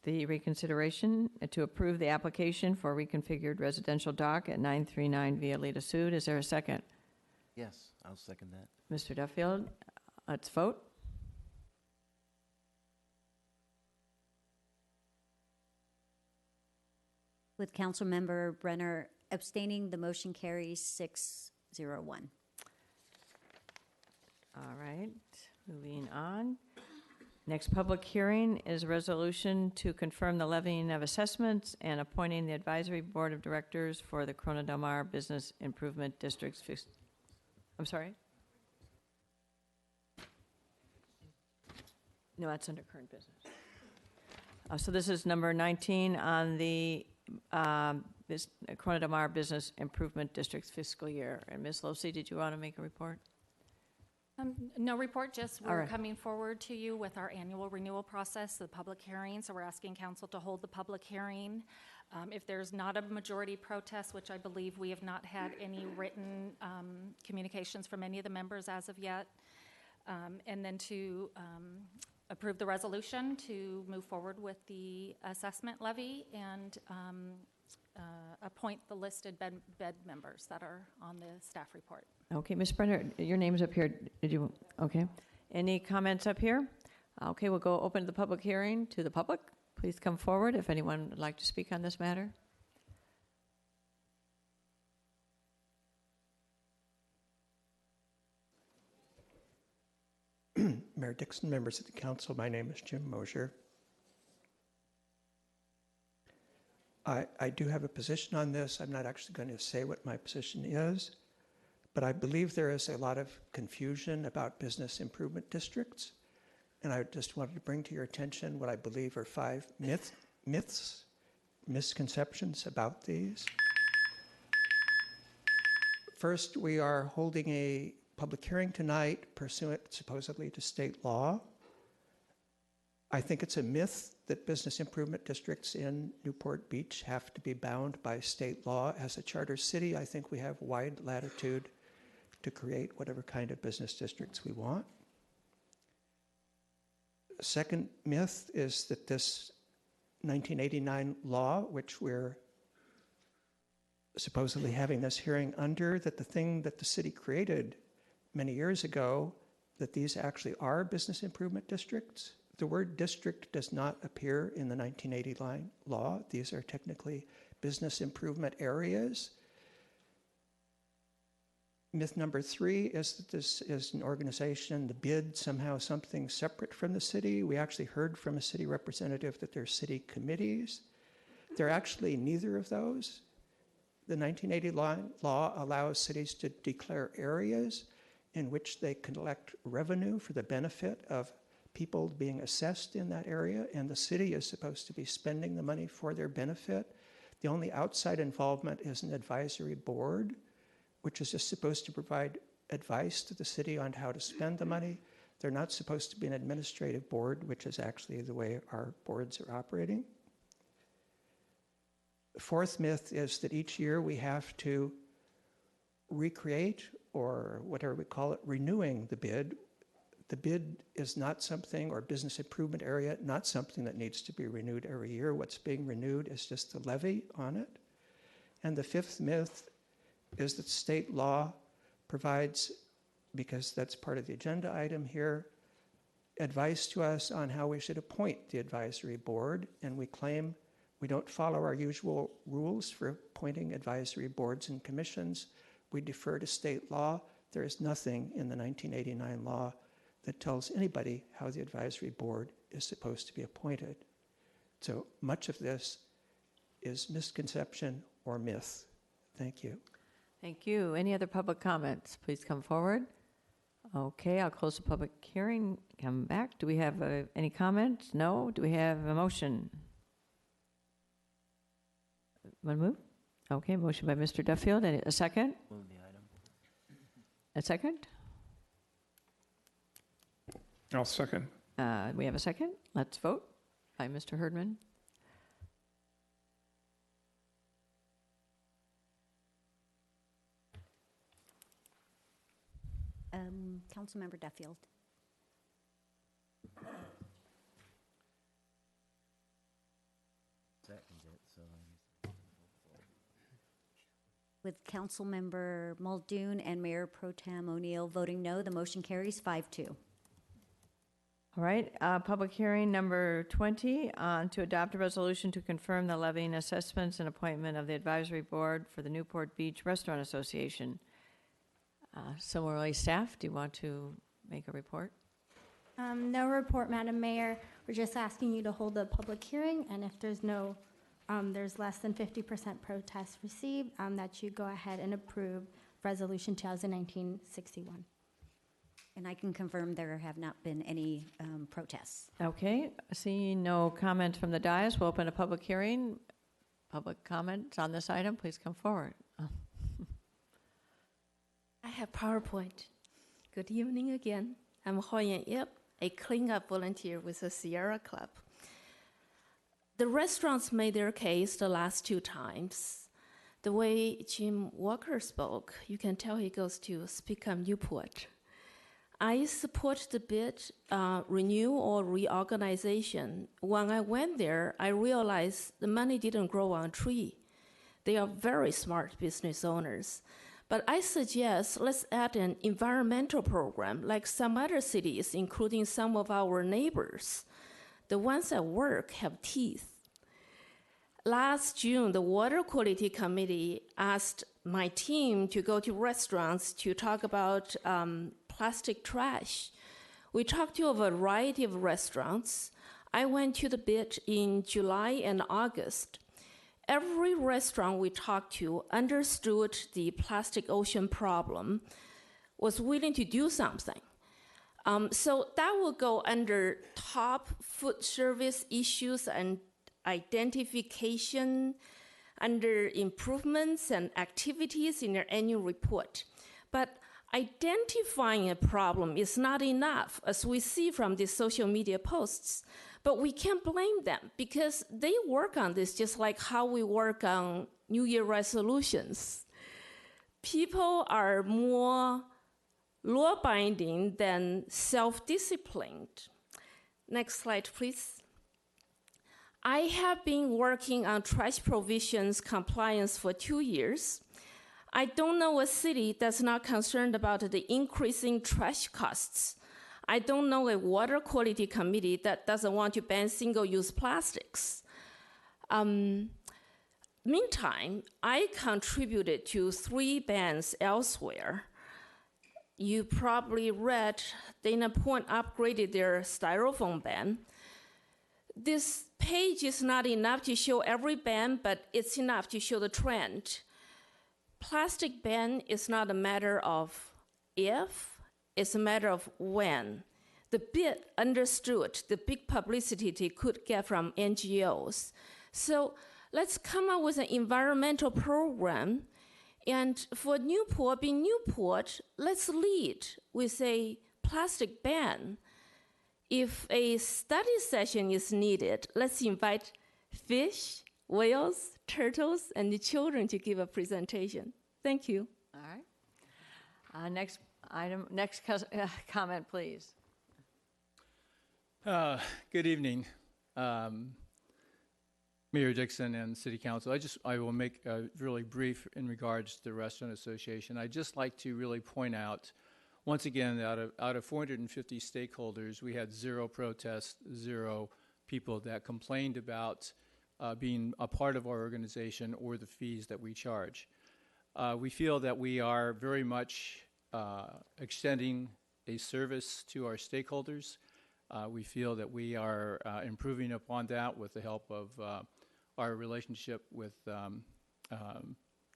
the reconsideration to approve the application for reconfigured residential dock at 939 Violeta Sud. Is there a second? Yes, I'll second that. Mr. Duffield, let's vote. With Councilmember Brenner abstaining, the motion carries 601. All right, moving on. Next public hearing is a resolution to confirm the levying of assessments and appointing the advisory board of directors for the Corona Del Mar Business Improvement District's I'm sorry? No, that's under current business. So this is number 19 on the Corona Del Mar Business Improvement District's fiscal year. And Ms. Losey, did you want to make a report? No report, just All we're right. coming forward to you with our annual renewal process, the public hearing. So we're asking council to hold the public hearing. If there's not a majority protest, which I believe we have not had any written communications from any of the members as of yet, and then to approve the resolution to move forward with the assessment levy and appoint the listed bed members that are on the staff report. Okay, Ms. Brenner, your name's up here. Did you? Okay. Any comments up here? Okay, we'll go open the public hearing to the public. Please come forward if anyone would like to speak on this matter. Mayor Dixon, members of the council, my name is Jim Mosier. I do have a position on this. I'm not actually going to say what my position is, but I believe there is a lot of confusion about business improvement districts, and I just wanted to bring to your attention what I believe are 5 misconceptions about these. First, we are holding a public hearing tonight pursuant supposedly to state law. I think it's a myth that business improvement districts in Newport Beach have to be bound by state law. As a charter city, I think we have wide latitude to create whatever kind of business districts we want. Second myth is that this 1989 law, which we're supposedly having this hearing under, that the thing that the city created many years ago, that these actually are business improvement districts. The word district does not appear in the 1989 law. These are technically business improvement areas. Myth number 3 is that this is an organization, the BID, somehow something separate from the city. We actually heard from a city representative that they're city committees. They're actually neither of those. The 1989 law allows cities to declare areas in which they collect revenue for the benefit of people being assessed in that area, and the city is supposed to be spending the money for their benefit. The only outside involvement is an advisory board, which is just supposed to provide advice to the city on how to spend the money. They're not supposed to be an administrative board, which is actually the way our boards are operating. The fourth myth is that each year we have to recreate, or whatever we call it, renewing the bid. The bid is not something, or business improvement area, not something that needs to be renewed every year. What's being renewed is just the levy on it. And the fifth myth is that state law provides, because that's part of the agenda item here, advice to us on how we should appoint the advisory board, and we claim we don't follow our usual rules for appointing advisory boards and commissions. We defer to state law. There is nothing in the 1989 law that tells anybody how the advisory board is supposed to be appointed. So much of this is misconception or myth. Thank you. Thank you. Any other public comments? Please come forward. Okay, I'll close the public hearing. Come back. Do we have any comments? No? Do we have a motion? Want to move? Okay, motion by Mr. Duffield. A second? Move the item. A second? I'll second. We have a second. Let's vote by Mr. Herdman. Councilmember Duffield. With Councilmember Muldoon and Mayor Pro Tem O'Neill voting no, the motion carries 5-2. All right, public hearing number 20 to adopt a resolution to confirm the levying assessments and appointment of the advisory board for the Newport Beach Restaurant Association. Similarly, staff, do you want to make a report? No report, Madam Mayor. We're just asking you to hold a public hearing, and if there's no, there's less than 50% protests received, that you go ahead and approve Resolution 2019-61. And I can confirm there have not been any protests. Okay, seeing no comment from the dais, we'll open a public hearing. Public comments on this item, please come forward. I have PowerPoint. Good evening again. I'm Hoyan Yip, a cleanup volunteer with the Sierra Club. The restaurants made their case the last 2 times. The way Jim Walker spoke, you can tell he goes to speak on Newport. I support the bid, renew or reorganization. When I went there, I realized the money didn't grow on a tree. They are very smart business owners. But I suggest let's add an environmental program like some other cities, including some of our neighbors. The ones at work have teeth. Last June, the Water Quality Committee asked my team to go to restaurants to talk about plastic trash. We talked to a variety of restaurants. I went to the bid in July and August. Every restaurant we talked to understood the plastic ocean problem, was willing to do something. So that will go under top food service issues and identification, under improvements and activities in their annual report. But identifying a problem is not enough, as we see from the social media posts. But we can't blame them because they work on this just like how we work on New Year resolutions. People are more law-binding than self-disciplined. Next slide, please. I have been working on trash provisions compliance for 2 years. I don't know a city that's not concerned about the increasing trash costs. I don't know a water quality committee that doesn't want to ban single-use plastics. Meantime, I contributed to 3 bans elsewhere. You probably read Dana Point upgraded their styrofoam ban. This page is not enough to show every ban, but it's enough to show the trend. Plastic ban is not a matter of if, it's a matter of when. The bid understood the big publicity they could get from NGOs. So let's come up with an environmental program. And for Newport, being Newport, let's lead with a plastic ban. If a study session is needed, let's invite fish, whales, turtles, and the children to give a presentation. Thank you. All right. Next item, next comment, please. Good evening, Mayor Dixon and City Council. I will make really brief in regards to the Restaurant Association. I'd just like to really point out, once again, out of 450 stakeholders, we had 0 protests, 0 people that complained about being a part of our organization or the fees that we charge. We feel that we are very much extending a service to our stakeholders. We feel that we are improving upon that with the help of our relationship with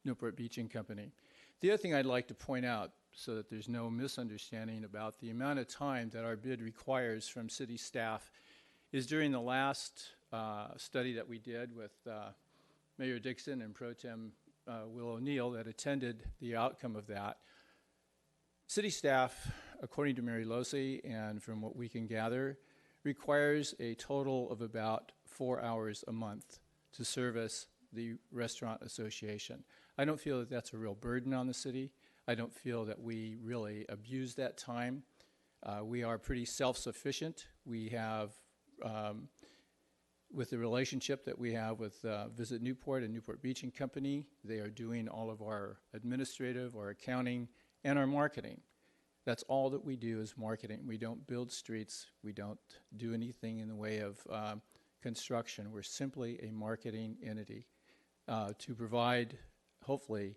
Newport Beach and Company. The other thing I'd like to point out, so that there's no misunderstanding about the amount of time that our bid requires from city staff, is during the last study that we did with Mayor Dixon and Pro Tem Will O'Neill that attended the outcome of that. City staff, according to Mary Losey and from what we can gather, requires a total of about 4 hours a month to service the Restaurant Association. I don't feel that that's a real burden on the city. I don't feel that we really abuse that time. We are pretty self-sufficient. We have, with the relationship that we have with Visit Newport and Newport Beach and Company, they are doing all of our administrative, our accounting, and our marketing. That's all that we do is marketing. We don't build streets. We don't do anything in the way of construction. We're simply a marketing entity to provide, hopefully,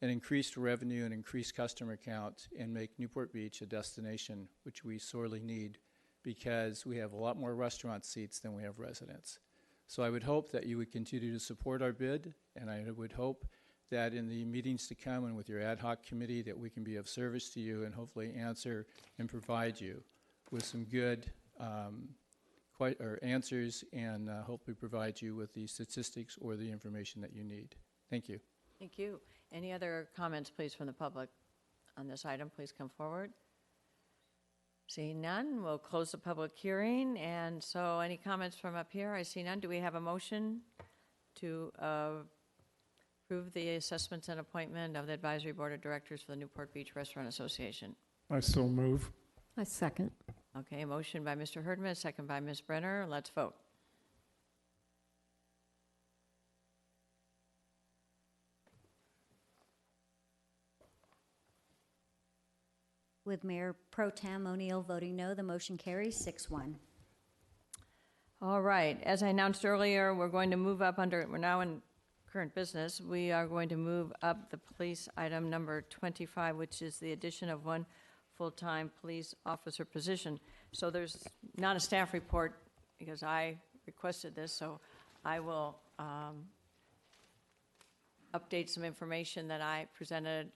an increased revenue and increased customer count and make Newport Beach a destination, which we sorely need because we have a lot more restaurant seats than we have residents. So I would hope that you would continue to support our bid, and I would hope that in the meetings to come and with your ad hoc committee that we can be of service to you and hopefully answer and provide you with some good answers and hopefully provide you with the statistics or the information that you need. Thank you. Thank you. Any other comments, please, from the public on this item? Please come forward. Seeing none, we'll close the public hearing. And so any comments from up here? I see none. Do we have a motion to approve the assessments and appointment of the Advisory Board of Directors for the Newport Beach Restaurant Association? I so move. I second. Okay, a motion by Mr. Herdman, second by Ms. Brenner. Let's vote. With Mayor Pro Tem O'Neill voting no, the motion carries 6-1. All right, as I announced earlier, we're going to move up we're now in current business. We are going to move up the police item number 25, which is the addition of one full-time police officer position. So there's not a staff report because I requested this, so I will update some information that I presented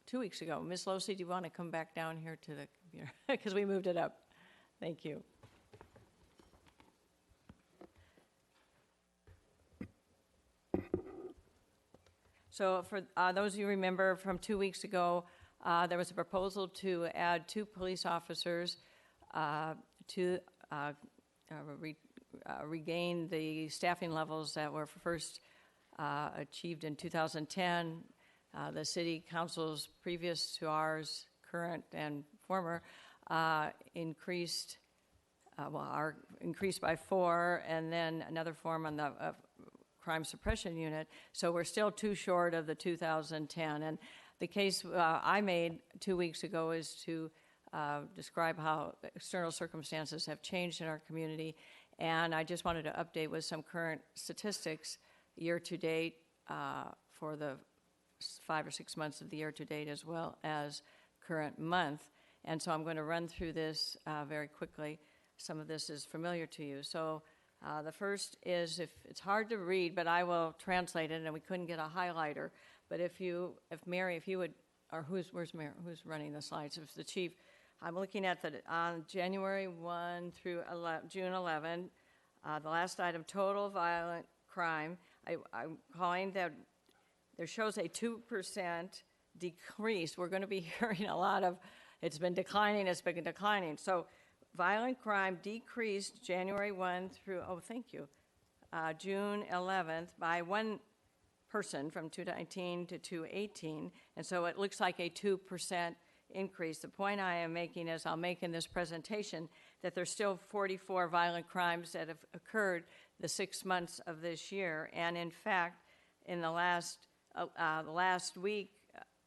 2 weeks ago. Ms. Losey, do you want to come back down here to the computer? Because we moved it up. Thank you. So for those of you who remember from 2 weeks ago, there was a proposal to add 2 police officers to regain the staffing levels that were first achieved in 2010. The city councils previous to ours, current and former, increased by 4, and then another form on the crime suppression unit. So we're still too short of the 2010. And the case I made 2 weeks ago is to describe how external circumstances have changed in our community. And I just wanted to update with some current statistics year to date for the 5 or 6 months of the year to date, as well as current month. And so I'm going to run through this very quickly. Some of this is familiar to you. So the first is, if it's hard to read, but I will translate it, and we couldn't get a highlighter. But if Mary, if you would, or where's Mary, who's running the slides? If the chief, I'm looking at on January 1 through June 11, the last item, total violent crime. I'm calling that. There shows a 2% decrease. We're going to be hearing a lot of, it's been declining. So violent crime decreased January 1 through, June 11th by 1 person from 219 to 218. And so it looks like a 2% increase. The point I am making is I'll make in this presentation that there's still 44 violent crimes that have occurred the 6 months of this year. And in fact, in the last week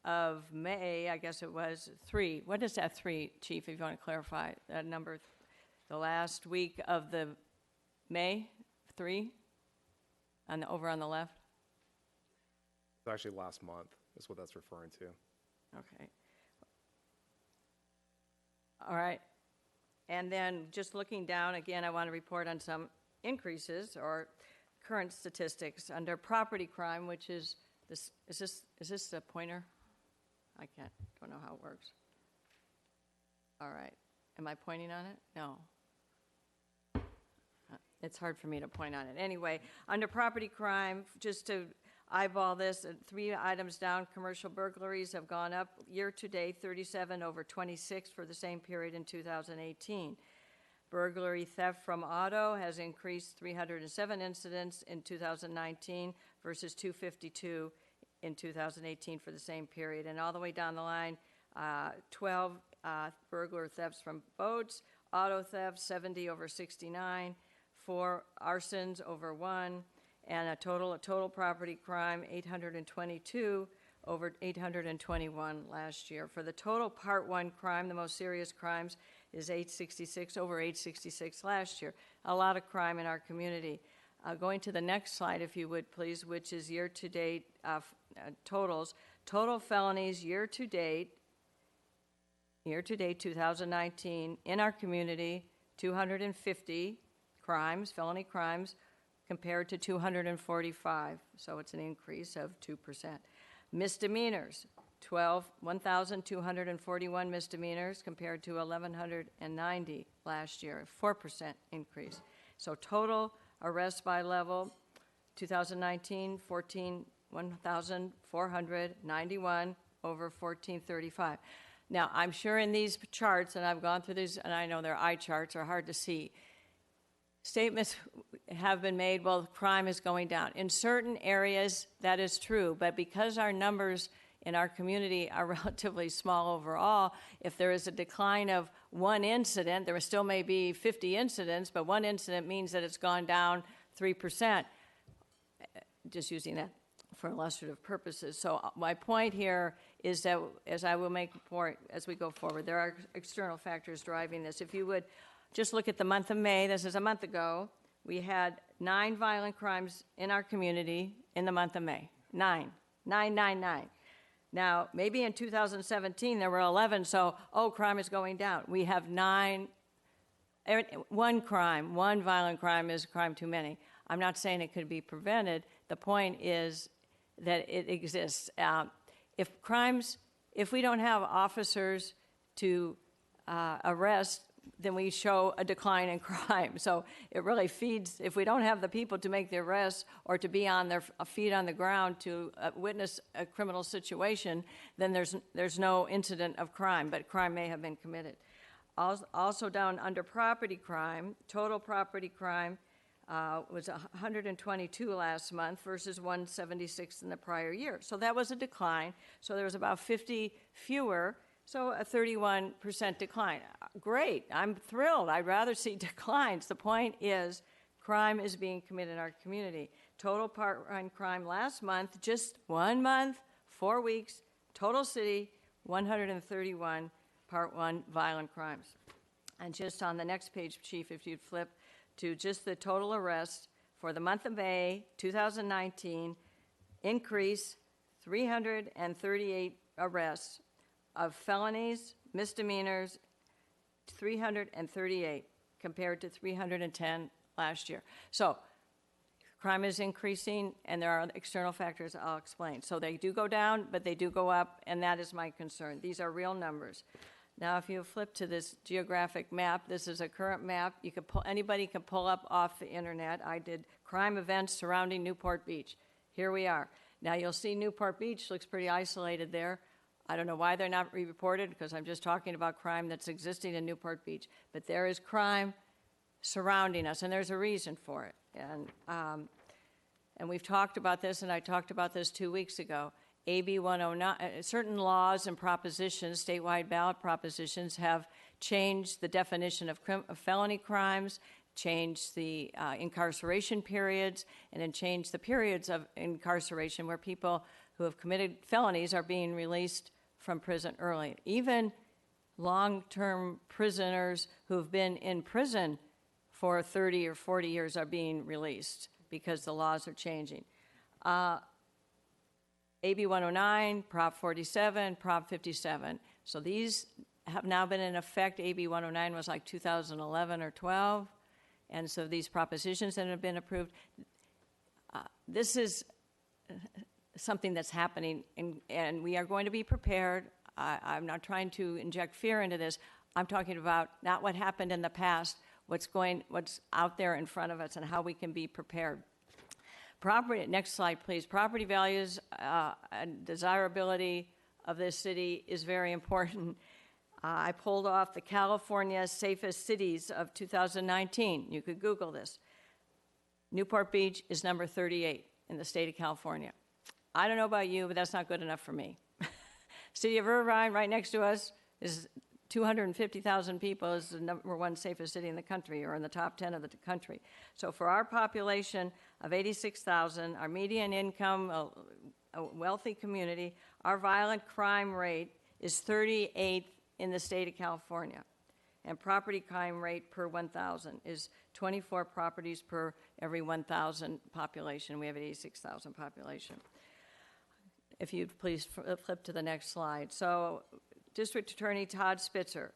of May, I guess it was 3. What is that 3, Chief, if you want to clarify that number? The last week of the May, 3, over on the left? It's actually last month. is what that's referring to. Okay. All right. And then just looking down, again, I want to report on some increases or current statistics under property crime, which is this, is this a pointer? I don't know how it works. All right. Am I pointing on it? No. It's hard for me to point on it. Anyway, under property crime, just to eyeball this, 3 items down, commercial burglaries have gone up year to date, 37 over 26 for the same period in 2018. Burglary theft from auto has increased 307 incidents in 2019 versus 252 in 2018 for the same period. And all the way down the line, 12 burglar thefts from boats, auto theft 70 over 69, 4 arsons over 1, and a total property crime 822 over 821 last year. For the total Part 1 crime, the most serious crimes is 866 over 866 last year. A lot of crime in our community. Going to the next slide, if you would, please, which is year-to-date totals. Total felonies year-to-date 2019 in our community, 250 crimes, felony crimes, compared to 245, so it's an increase of 2%. Misdemeanors, 1,241 misdemeanors compared to 1,190 last year, a 4% increase. So total arrests by level, 2019, 1,491 over 1,435. Now, I'm sure in these charts, and I've gone through these, and I know their eye charts are hard to see, statements have been made, well, crime is going down. In certain areas, that is true, but because our numbers in our community are relatively small overall, if there is a decline of 1 incident, there still may be 50 incidents, but 1 incident means that it's gone down 3%, just using that for illustrative purposes. So my point here is that, as I will make a point as we go forward, there are external factors driving this. If you would just look at the month of May, this is a month ago, we had 9 violent crimes in our community in the month of May. 9. Now, maybe in 2017 there were 11, so, crime is going down. We have 9, 1 crime, 1 violent crime is a crime too many. I'm not saying it could be prevented. The point is that it exists. If we don't have officers to arrest, then we show a decline in crime. So it really feeds, if we don't have the people to make the arrests or to be on their feet on the ground to witness a criminal situation, then there's no incident of crime, but crime may have been committed. Also down under property crime, total property crime was 122 last month versus 176 in the prior year. So that was a decline. So there was about 50 fewer, so a 31% decline. Great, I'm thrilled. I'd rather see declines. The point is crime is being committed in our community. Total part-one crime last month, just 1 month, 4 weeks, total city, 131 Part 1 violent crimes. And just on the next page, Chief, if you'd flip to just the total arrests for the month of May 2019, increase 338 arrests of felonies, misdemeanors, 338 compared to 310 last year. So crime is increasing, and there are external factors I'll explain. So they do go down, but they do go up, and that is my concern. These are real numbers. Now, if you flip to this geographic map, this is a current map. You could anybody can pull up off the internet. I did crime events surrounding Newport Beach. Here we are. Now, you'll see Newport Beach looks pretty isolated there. I don't know why they're not reported, because I'm just talking about crime that's existing in Newport Beach. But there is crime surrounding us, and there's a reason for it. And we've talked about this, and I talked about this 2 weeks ago. AB 109, certain laws and propositions, statewide ballot propositions, have changed the definition of felony crimes, changed the incarceration periods, and then changed the periods of incarceration where people who have committed felonies are being released from prison early. Even long-term prisoners who have been in prison for 30 or 40 years are being released because the laws are changing. AB 109, Prop 47, Prop 57. So these have now been in effect. AB 109 was like 2011 or 12. And so these propositions that have been approved, this is something that's happening, and we are going to be prepared. I'm not trying to inject fear into this. I'm talking about not what happened in the past, what's out there in front of us and how we can be prepared. Property, next slide, please. Property values and desirability of this city is very important. I pulled off the California Safest Cities of 2019. You could Google this. Newport Beach is number 38 in the state of California. I don't know about you, but that's not good enough for me. City of Irvine, right next to us, is 250,000 people, is the number one safest city in the country, or in the top 10 of the country. So for our population of 86,000, our median income, a wealthy community, our violent crime rate is 38th in the state of California. And property crime rate per 1,000 is 24 properties per every 1,000 population. We have 86,000 population. If you'd please flip to the next slide. So District Attorney Todd Spitzer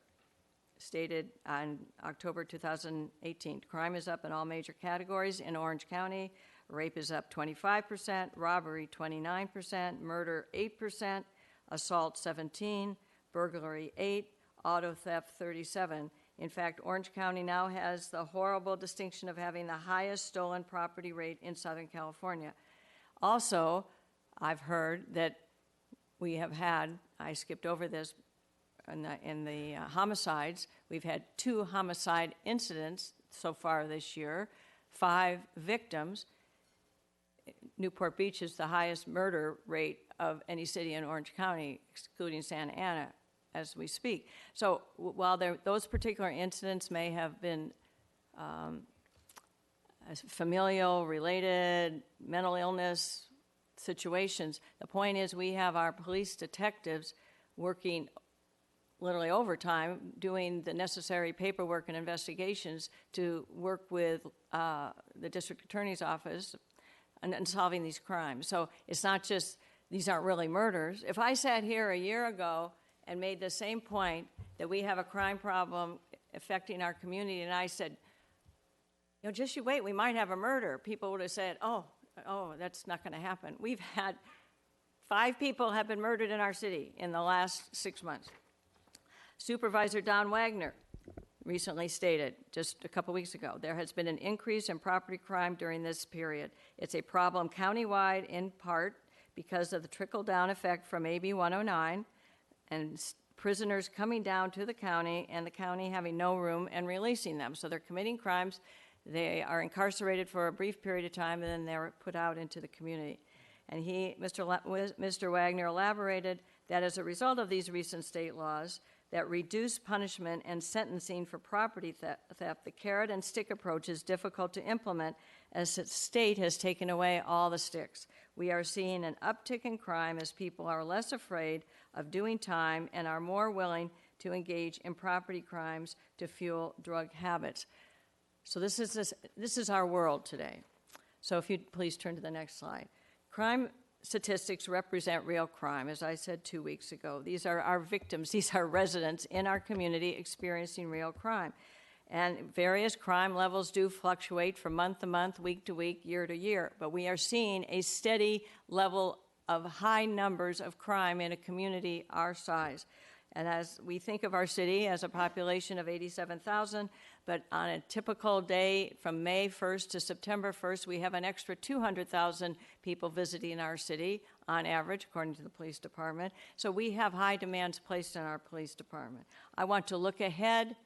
stated on October 2018, crime is up in all major categories in Orange County. Rape is up 25%, robbery 29%, murder 8%, assault 17%, burglary 8%, auto theft 37%. In fact, Orange County now has the horrible distinction of having the highest stolen property rate in Southern California. Also, I've heard that we have had, I skipped over this, in the homicides, we've had 2 homicide incidents so far this year, 5 victims. Newport Beach is the highest murder rate of any city in Orange County, excluding Santa Ana, as we speak. So while those particular incidents may have been familial, related, mental illness situations, the point is we have our police detectives working literally overtime, doing the necessary paperwork and investigations to work with the district attorney's office and solving these crimes. So it's not just, these aren't really murders. If I sat here a year ago and made the same point that we have a crime problem affecting our community, and I said, you know, just you wait, we might have a murder, people would have said, oh, that's not going to happen. We've had 5 people have been murdered in our city in the last 6 months. Supervisor Don Wagner recently stated, just a couple weeks ago, there has been an increase in property crime during this period. It's a problem countywide in part because of the trickle-down effect from AB 109 and prisoners coming down to the county and the county having no room and releasing them. So they're committing crimes, they are incarcerated for a brief period of time, and then they're put out into the community. And Mr. Wagner elaborated that as a result of these recent state laws that reduce punishment and sentencing for property theft, the carrot and stick approach is difficult to implement as the state has taken away all the sticks. We are seeing an uptick in crime as people are less afraid of doing time and are more willing to engage in property crimes to fuel drug habits. So this is our world today. So if you'd please turn to the next slide. Crime statistics represent real crime, as I said 2 weeks ago. These are our victims. These are residents in our community experiencing real crime. And various crime levels do fluctuate from month to month, week to week, year to year. But we are seeing a steady level of high numbers of crime in a community our size. And as we think of our city as a population of 87,000, but on a typical day from May 1st to September 1st, we have an extra 200,000 people visiting our city on average, according to the police department. So we have high demands placed on our police department. I want to look ahead.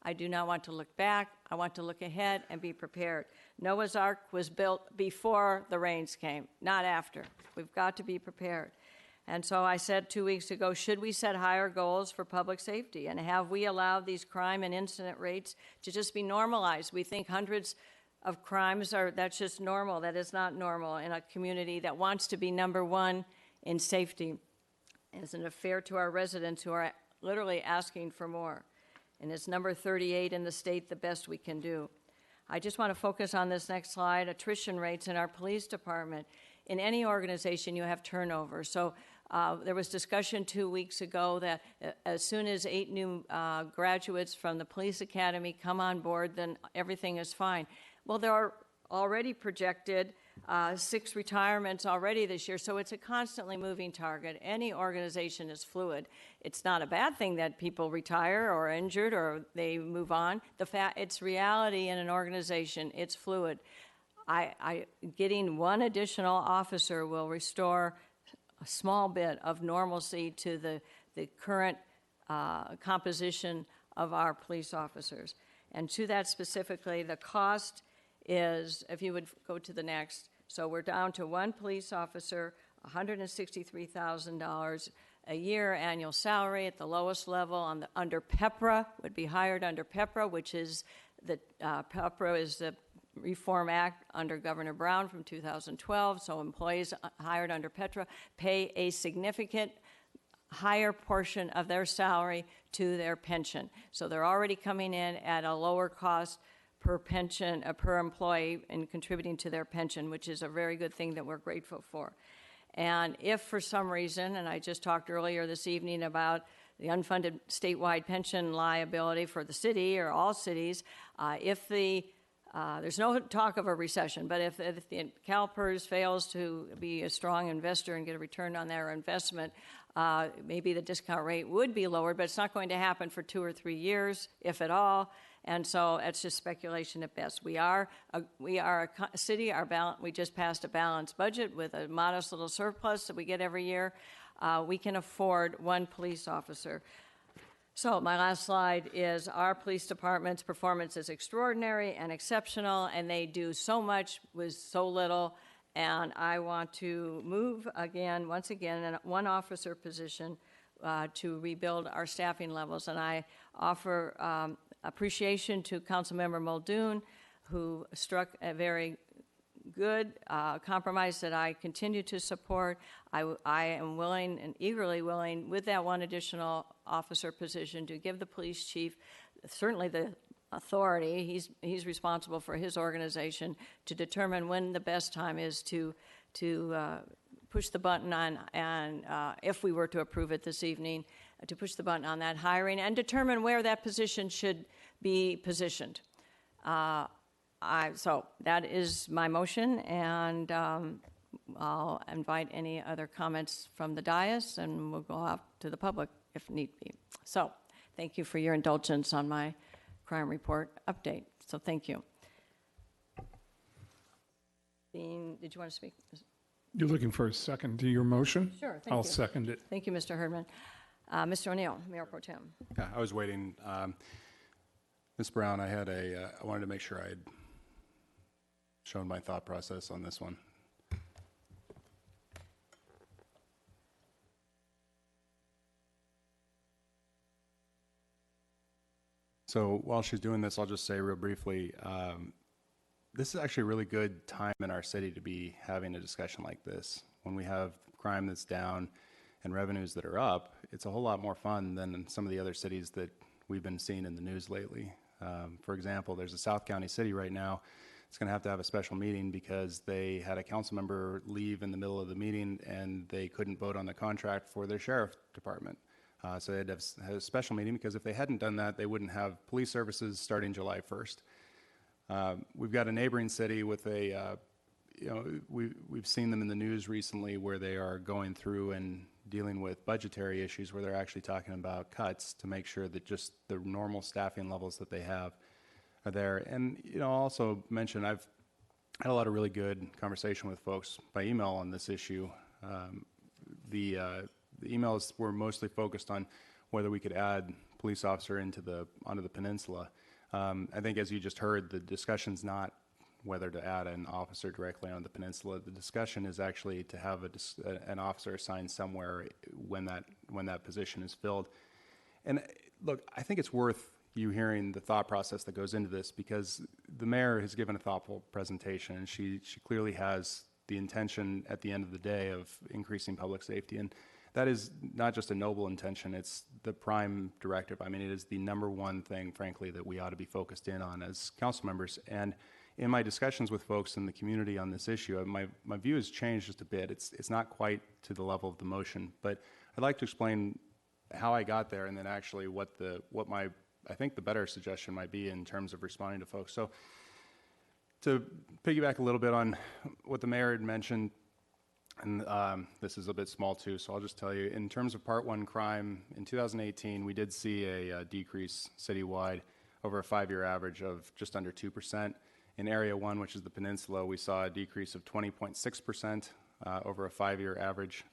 I do not want to look back. I want to look ahead and be prepared. Noah's Ark was built before the rains came, not after. We've got to be prepared. And so I said 2 weeks ago, should we set higher goals for public safety? And have we allowed these crime and incident rates to just be normalized? We think hundreds of crimes that's just normal. That is not normal in a community that wants to be number one in safety. Isn't it fair to our residents who are literally asking for more? And it's number 38 in the state, the best we can do. I just want to focus on this next slide, attrition rates in our police department. in any organization, you have turnover. So there was discussion 2 weeks ago that as soon as 8 new graduates from the police academy come on board, then everything is fine. Well, there are already projected 6 retirements already this year, so it's a constantly moving target. Any organization is fluid. It's not a bad thing that people retire or are injured or they move on. It's reality in an organization. It's fluid. Getting one additional officer will restore a small bit of normalcy to the current composition of our police officers. And to that specifically, the cost is, if you would go to the next, so we're down to 1 police officer, $163,000 a year annual salary at the lowest level under PEPRA, would be hired under PEPRA, which is PEPRA is the Reform Act under Governor Brown from 2012, so employees hired under PEPRA pay a significant higher portion of their salary to their pension. So they're already coming in at a lower cost per employee and contributing to their pension, which is a very good thing that we're grateful for. And if for some reason, and I just talked earlier this evening about the unfunded statewide pension liability for the city or all cities, there's no talk of a recession, but if the CalPERS fails to be a strong investor and get a return on their investment, maybe the discount rate would be lowered, but it's not going to happen for 2 or 3 years, if at all. And so it's just speculation at best. We are a city. We just passed a balanced budget with a modest little surplus that we get every year. We can afford 1 police officer. So my last slide is our police department's performance is extraordinary and exceptional, and they do so much with so little. And I want to move once again, in 1 officer position to rebuild our staffing levels. And I offer appreciation to Councilmember Muldoon, who struck a very good compromise that I continue to support. I am willing and eagerly willing, with that 1 additional officer position, to give the police chief certainly the authority. He's responsible for his organization to determine when the best time is to push the button on, and if we were to approve it this evening, to push the button on that hiring and determine where that position should be positioned. So that is my motion, and I'll invite any other comments from the dais, and we'll go out to the public if need be. So thank you for your indulgence on my crime report update. So thank you. Dean, did you want to speak? You're looking for a second to your motion? Sure, thank you. I'll second it. Thank you, Mr. Herdman. Mr. O'Neill, Mayor Pro Tem. Yeah, I was waiting. Ms. Brown, I wanted to make sure I had shown my thought process on this one. So while she's doing this, I'll just say real briefly, this is actually a really good time in our city to be having a discussion like this. When we have crime that's down and revenues that are up, it's a whole lot more fun than in some of the other cities that we've been seeing in the news lately. For example, there's a South County city right now that's going to have a special meeting because they had a council member leave in the middle of the meeting and they couldn't vote on the contract for their sheriff department. So they had to have a special meeting because if they hadn't done that, they wouldn't have police services starting July 1st. We've got a neighboring city with we've seen them in the news recently where they are going through and dealing with budgetary issues where they're actually talking about cuts to make sure that just the normal staffing levels that they have are there. And, I'll also mention I've had a lot of really good conversation with folks by email on this issue. The emails were mostly focused on whether we could add police officer onto the peninsula. I think as you just heard, the discussion's not whether to add an officer directly on the peninsula. The discussion is actually to have an officer assigned somewhere when that position is filled. And look, I think it's worth you hearing the thought process that goes into this because the mayor has given a thoughtful presentation and she clearly has the intention at the end of the day of increasing public safety. And that is not just a noble intention, it's the prime directive. I mean, it is the number one thing, frankly, that we ought to be focused in on as council members. And in my discussions with folks in the community on this issue, my view has changed just a bit. It's not quite to the level of the motion, but I'd like to explain how I got there, and then actually what I think the better suggestion might be in terms of responding to folks. So to piggyback a little bit on what the mayor had mentioned, and this is a bit small too, so I'll just tell you, in terms of Part 1 crime, in 2018, we did see a decrease citywide over a 5-year average of just under 2%. In Area 1, which is the peninsula, we saw a decrease of 20.6% over a 5-year average.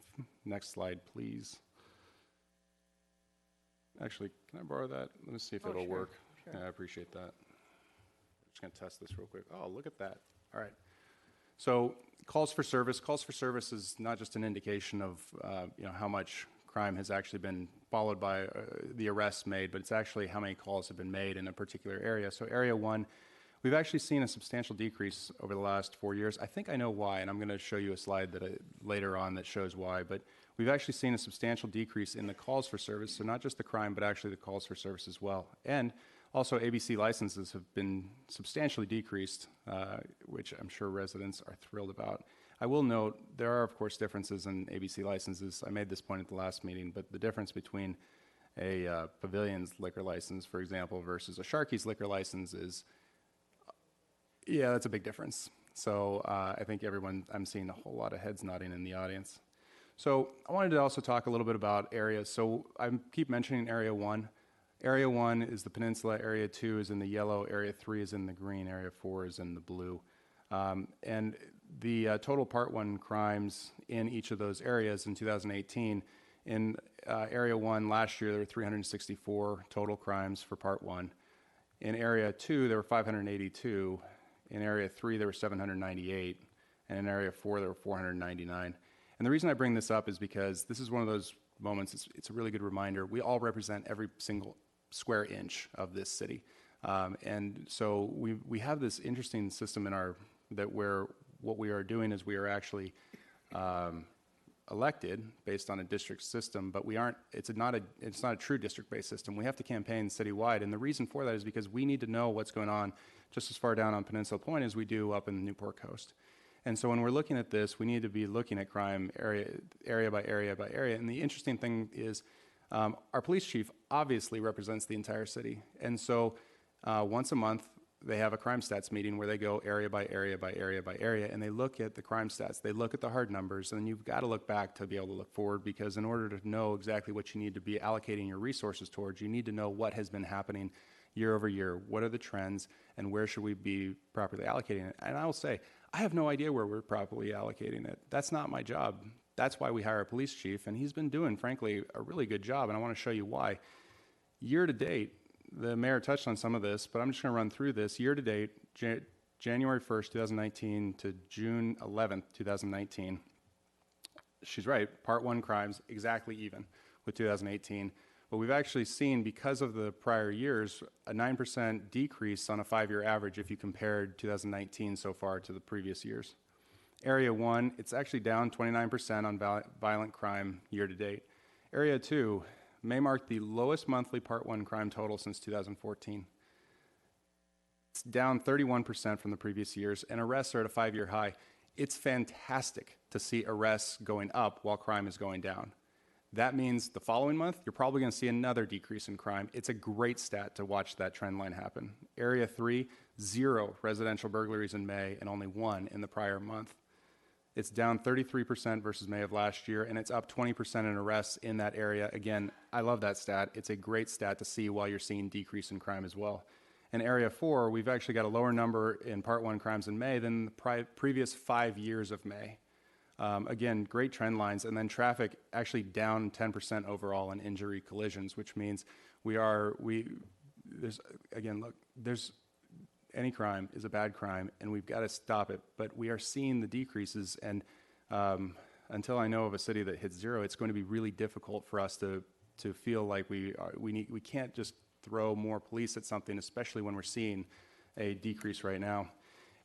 Next slide, please. Actually, can I borrow that? Let me see if it'll work. Sure. Yeah, I appreciate that. I'm just going to test this real quick. Oh, look at that. All right. So calls for service. Calls for service is not just an indication of how much crime has actually been followed by the arrests made, but it's actually how many calls have been made in a particular area. So Area 1, we've actually seen a substantial decrease over the last 4 years. I think I know why, and I'm going to show you a slide later on that shows why, but we've actually seen a substantial decrease in the calls for service, so not just the crime, but actually the calls for service as well. And also ABC licenses have been substantially decreased, which I'm sure residents are thrilled about. I will note there are, of course, differences in ABC licenses. I made this point at the last meeting, but the difference between a Pavilion's liquor license, for example, versus a Sharky's liquor license is, yeah, that's a big difference. So I think I'm seeing a whole lot of heads nodding in the audience. So I wanted to also talk a little bit about areas. So I keep mentioning Area 1. Area 1 is the peninsula, Area 2 is in the yellow, Area 3 is in the green, Area 4 is in the blue. And the total Part 1 crimes in each of those areas in 2018, in Area 1 last year there were 364 total crimes for Part 1. In Area 2 there were 582. In Area 3 there were 798. And in Area 4 there were 499. And the reason I bring this up is because this is one of those moments, it's a really good reminder. We all represent every single square inch of this city. And so we have this interesting system where what we are doing is we are actually elected based on a district system, but it's not a true district-based system. We have to campaign citywide, and the reason for that is because we need to know what's going on just as far down on Peninsula Point as we do up in the Newport Coast. And so when we're looking at this, we need to be looking at crime area by area by area. And the interesting thing is our police chief obviously represents the entire city. And so once a month, they have a crime stats meeting where they go area by area by area by area, and they look at the crime stats. They look at the hard numbers, and you've got to look back to be able to look forward, because in order to know exactly what you need to be allocating your resources towards, you need to know what has been happening year over year, what are the trends, and where should we be properly allocating it. And I will say, I have no idea where we're properly allocating it. That's not my job. That's why we hire a police chief, and he's been doing, frankly, a really good job, and I want to show you why. Year to date, the mayor touched on some of this, but I'm just going to run through this. Year to date, January 1st, 2019 to June 11th, 2019, she's right, Part 1 crimes exactly even with 2018. But we've actually seen, because of the prior years, a 9% decrease on a 5-year average if you compared 2019 so far to the previous years. Area 1, it's actually down 29% on violent crime year to date. Area 2 may mark the lowest monthly Part 1 crime total since 2014. It's down 31% from the previous years, and arrests are at a 5-year high. It's fantastic to see arrests going up while crime is going down. That means the following month, you're probably going to see another decrease in crime. It's a great stat to watch that trend line happen. Area 3, 0 residential burglaries in May and only 1 in the prior month. It's down 33% versus May of last year, and it's up 20% in arrests in that area. Again, I love that stat. It's a great stat to see while you're seeing decrease in crime as well. In Area 4, we've actually got a lower number in Part 1 crimes in May than the previous 5 years of May. Again, great trend lines, and then traffic actually down 10% overall in injury collisions, which means any crime is a bad crime, and we've got to stop it. But we are seeing the decreases, and until I know of a city that hits 0, it's going to be really difficult for us to feel like we can't just throw more police at something, especially when we're seeing a decrease right now.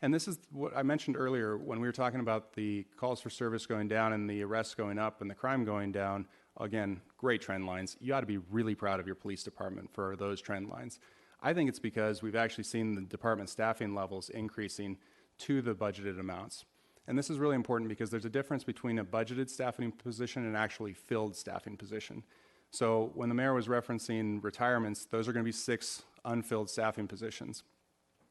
And this is what I mentioned earlier when we were talking about the calls for service going down and the arrests going up and the crime going down. Again, great trend lines. You ought to be really proud of your police department for those trend lines. I think it's because we've actually seen the department staffing levels increasing to the budgeted amounts. And this is really important because there's a difference between a budgeted staffing position and actually filled staffing position. So when the mayor was referencing retirements, those are going to be 6 unfilled staffing positions,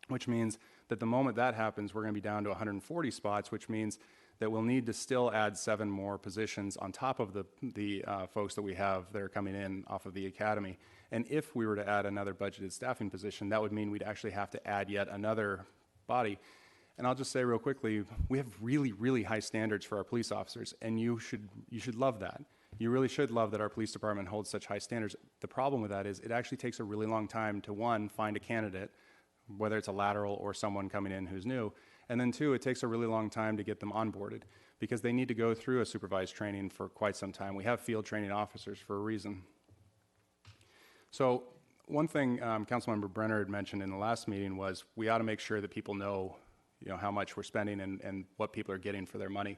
which means that the moment that happens, we're going to be down to 140 spots, which means that we'll need to still add 7 more positions on top of the folks that we have that are coming in off of the academy. And if we were to add another budgeted staffing position, that would mean we'd actually have to add yet another body. And I'll just say real quickly, we have really, really high standards for our police officers, and you should love that. You really should love that our police department holds such high standards. The problem with that is it actually takes a really long time to, 1, find a candidate, whether it's a lateral or someone coming in who's new, and then 2, it takes a really long time to get them onboarded because they need to go through a supervised training for quite some time. We have field training officers for a reason. So one thing Councilmember Brenner had mentioned in the last meeting was we ought to make sure that people know, how much we're spending and what people are getting for their money.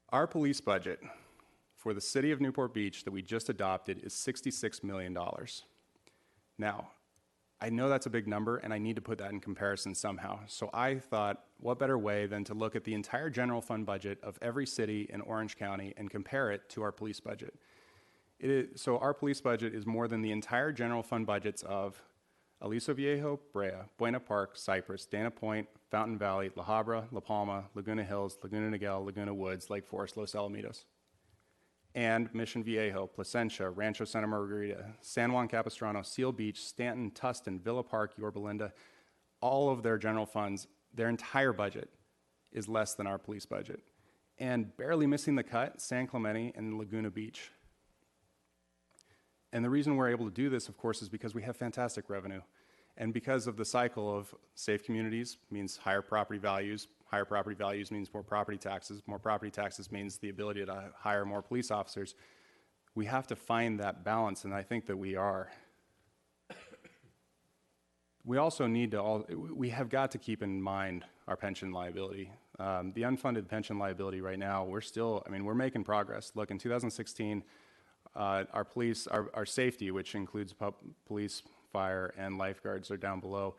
Our police budget for the city of Newport Beach that we just adopted is $66 million. Now, I know that's a big number, and I need to put that in comparison somehow. So I thought, what better way than to look at the entire general fund budget of every city in Orange County and compare it to our police budget. So our police budget is more than the entire general fund budgets of Aliso Viejo, Brea, Buena Park, Cypress, Dana Point, Fountain Valley, La Habra, La Palma, Laguna Hills, Laguna Niguel, Laguna Woods, Lake Forest, Los Alamitos, and Mission Viejo, Placentia, Rancho Santa Margarita, San Juan Capistrano, Seal Beach, Stanton, Tustin, Villa Park, Yorba Linda. All of their general funds, their entire budget is less than our police budget. And barely missing the cut, San Clemente and Laguna Beach. And the reason we're able to do this, of course, is because we have fantastic revenue. And because of the cycle of safe communities means higher property values means more property taxes means the ability to hire more police officers. We have to find that balance, and I think that we are. We also need to, we have got to keep in mind our pension liability. The unfunded pension liability right now, we're making progress. Look, in 2016, our police, our safety, which includes police, fire, and lifeguards, are down below.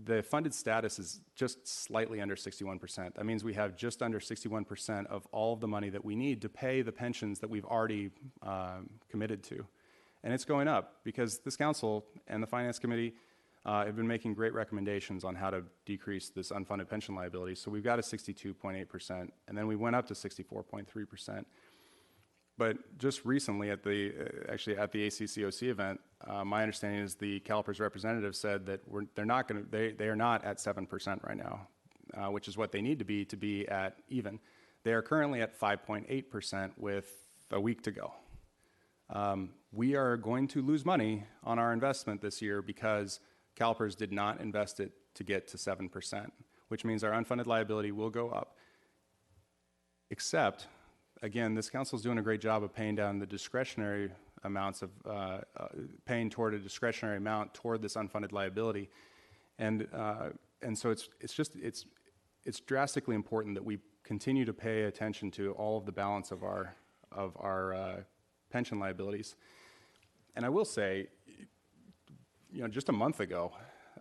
The funded status is just slightly under 61%. That means we have just under 61% of all of the money that we need to pay the pensions that we've already committed to. And it's going up because this council and the Finance Committee have been making great recommendations on how to decrease this unfunded pension liability. So we've got a 62.8%, and then we went up to 64.3%. But just recently at the ACCOC event, my understanding is the CalPERS representative said that they are not at 7% right now, which is what they need to be at even. They are currently at 5.8% with a week to go. We are going to lose money on our investment this year because CalPERS did not invest it to get to 7%, which means our unfunded liability will go up. Except, again, this council is doing a great job of paying down the discretionary amounts of paying toward a discretionary amount toward this unfunded liability, and so it's drastically important that we continue to pay attention to all of the balance of our pension liabilities. And I will say, just a month ago,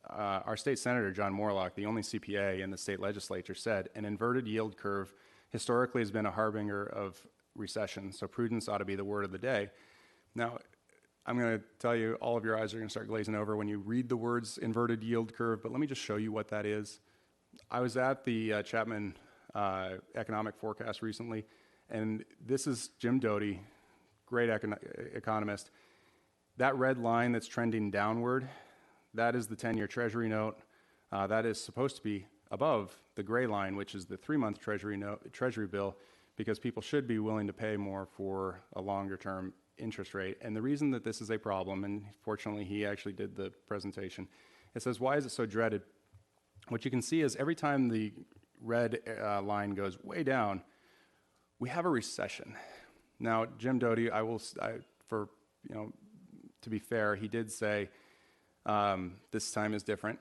our state senator John Morlock, the only CPA in the state legislature, said an inverted yield curve historically has been a harbinger of recession, so prudence ought to be the word of the day. Now, I'm going to tell you, all of your eyes are going to start glazing over when you read the words inverted yield curve, but let me just show you what that is. I was at the Chapman economic forecast recently, and this is Jim Doty, great economist. That red line that's trending downward, that is the 10-year Treasury note. That is supposed to be above the gray line, which is the 3-month Treasury bill, because people should be willing to pay more for a longer-term interest rate. And the reason that this is a problem, and fortunately he actually did the presentation, it says, why is it so dreaded? What you can see is every time the red line goes way down, we have a recession. Now, Jim Doty, to be fair, he did say this time is different.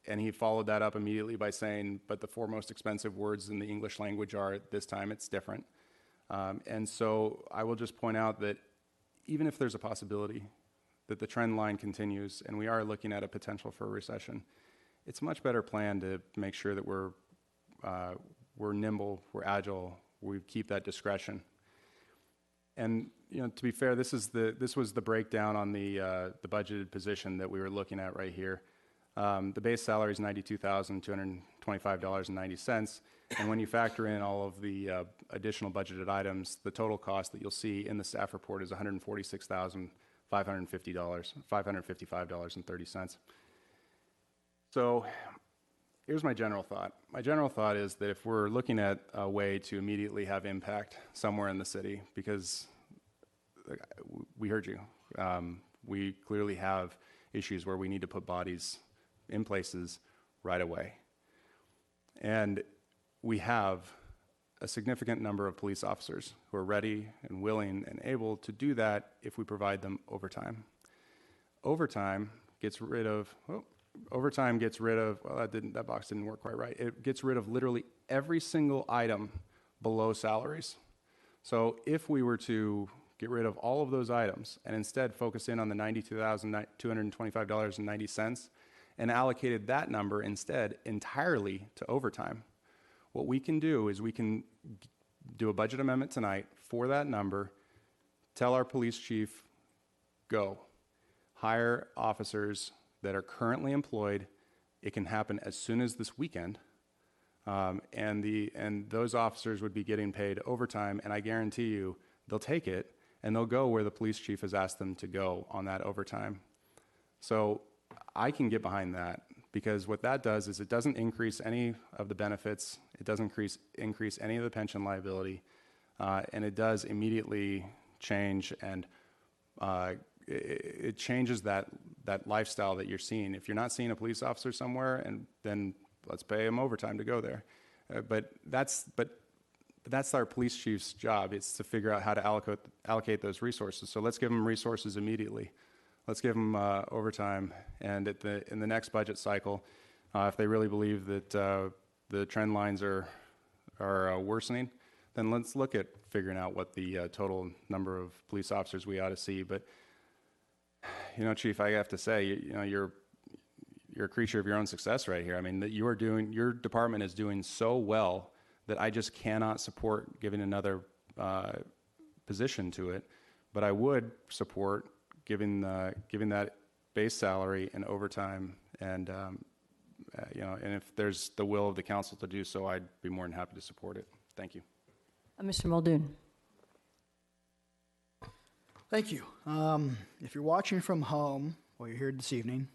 And he followed that up immediately by saying, but the 4 most expensive words in the English language are, this time it's different. And so I will just point out that even if there's a possibility that the trend line continues and we are looking at a potential for a recession, it's a much better plan to make sure that we're nimble, we're agile, we keep that discretion. And to be fair, this was the breakdown on the budgeted position that we were looking at right here. The base salary is $92,225.90, and when you factor in all of the additional budgeted items, the total cost that you'll see in the staff report is $146,555.30. So here's my general thought. My general thought is that if we're looking at a way to immediately have impact somewhere in the city, because we heard you, we clearly have issues where we need to put bodies in places right away. And we have a significant number of police officers who are ready and willing and able to do that if we provide them overtime. Overtime gets rid of, well, that box didn't work quite right. It gets rid of literally every single item below salaries. So if we were to get rid of all of those items and instead focus in on the $92,225.90 and allocated that number instead entirely to overtime, what we can do is we can do a budget amendment tonight for that number, tell our police chief, go. Hire officers that are currently employed. It can happen as soon as this weekend. And those officers would be getting paid overtime, and I guarantee you they'll take it and they'll go where the police chief has asked them to go on that overtime. So I can get behind that, because what that does is it doesn't increase any of the benefits, it doesn't increase any of the pension liability, and it does immediately change and it changes that lifestyle that you're seeing. If you're not seeing a police officer somewhere, and then let's pay him overtime to go there. But that's our police chief's job. It's to figure out how to allocate those resources. So let's give them resources immediately. Let's give them overtime. And in the next budget cycle, if they really believe that the trend lines are worsening, then let's look at figuring out what the total number of police officers we ought to see. But Chief, I have to say, you're a creature of your own success right here. I mean, that your department is doing so well that I just cannot support giving another position to it. But I would support giving that base salary and overtime, and and if there's the will of the council to do so, I'd be more than happy to support it. Thank you. Mr. Muldoon. Thank you. If you're watching from home or you're here this evening,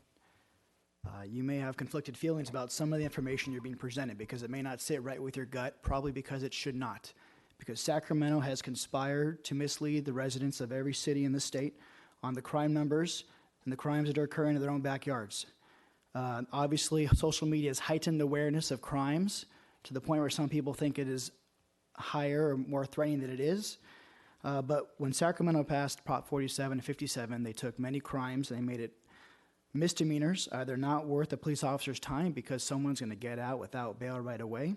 you may have conflicted feelings about some of the information you're being presented, because it may not sit right with your gut, probably because it should not. Because Sacramento has conspired to mislead the residents of every city in the state on the crime numbers and the crimes that are occurring in their own backyards. Obviously, social media has heightened awareness of crimes to the point where some people think it is higher or more threatening than it is. But when Sacramento passed Prop 47 and 57, they took many crimes and they made it misdemeanors. They're not worth a police officer's time because someone's going to get out without bail right away.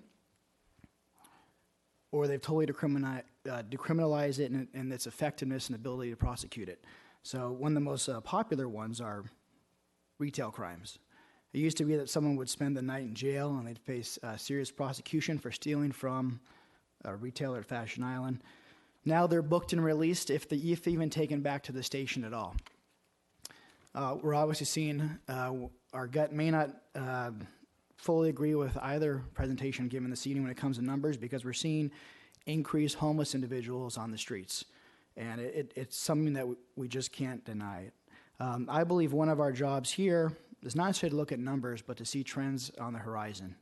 Or they've totally decriminalized it and its effectiveness and ability to prosecute it. So one of the most popular ones are retail crimes. It used to be that someone would spend the night in jail and they'd face serious prosecution for stealing from a retailer at Fashion Island. Now they're booked and released if even taken back to the station at all. We're obviously seeing our gut may not fully agree with either presentation given the seating when it comes to numbers, because we're seeing increased homeless individuals on the streets. And it's something that we just can't deny. I believe one of our jobs here is not necessarily to look at numbers, but to see trends on the horizon.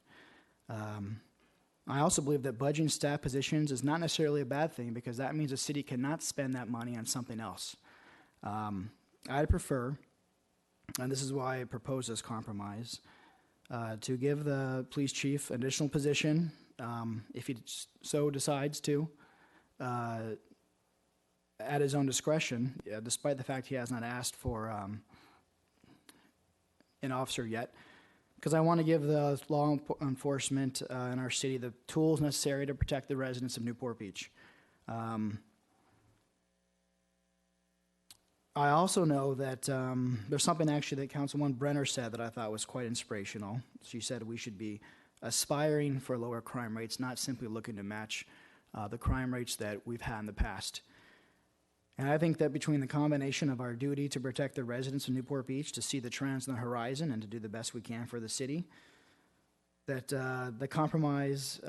I also believe that budgeting staff positions is not necessarily a bad thing, because that means the city cannot spend that money on something else. I'd prefer, and this is why I propose this compromise, to give the police chief an additional position, if he so decides to, at his own discretion, despite the fact he has not asked for an officer yet, because I want to give the law enforcement in our city the tools necessary to protect the residents of Newport Beach. I also know that there's something actually that Councilwoman Brenner said that I thought was quite inspirational. She said we should be aspiring for lower crime rates, not simply looking to match the crime rates that we've had in the past. And I think that between the combination of our duty to protect the residents of Newport Beach, to see the trends on the horizon, and to do the best we can for the city, that the compromise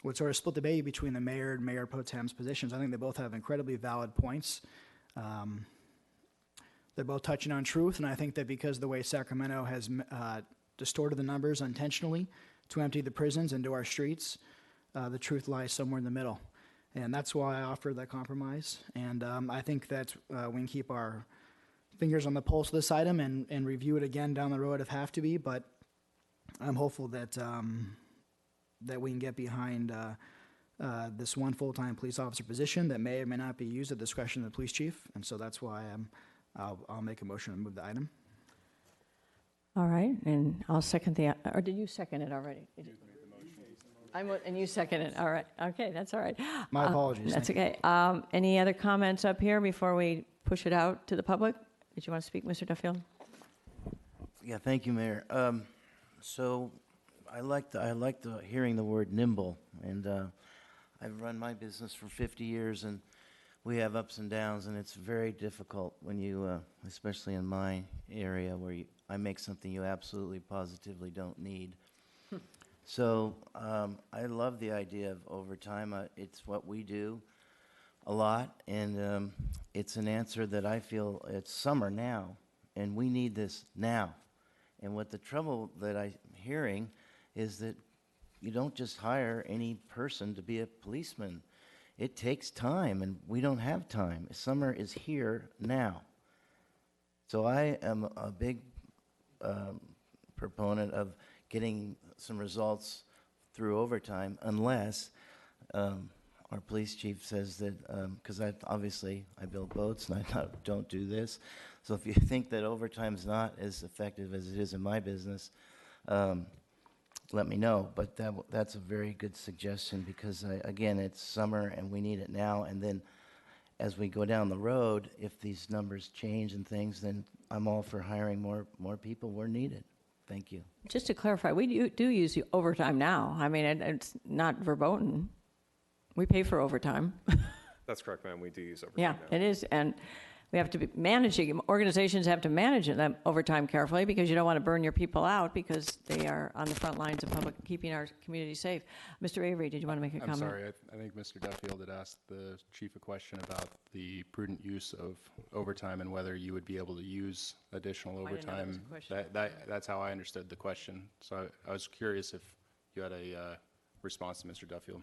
would sort of split the baby between the mayor and mayor pro tem's positions. I think they both have incredibly valid points. They're both touching on truth, and I think that because of the way Sacramento has distorted the numbers intentionally to empty the prisons into our streets, the truth lies somewhere in the middle. And that's why I offered that compromise. And I think that we can keep our fingers on the pulse of this item and review it again down the road if have to be, but I'm hopeful that that we can get behind this one full-time police officer position that may or may not be used at the discretion of the police chief, and so that's why I'll make a motion to move the item. All right, and I'll second the, or did you second it already? And you second it, all right. Okay, that's all right. My apologies. That's okay. Any other comments up here before we push it out to the public? Did you want to speak, Mr. Duffield? Yeah, thank you, Mayor. So I like hearing the word nimble, and I've run my business for 50 years, and we have ups and downs, and it's very difficult when you, especially in my area, where I make something you absolutely positively don't need. So I love the idea of overtime. It's what we do a lot, and it's an answer that I feel it's summer now, and we need this now. And what the trouble that I'm hearing is that you don't just hire any person to be a policeman. It takes time, and we don't have time. Summer is here now. So I am a big proponent of getting some results through overtime, unless our police chief says that, because obviously I build boats and I don't do this. So if you think that overtime's not as effective as it is in my business, let me know. But that's a very good suggestion, because again, it's summer and we need it now. And then as we go down the road, if these numbers change and things, then I'm all for hiring more people where needed. Thank you. Just to clarify, we do use overtime now. I mean, it's not verboten. We pay for overtime. That's correct, ma'am. We do use overtime now. Yeah, it is, and we have to be managing. Organizations have to manage them overtime carefully, because you don't want to burn your people out, because they are on the front lines of keeping our community safe. Mr. Avery, did you want to make a comment? I'm sorry. I think Mr. Duffield had asked the chief a question about the prudent use of overtime and whether you would be able to use additional I didn't know that was overtime. a question. That's how I understood the question. So I was curious if you had a response to Mr. Duffield.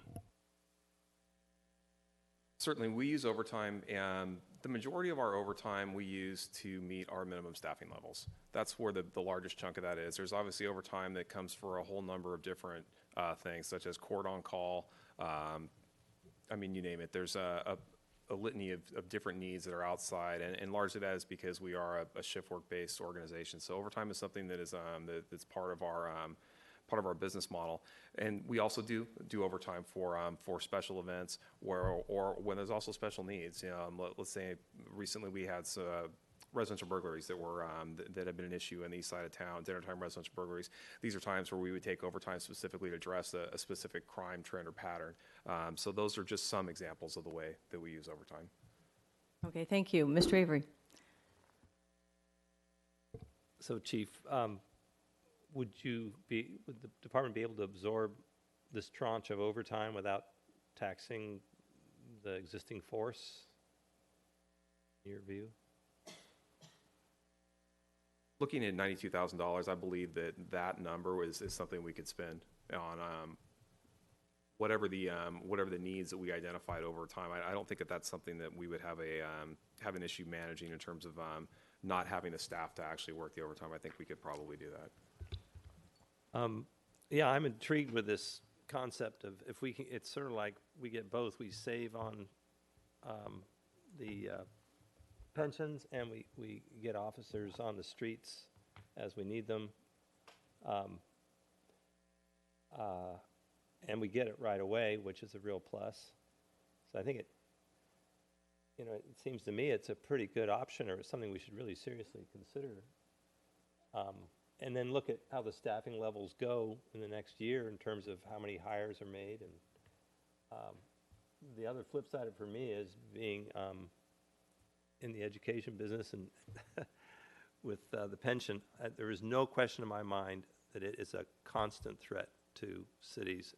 Certainly, we use overtime, and the majority of our overtime we use to meet our minimum staffing levels. That's where the largest chunk of that is. There's obviously overtime that comes for a whole number of different things, such as court on call. I mean, you name it. There's a litany of different needs that are outside, and largely that is because we are a shift work-based organization. So overtime is something that is that's part of our business model. And we also do overtime for special events or when there's also special needs. Let's say recently we had residential burglaries that have been an issue in the east side of town, dinnertime residential burglaries. These are times where we would take overtime specifically to address a specific crime trend or pattern. So those are just some examples of the way that we use overtime. Okay, thank you. Mr. Avery. So, Chief, would the department be able to absorb this tranche of overtime without taxing the existing force, in your view? Looking at $92,000, I believe that number is something we could spend on whatever the needs that we identified over time. I don't think that's something that we would have an issue managing in terms of not having the staff to actually work the overtime. I think we could probably do that. Yeah, I'm intrigued with this concept of if we can, it's sort of like we get both. We save on the pensions, and we get officers on the streets as we need them. And we get it right away, which is a real plus. So I think you know, it seems to me it's a pretty good option, or something we should really seriously consider. And then look at how the staffing levels go in the next year in terms of how many hires are made. And the other flip side of it for me is being in the education business and with the pension, there is no question in my mind that it is a constant threat to cities,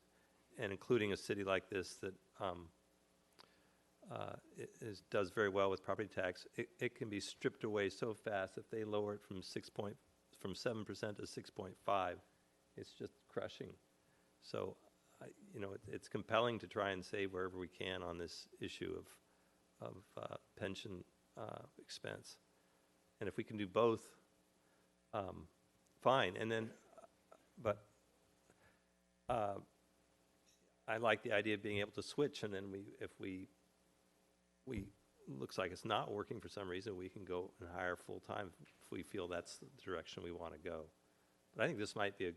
and including a city like this that does very well with property tax. It can be stripped away so fast if they lower it from 7% to 6.5. It's just crushing. So, you know, it's compelling to try and save wherever we can on this issue of pension expense. And if we can do both, fine. And then, but I like the idea of being able to switch, and then if we looks like it's not working for some reason, we can go and hire full-time if we feel that's the direction we want to go. But I think this might be a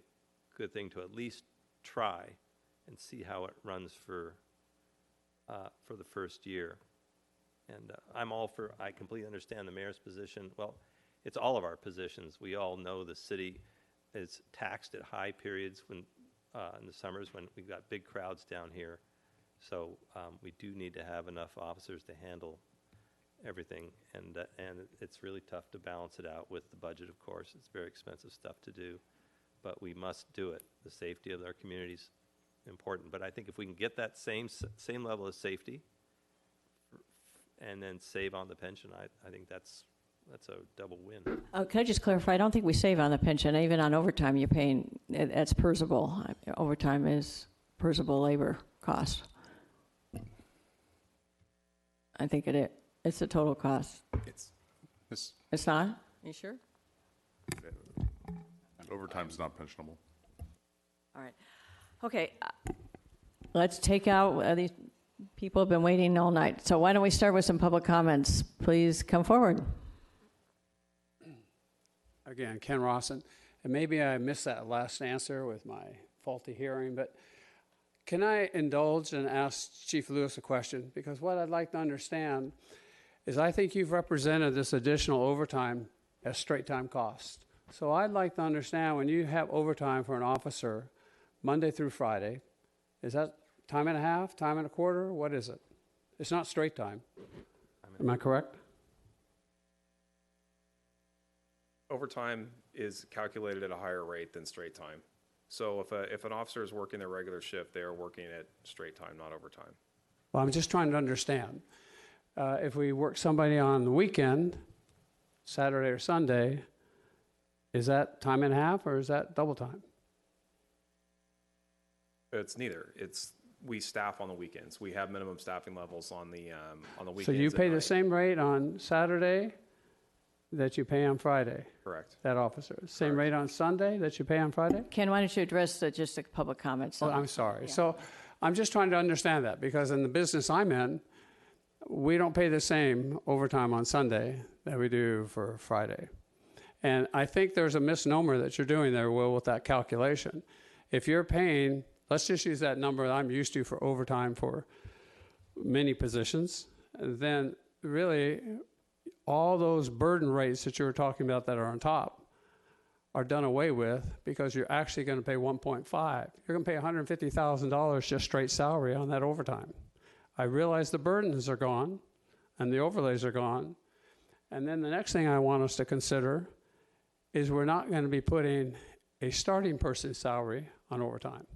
good thing to at least try and see how it runs for the first year. And I'm all for, I completely understand the mayor's position. Well, it's all of our positions. We all know the city is taxed at high periods when in the summers when we've got big crowds down here. So we do need to have enough officers to handle everything, and it's really tough to balance it out with the budget, of course. It's very expensive stuff to do, but we must do it. The safety of our community is important, but I think if we can get that same level of safety and then save on the pension, I think that's a double win. Can I just clarify? I don't think we save on the pension. Even on overtime, you're paying, that's PERSable. Overtime is PERSable labor cost. I think it is. It's the total cost. It's not? Are you sure? Overtime's not pensionable. All right. Okay. Let's take out these people have been waiting all night. So why don't we start with some public comments? Please come forward. Again, Ken Rawson. And maybe I missed that last answer with my faulty hearing, but can I indulge and ask Chief Lewis a question? Because what I'd like to understand is I think you've represented this additional overtime as straight time cost. So I'd like to understand when you have overtime for an officer Monday through Friday, is that time and a half, time and a quarter? What is it? It's not straight time. Am I correct? Overtime is calculated at a higher rate than straight time. So if an officer is working their regular shift, they are working at straight time, not overtime. Well, I'm just trying to understand. If we work somebody on the weekend, Saturday or Sunday, is that time and a half or is that double time? It's neither. We staff on the weekends. We have minimum staffing levels on the weekends. So you pay the same rate on Saturday that you pay on Friday? Correct. That officer. Same rate on Sunday that you pay on Friday? Ken, why don't you address just the public comments? Oh, I'm sorry. Yeah. So I'm just trying to understand that, because in the business I'm in, we don't pay the same overtime on Sunday that we do for Friday. And I think there's a misnomer that you're doing there, Will, with that calculation. If you're paying, let's just use that number that I'm used to for overtime for many positions, then really all those burden rates that you were talking about that are on top are done away with, because you're actually going to pay 1.5. You're going to pay $150,000 just straight salary on that overtime. I realize the burdens are gone and the overlays are gone. And then the next thing I want us to consider is we're not going to be putting a starting person's salary on overtime.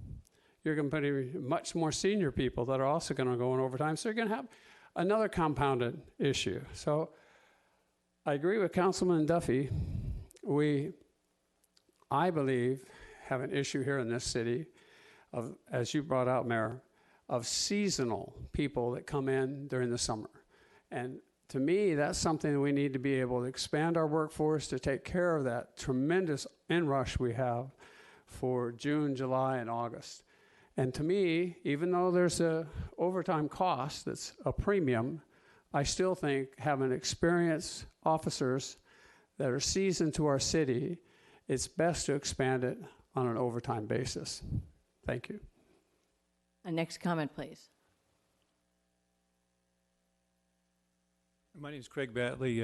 You're going to put much more senior people that are also going to go on overtime. So you're going to have another compounded issue. So I agree with Councilman Duffy. We, I believe, have an issue here in this city of, as you brought out, Mayor, of seasonal people that come in during the summer. And to me, that's something that we need to be able to expand our workforce to take care of that tremendous inrush we have for June, July, and August. And to me, even though there's a overtime cost that's a premium, I still think having experienced officers that are seasoned to our city, it's best to expand it on an overtime basis. Thank you. Next comment, please. My name is Craig Batley,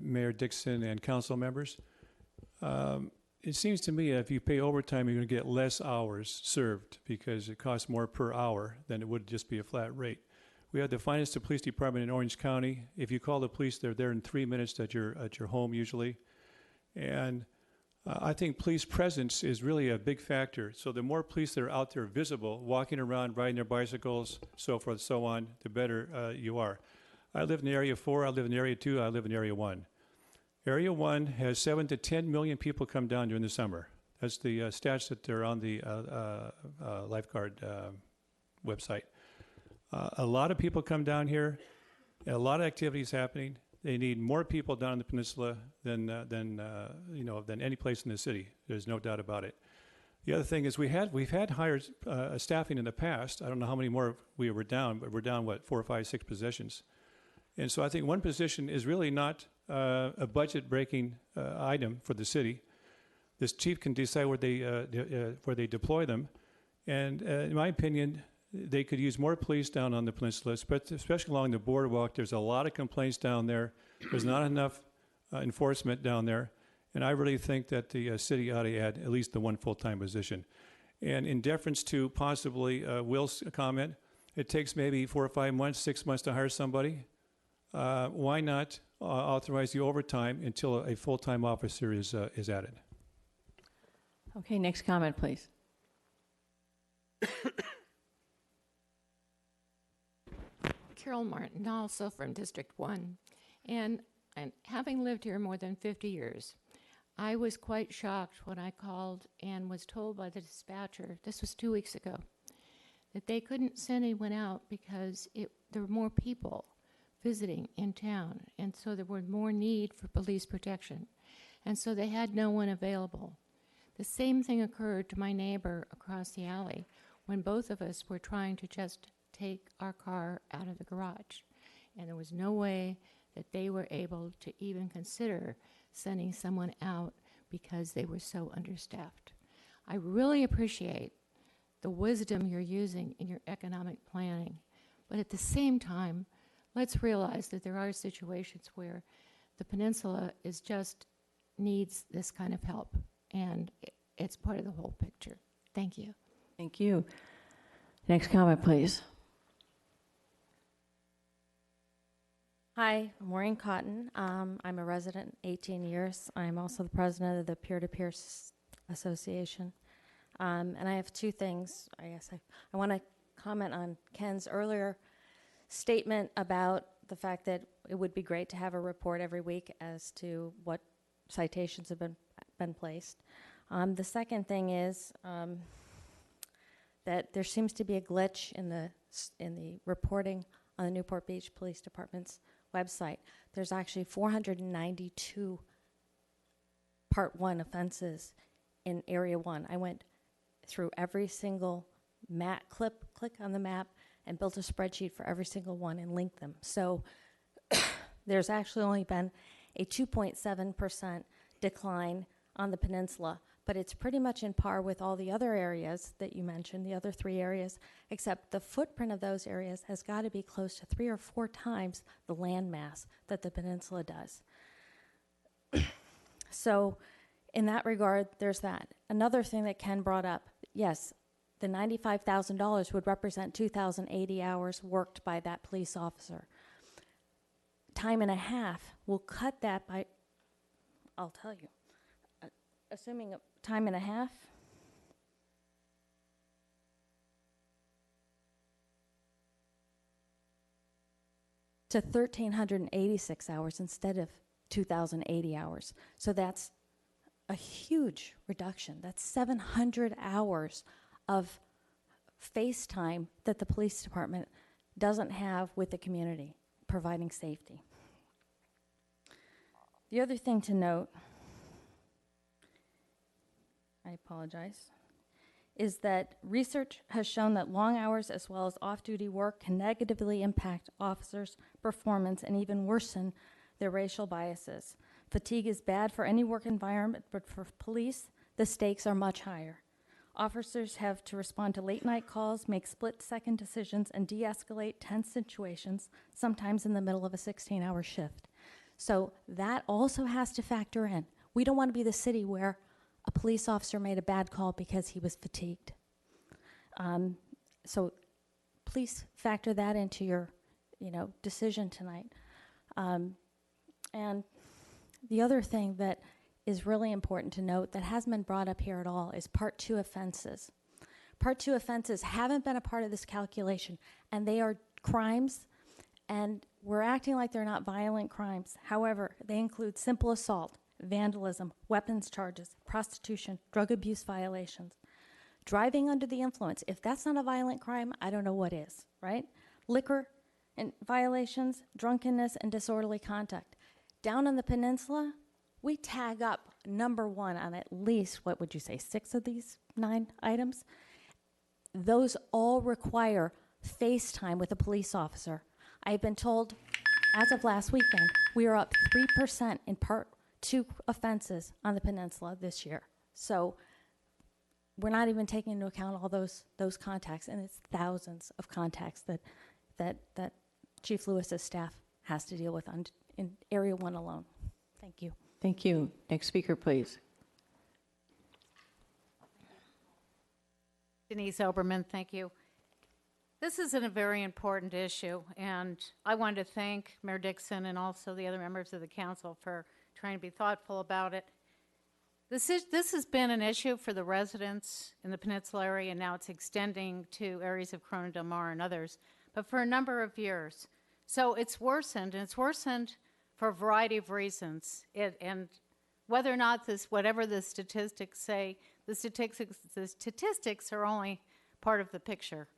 Mayor Dixon and council members. It seems to me if you pay overtime, you're going to get less hours served because it costs more per hour than it would just be a flat rate. We have the finest police department in Orange County. If you call the police, they're there in 3 minutes at your home usually. And I think police presence is really a big factor. So the more police that are out there visible, walking around, riding their bicycles, so forth, so on, the better you are. I live in Area 4, I live in Area 2, I live in Area 1. Area 1 has 7 to 10 million people come down during the summer. That's the stats that are on the lifeguard website. A lot of people come down here, a lot of activities happening. They need more people down in the peninsula than any place in the city. There's no doubt about it. The other thing is we've had higher staffing in the past. I don't know how many more we were down, but we're down, 4 or 5, 6 positions. And so I think one position is really not a budget-breaking item for the city. This chief can decide where they deploy them. And in my opinion, they could use more police down on the peninsula, especially along the boardwalk. There's a lot of complaints down there. There's not enough enforcement down there. And I really think that the city ought to add at least the one full-time position. And in deference to possibly Will's comment, it takes maybe 4 or 5 months, 6 months to hire somebody. Why not authorize the overtime until a full-time officer is added? Okay, next comment, please. Carol Martin, also from District 1. And having lived here more than 50 years, I was quite shocked when I called and was told by the dispatcher, this was 2 weeks ago, that they couldn't send anyone out because there were more people visiting in town, and so there was more need for police protection. And so they had no one available. The same thing occurred to my neighbor across the alley when both of us were trying to just take our car out of the garage. And there was no way that they were able to even consider sending someone out because they were so understaffed. I really appreciate the wisdom you're using in your economic planning, but at the same time, let's realize that there are situations where the peninsula needs this kind of help, and it's part of the whole picture. Thank you. Thank you. Next comment, please. Hi, I'm Maureen Cotton. I'm a resident 18 years. I'm also the president of the Peer-to-Peer Association. And I have two things. I guess I want to comment on Ken's earlier statement about the fact that it would be great to have a report every week as to what citations have been placed. The second thing is that there seems to be a glitch in the reporting on the Newport Beach Police Department's website. There's actually 492 Part 1 offenses in Area 1. I went through every single click on the map and built a spreadsheet for every single one and linked them. So there's actually only been a 2.7% decline on the peninsula, but it's pretty much in par with all the other areas that you mentioned, the other 3 areas, except the footprint of those areas has got to be close to 3 or 4 times the land mass that the peninsula does. So in that regard, there's that. Another thing that Ken brought up, yes, the $95,000 would represent 2,080 hours worked by that police officer. Time and a half will cut that by, I'll tell you, assuming a time and a half, to 1,386 hours instead of 2,080 hours. So that's a huge reduction. That's 700 hours of face time that the police department doesn't have with the community, providing safety. The other thing to note, I apologize, is that research has shown that long hours as well as off-duty work can negatively impact officers' performance and even worsen their racial biases. Fatigue is bad for any work environment, but for police, the stakes are much higher. Officers have to respond to late-night calls, make split-second decisions, and de-escalate tense situations, sometimes in the middle of a 16-hour shift. So that also has to factor in. We don't want to be the city where a police officer made a bad call because he was fatigued. So please factor that into your, decision tonight. And the other thing that is really important to note that hasn't been brought up here at all is Part 2 offenses. Part 2 offenses haven't been a part of this calculation, and they are crimes, and we're acting like they're not violent crimes. However, they include simple assault, vandalism, weapons charges, prostitution, drug abuse violations, driving under the influence. If that's not a violent crime, I don't know what is, right? Liquor and violations, drunkenness, and disorderly conduct. Down on the peninsula, we tag up number 1 on at least, what would you say, 6 of these 9 items? Those all require face time with a police officer. I've been told, as of last weekend, we are up 3% in Part 2 offenses on the peninsula this year. So we're not even taking into account all those contacts, and it's thousands of contacts that Chief Lewis's staff has to deal with in Area 1 alone. Thank you. Thank you. Next speaker, please. Denise Oberman, thank you. This is a very important issue, and I want to thank Mayor Dixon and also the other members of the council for trying to be thoughtful about it. This has been an issue for the residents in the peninsula area, and now it's extending to areas of Corona Del Mar and others, but for a number of years. So it's worsened, and it's worsened for a variety of reasons. And whether or not whatever the statistics say, the statistics are only part of the picture.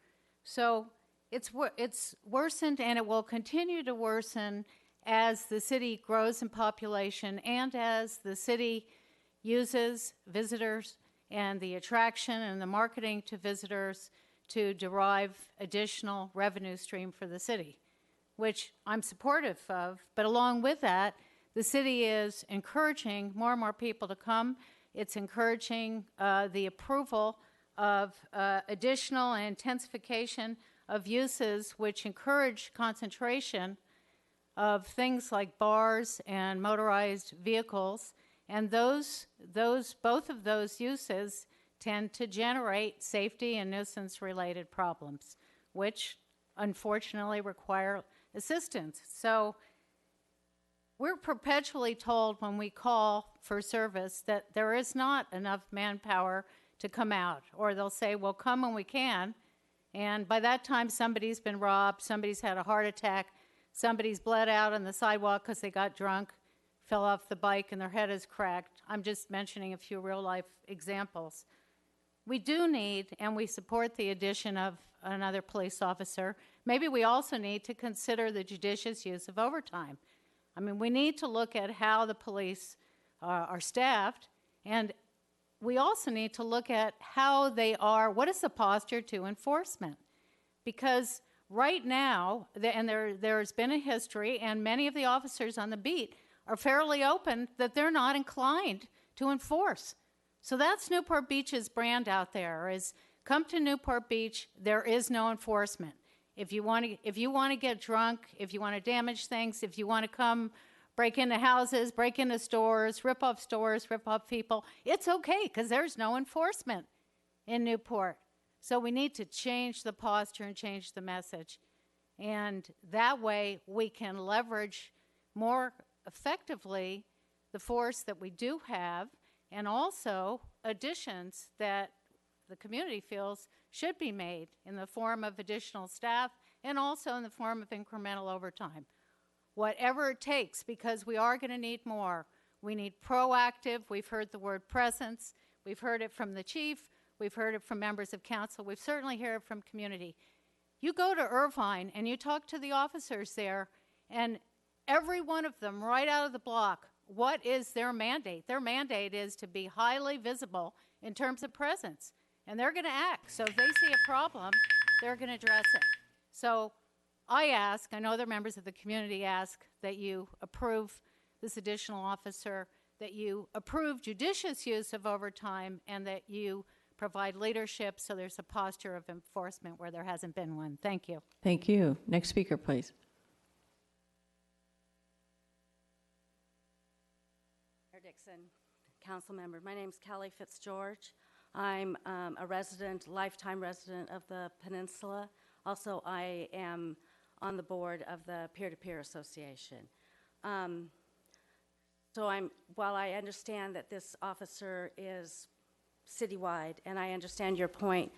So it's worsened, and it will continue to worsen as the city grows in population and as the city uses visitors and the attraction and the marketing to visitors to derive additional revenue stream for the city, which I'm supportive of. But along with that, the city is encouraging more and more people to come. It's encouraging the approval of additional and intensification of uses which encourage concentration of things like bars and motorized vehicles. And both of those uses tend to generate safety and nuisance-related problems, which unfortunately require assistance. So we're perpetually told when we call for service that there is not enough manpower to come out, or they'll say, well, come when we can, and by that time somebody's been robbed, somebody's had a heart attack, somebody's bled out on the sidewalk because they got drunk, fell off the bike, and their head is cracked. I'm just mentioning a few real-life examples. We do need, and we support the addition of another police officer. Maybe we also need to consider the judicious use of overtime. I mean, we need to look at how the police are staffed, and we also need to look at how they are, what is the posture to enforcement? Because right now, and there's been a history, and many of the officers on the beat are fairly open that they're not inclined to enforce. So that's Newport Beach's brand out there, is come to Newport Beach, there is no enforcement. If you want to get drunk, if you want to damage things, if you want to come break into houses, break into stores, rip off people, it's okay because there's no enforcement in Newport. So we need to change the posture and change the message. And that way we can leverage more effectively the force that we do have, and also additions that the community feels should be made in the form of additional staff and also in the form of incremental overtime. Whatever it takes, because we are going to need more. We need proactive. We've heard the word presence. We've heard it from the chief. We've heard it from members of council. We've certainly heard it from community. You go to Irvine and you talk to the officers there, and every one of them right out of the block, what is their mandate? Their mandate is to be highly visible in terms of presence. And they're going to act. So if they see a problem, they're going to address it. So I ask, I know other members of the community ask, that you approve this additional officer, that you approve judicious use of overtime, and that you provide leadership so there's a posture of enforcement where there hasn't been one. Thank you. Thank you. Next speaker, please. Mayor Dixon, council member. My name's Kelly Fitzgeorge. I'm a resident, lifetime resident of the Peninsula. Also, I am on the board of the Peer-to-Peer Association. While I understand that this officer is citywide, and I understand your point,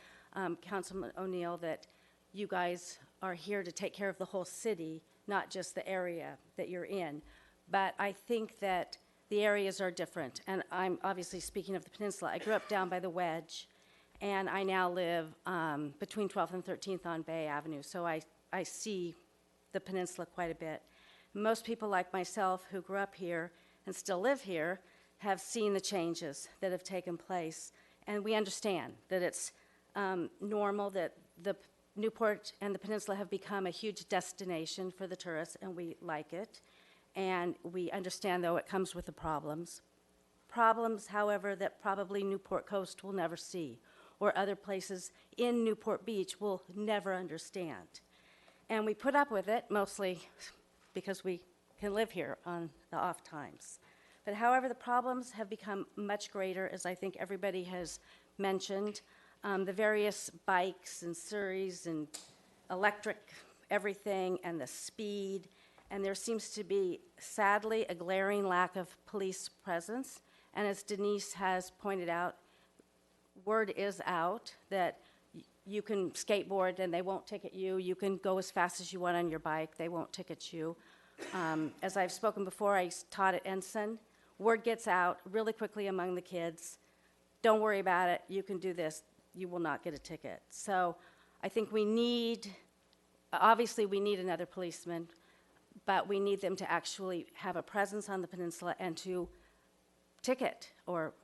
Councilman O'Neill, that you guys are here to take care of the whole city, not just the area that you're in. But I think that the areas are different, and I'm obviously speaking of the Peninsula. I grew up down by the Wedge, and I now live between 12th and 13th on Bay Avenue, so I see the Peninsula quite a bit. Most people like myself who grew up here and still live here have seen the changes that have taken place, and we understand that it's normal that the Newport and the Peninsula have become a huge destination for the tourists, and we like it. And we understand, though, it comes with the problems. Problems, however, that probably Newport Coast will never see, or other places in Newport Beach will never understand. And we put up with it, mostly because we can live here on the off times. But however, the problems have become much greater, as I think everybody has mentioned. The various bikes and Surreys and electric everything and the speed. And there seems to be, sadly, a glaring lack of police presence. And as Denise has pointed out, word is out that you can skateboard and they won't ticket you. You can go as fast as you want on your bike. They won't ticket you. As I've spoken before, I taught at Ensign. Word gets out really quickly among the kids. Don't worry about it. You can do this. You will not get a ticket. So I think obviously we need another policeman, but we need them to actually have a presence on the Peninsula and to ticket or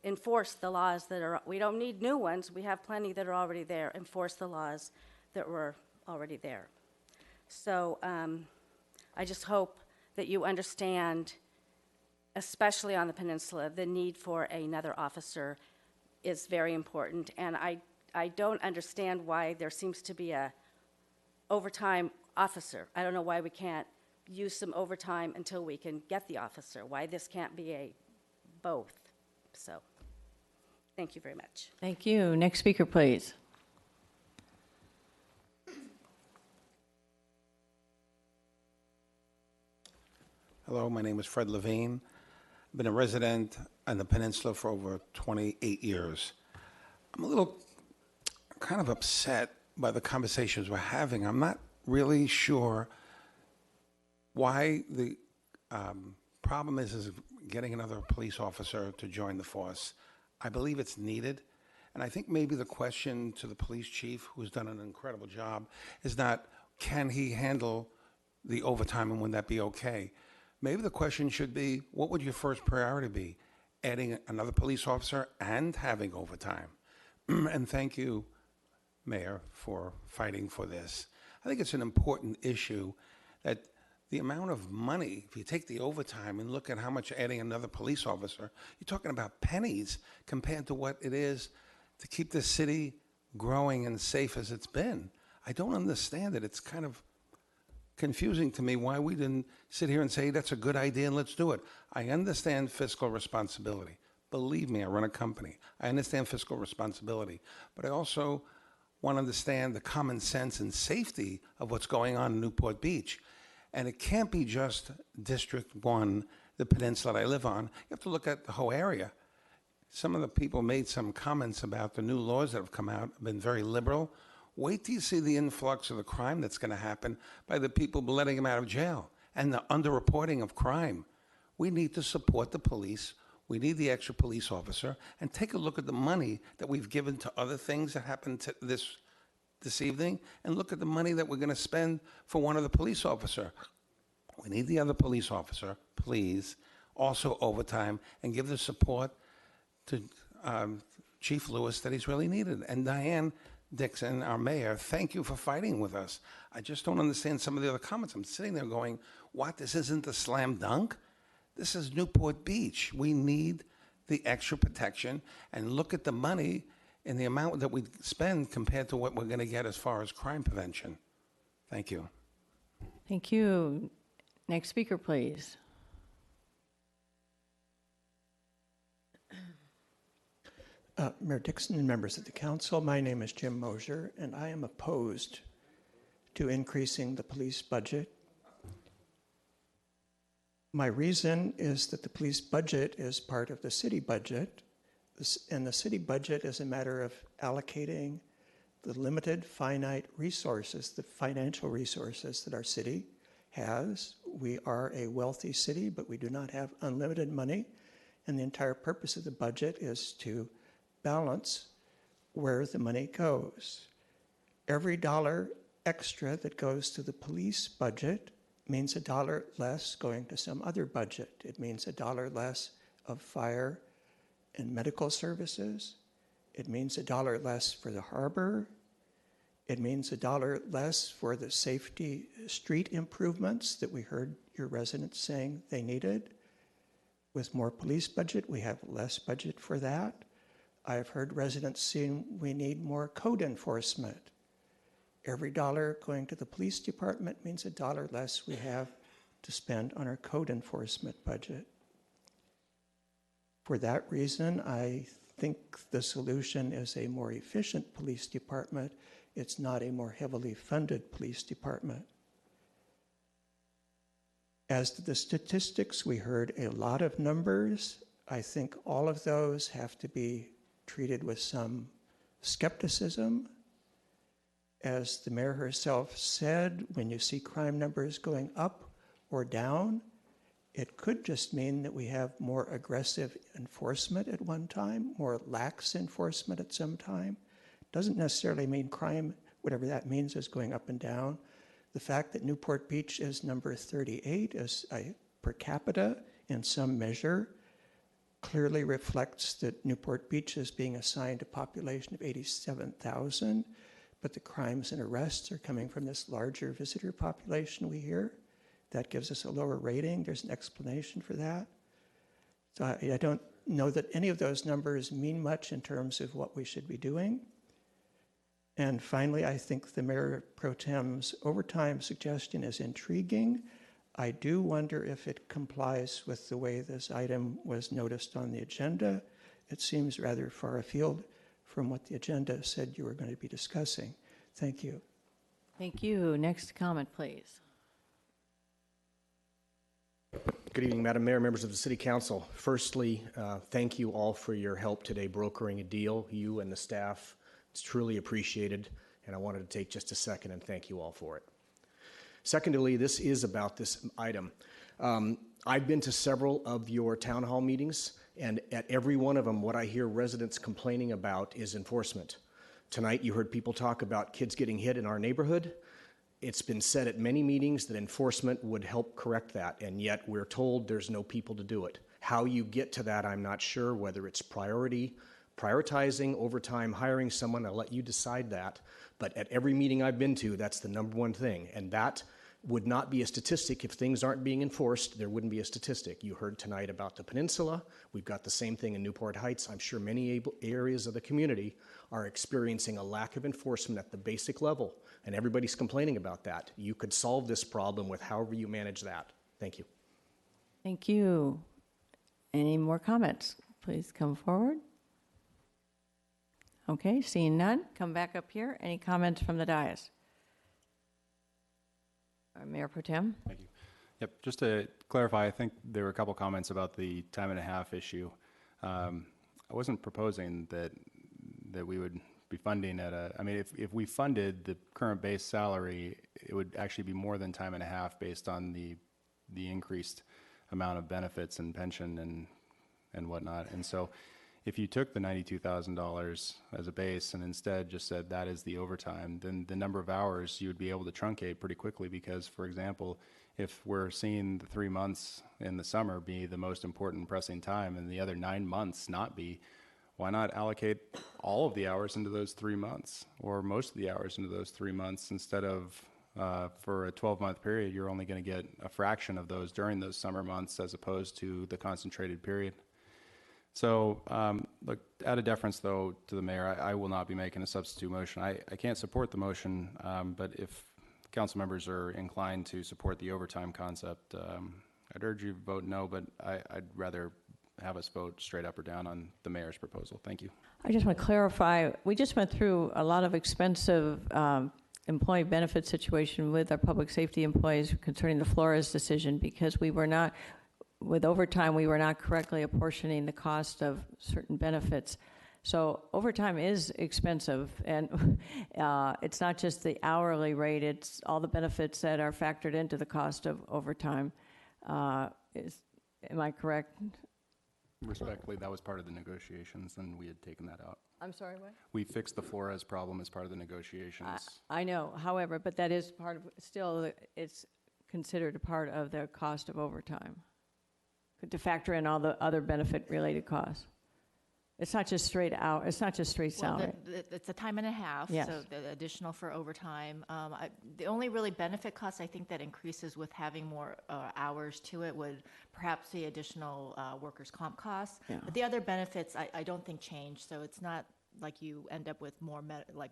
enforce the laws that are, we don't need new ones, we have plenty that are already there, enforce the laws that were already there. So I just hope that you understand, especially on the Peninsula, the need for another officer is very important. And I don't understand why there seems to be a overtime officer. I don't know why we can't use some overtime until we can get the officer, why this can't be a both. So, thank you very much. Thank you. Next speaker, please. Hello, my name is Fred Levine. I've been a resident on the Peninsula for over 28 years. I'm a little kind of upset by the conversations we're having. I'm not really sure why the problem is getting another police officer to join the force. I believe it's needed. And I think maybe the question to the police chief, who's done an incredible job, is not, can he handle the overtime and would that be okay? Maybe the question should be, what would your first priority be? Adding another police officer and having overtime. And thank you, Mayor, for fighting for this. I think it's an important issue that the amount of money, if you take the overtime and look at how much adding another police officer, you're talking about pennies compared to what it is to keep the city growing and safe as it's been. I don't understand it. It's kind of confusing to me why we didn't sit here and say, that's a good idea and let's do it. I understand fiscal responsibility. Believe me, I run a company. I understand fiscal responsibility. But I also want to understand the common sense and safety of what's going on in Newport Beach. And it can't be just District 1, the peninsula that I live on. You have to look at the whole area. Some of the people made some comments about the new laws that have come out, have been very liberal. Wait till you see the influx of the crime that's going to happen by the people letting them out of jail and the underreporting of crime. We need to support the police. We need the extra police officer. And take a look at the money that we've given to other things that happened this evening, and look at the money that we're going to spend for one other police officer. We need the other police officer, please, also overtime, and give the support to Chief Lewis that he's really needed. And Diane Dixon, our mayor, thank you for fighting with us. I just don't understand some of the other comments. I'm sitting there going, what, this isn't a slam dunk? This is Newport Beach. We need the extra protection, and look at the money. in the amount that we spend compared to what we're going to get as far as crime prevention. Thank you. Thank you. Next speaker, please. Mayor Dixon and members of the council, my name is Jim Mosier, and I am opposed to increasing the police budget. My reason is that the police budget is part of the city budget, and the city budget is a matter of allocating the limited finite resources, the financial resources that our city has. We are a wealthy city, but we do not have unlimited money, and the entire purpose of the budget is to balance where the money goes. Every dollar extra that goes to the police budget means $1 less going to some other budget. It means $1 less of fire and medical services. It means $1 less for the harbor. It means $1 less for the safety street improvements that we heard your residents saying they needed. With more police budget, we have less budget for that. I have heard residents saying we need more code enforcement. Every dollar going to the police department means $1 less we have to spend on our code enforcement budget. For that reason, I think the solution is a more efficient police department. It's not a more heavily funded police department. As to the statistics, we heard a lot of numbers. I think all of those have to be treated with some skepticism. As the mayor herself said, when you see crime numbers going up or down, it could just mean that we have more aggressive enforcement at one time, more lax enforcement at some time. Doesn't necessarily mean crime, whatever that means, is going up and down. The fact that Newport Beach is number 38 as per capita in some measure clearly reflects that Newport Beach is being assigned a population of 87,000, but the crimes and arrests are coming from this larger visitor population we hear. That gives us a lower rating. There's an explanation for that. So I don't know that any of those numbers mean much in terms of what we should be doing. And finally, I think the Mayor Pro Tem's overtime suggestion is intriguing. I do wonder if it complies with the way this item was noticed on the agenda. It seems rather far afield from what the agenda said you were going to be discussing. Thank you. Thank you. Next comment, please. Good evening, Madam Mayor, members of the City Council. Firstly, thank you all for your help today brokering a deal, you and the staff. It's truly appreciated, and I wanted to take just a second and thank you all for it. Secondly, this is about this item. I've been to several of your town hall meetings, and at every one of them, what I hear residents complaining about is enforcement. Tonight, you heard people talk about kids getting hit in our neighborhood. It's been said at many meetings that enforcement would help correct that, and yet we're told there's no people to do it. How you get to that, I'm not sure, whether it's prioritizing overtime, hiring someone, I'll let you decide that. But at every meeting I've been to, that's the number one thing, and that would not be a statistic. If things aren't being enforced, there wouldn't be a statistic. You heard tonight about the peninsula. We've got the same thing in Newport Heights. I'm sure many areas of the community are experiencing a lack of enforcement at the basic level, and everybody's complaining about that. You could solve this problem with however you manage that. Thank you. Thank you. Any more comments? Please come forward. Okay, seeing none, come back up here. Any comments from the dais? Mayor Pro Tem? Thank you. Yep, just to clarify, I think there were a couple comments about the time and a half issue. I wasn't proposing that we would be funding at a, I mean, if we funded the current base salary, it would actually be more than time and a half based on the increased amount of benefits and pension and whatnot. And so if you took the $92,000 as a base and instead just said that is the overtime, then the number of hours you would be able to truncate pretty quickly because, for example, if we're seeing the 3 months in the summer be the most important pressing time and the other 9 months not be, why not allocate all of the hours into those 3 months or most of the hours into those 3 months instead of for a 12-month period, you're only going to get a fraction of those during those summer months as opposed to the concentrated period. So, look, out of deference, though, to the mayor, I will not be making a substitute motion. I can't support the motion, but if council members are inclined to support the overtime concept, I'd urge you to vote no, but I'd rather have us vote straight up or down on the mayor's proposal. Thank you. I just want to clarify, we just went through a lot of expensive employee benefit situation with our public safety employees concerning the Flores decision because we were not, with overtime, we were not correctly apportioning the cost of certain benefits. So overtime is expensive, and it's not just the hourly rate, it's all the benefits that are factored into the cost of overtime. Am I correct? Respectfully, that was part of the negotiations, and we had taken that out. I'm sorry, what? We fixed the Flores problem as part of the negotiations. I know, however, but that is part of, still, it's considered a part of the cost of overtime, to factor in all the other benefit-related costs. It's not just straight out, it's not just straight salary. It's a time and a half, Yes. so the additional for overtime. The only really benefit cost I think that increases with having more hours to it would perhaps the additional workers' comp costs. Yeah. But the other benefits I don't think change, so it's not like you end up with more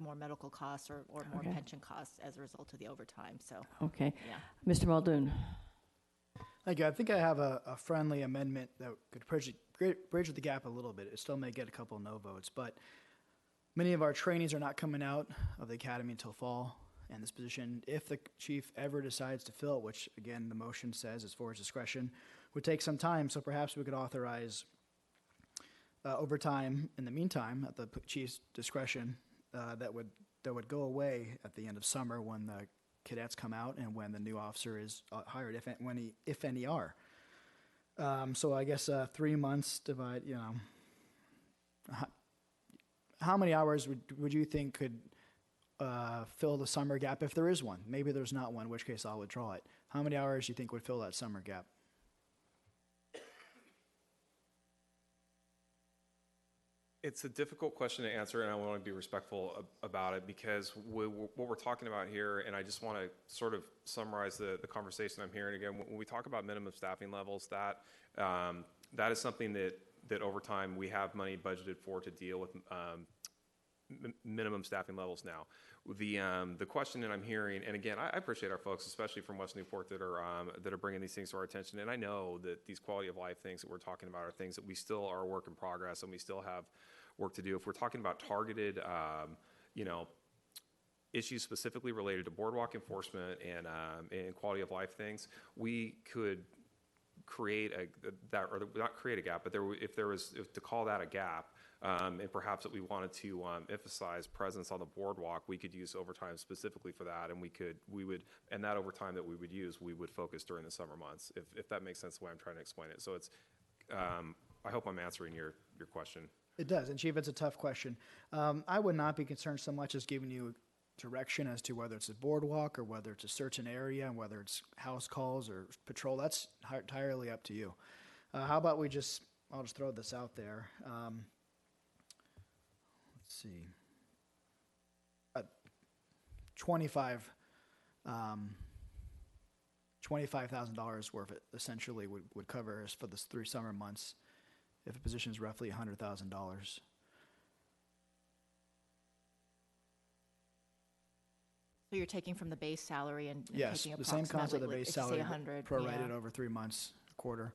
more medical costs or more Okay. pension costs as a result of the overtime. So Okay. yeah. Mr. Muldoon. Thank you. I think I have a friendly amendment that could bridge the gap a little bit. It still may get a couple no votes, but many of our trainees are not coming out of the academy until fall. And this position, if the chief ever decides to fill it, which again the motion says is for his discretion, would take some time. So perhaps we could authorize overtime in the meantime at the chief's discretion that would go away at the end of summer when the cadets come out and when the new officer is hired, if any are. So I guess 3 months divide, how many hours would you think could fill the summer gap if there is one? Maybe there's not one, in which case I'll withdraw it. How many hours do you think would fill that summer gap? It's a difficult question to answer, and I want to be respectful about it because what we're talking about here, and I just want to sort of summarize the conversation I'm hearing again. When we talk about minimum staffing levels, that is something that over time we have money budgeted for to deal with minimum staffing levels now. The question that I'm hearing, and again, I appreciate our folks, especially from West Newport, that are bringing these things to our attention. And I know that these quality of life things that we're talking about are things that we still are a work in progress, and we still have work to do. If we're talking about targeted, issues specifically related to boardwalk enforcement and quality of life things, we could create not create a gap, but if to call that a gap. And perhaps that we wanted to emphasize presence on the boardwalk, we could use overtime specifically for that, and that overtime that we would use, we would focus during the summer months, if that makes sense the way I'm trying to explain it. So it's, I hope I'm answering your question. It does, and Chief, it's a tough question. I would not be concerned so much as giving you direction as to whether it's a boardwalk or whether it's a certain area and whether it's house calls or patrol. That's entirely up to you. How about I'll just throw this out there. Let's see. $25,000 worth essentially would cover us for the 3 summer months if a position is roughly $100,000. So you're taking from the base salary and Yes, taking the same concept of the approximately, base if you say salary 100, prorated yeah. over 3 months, a quarter.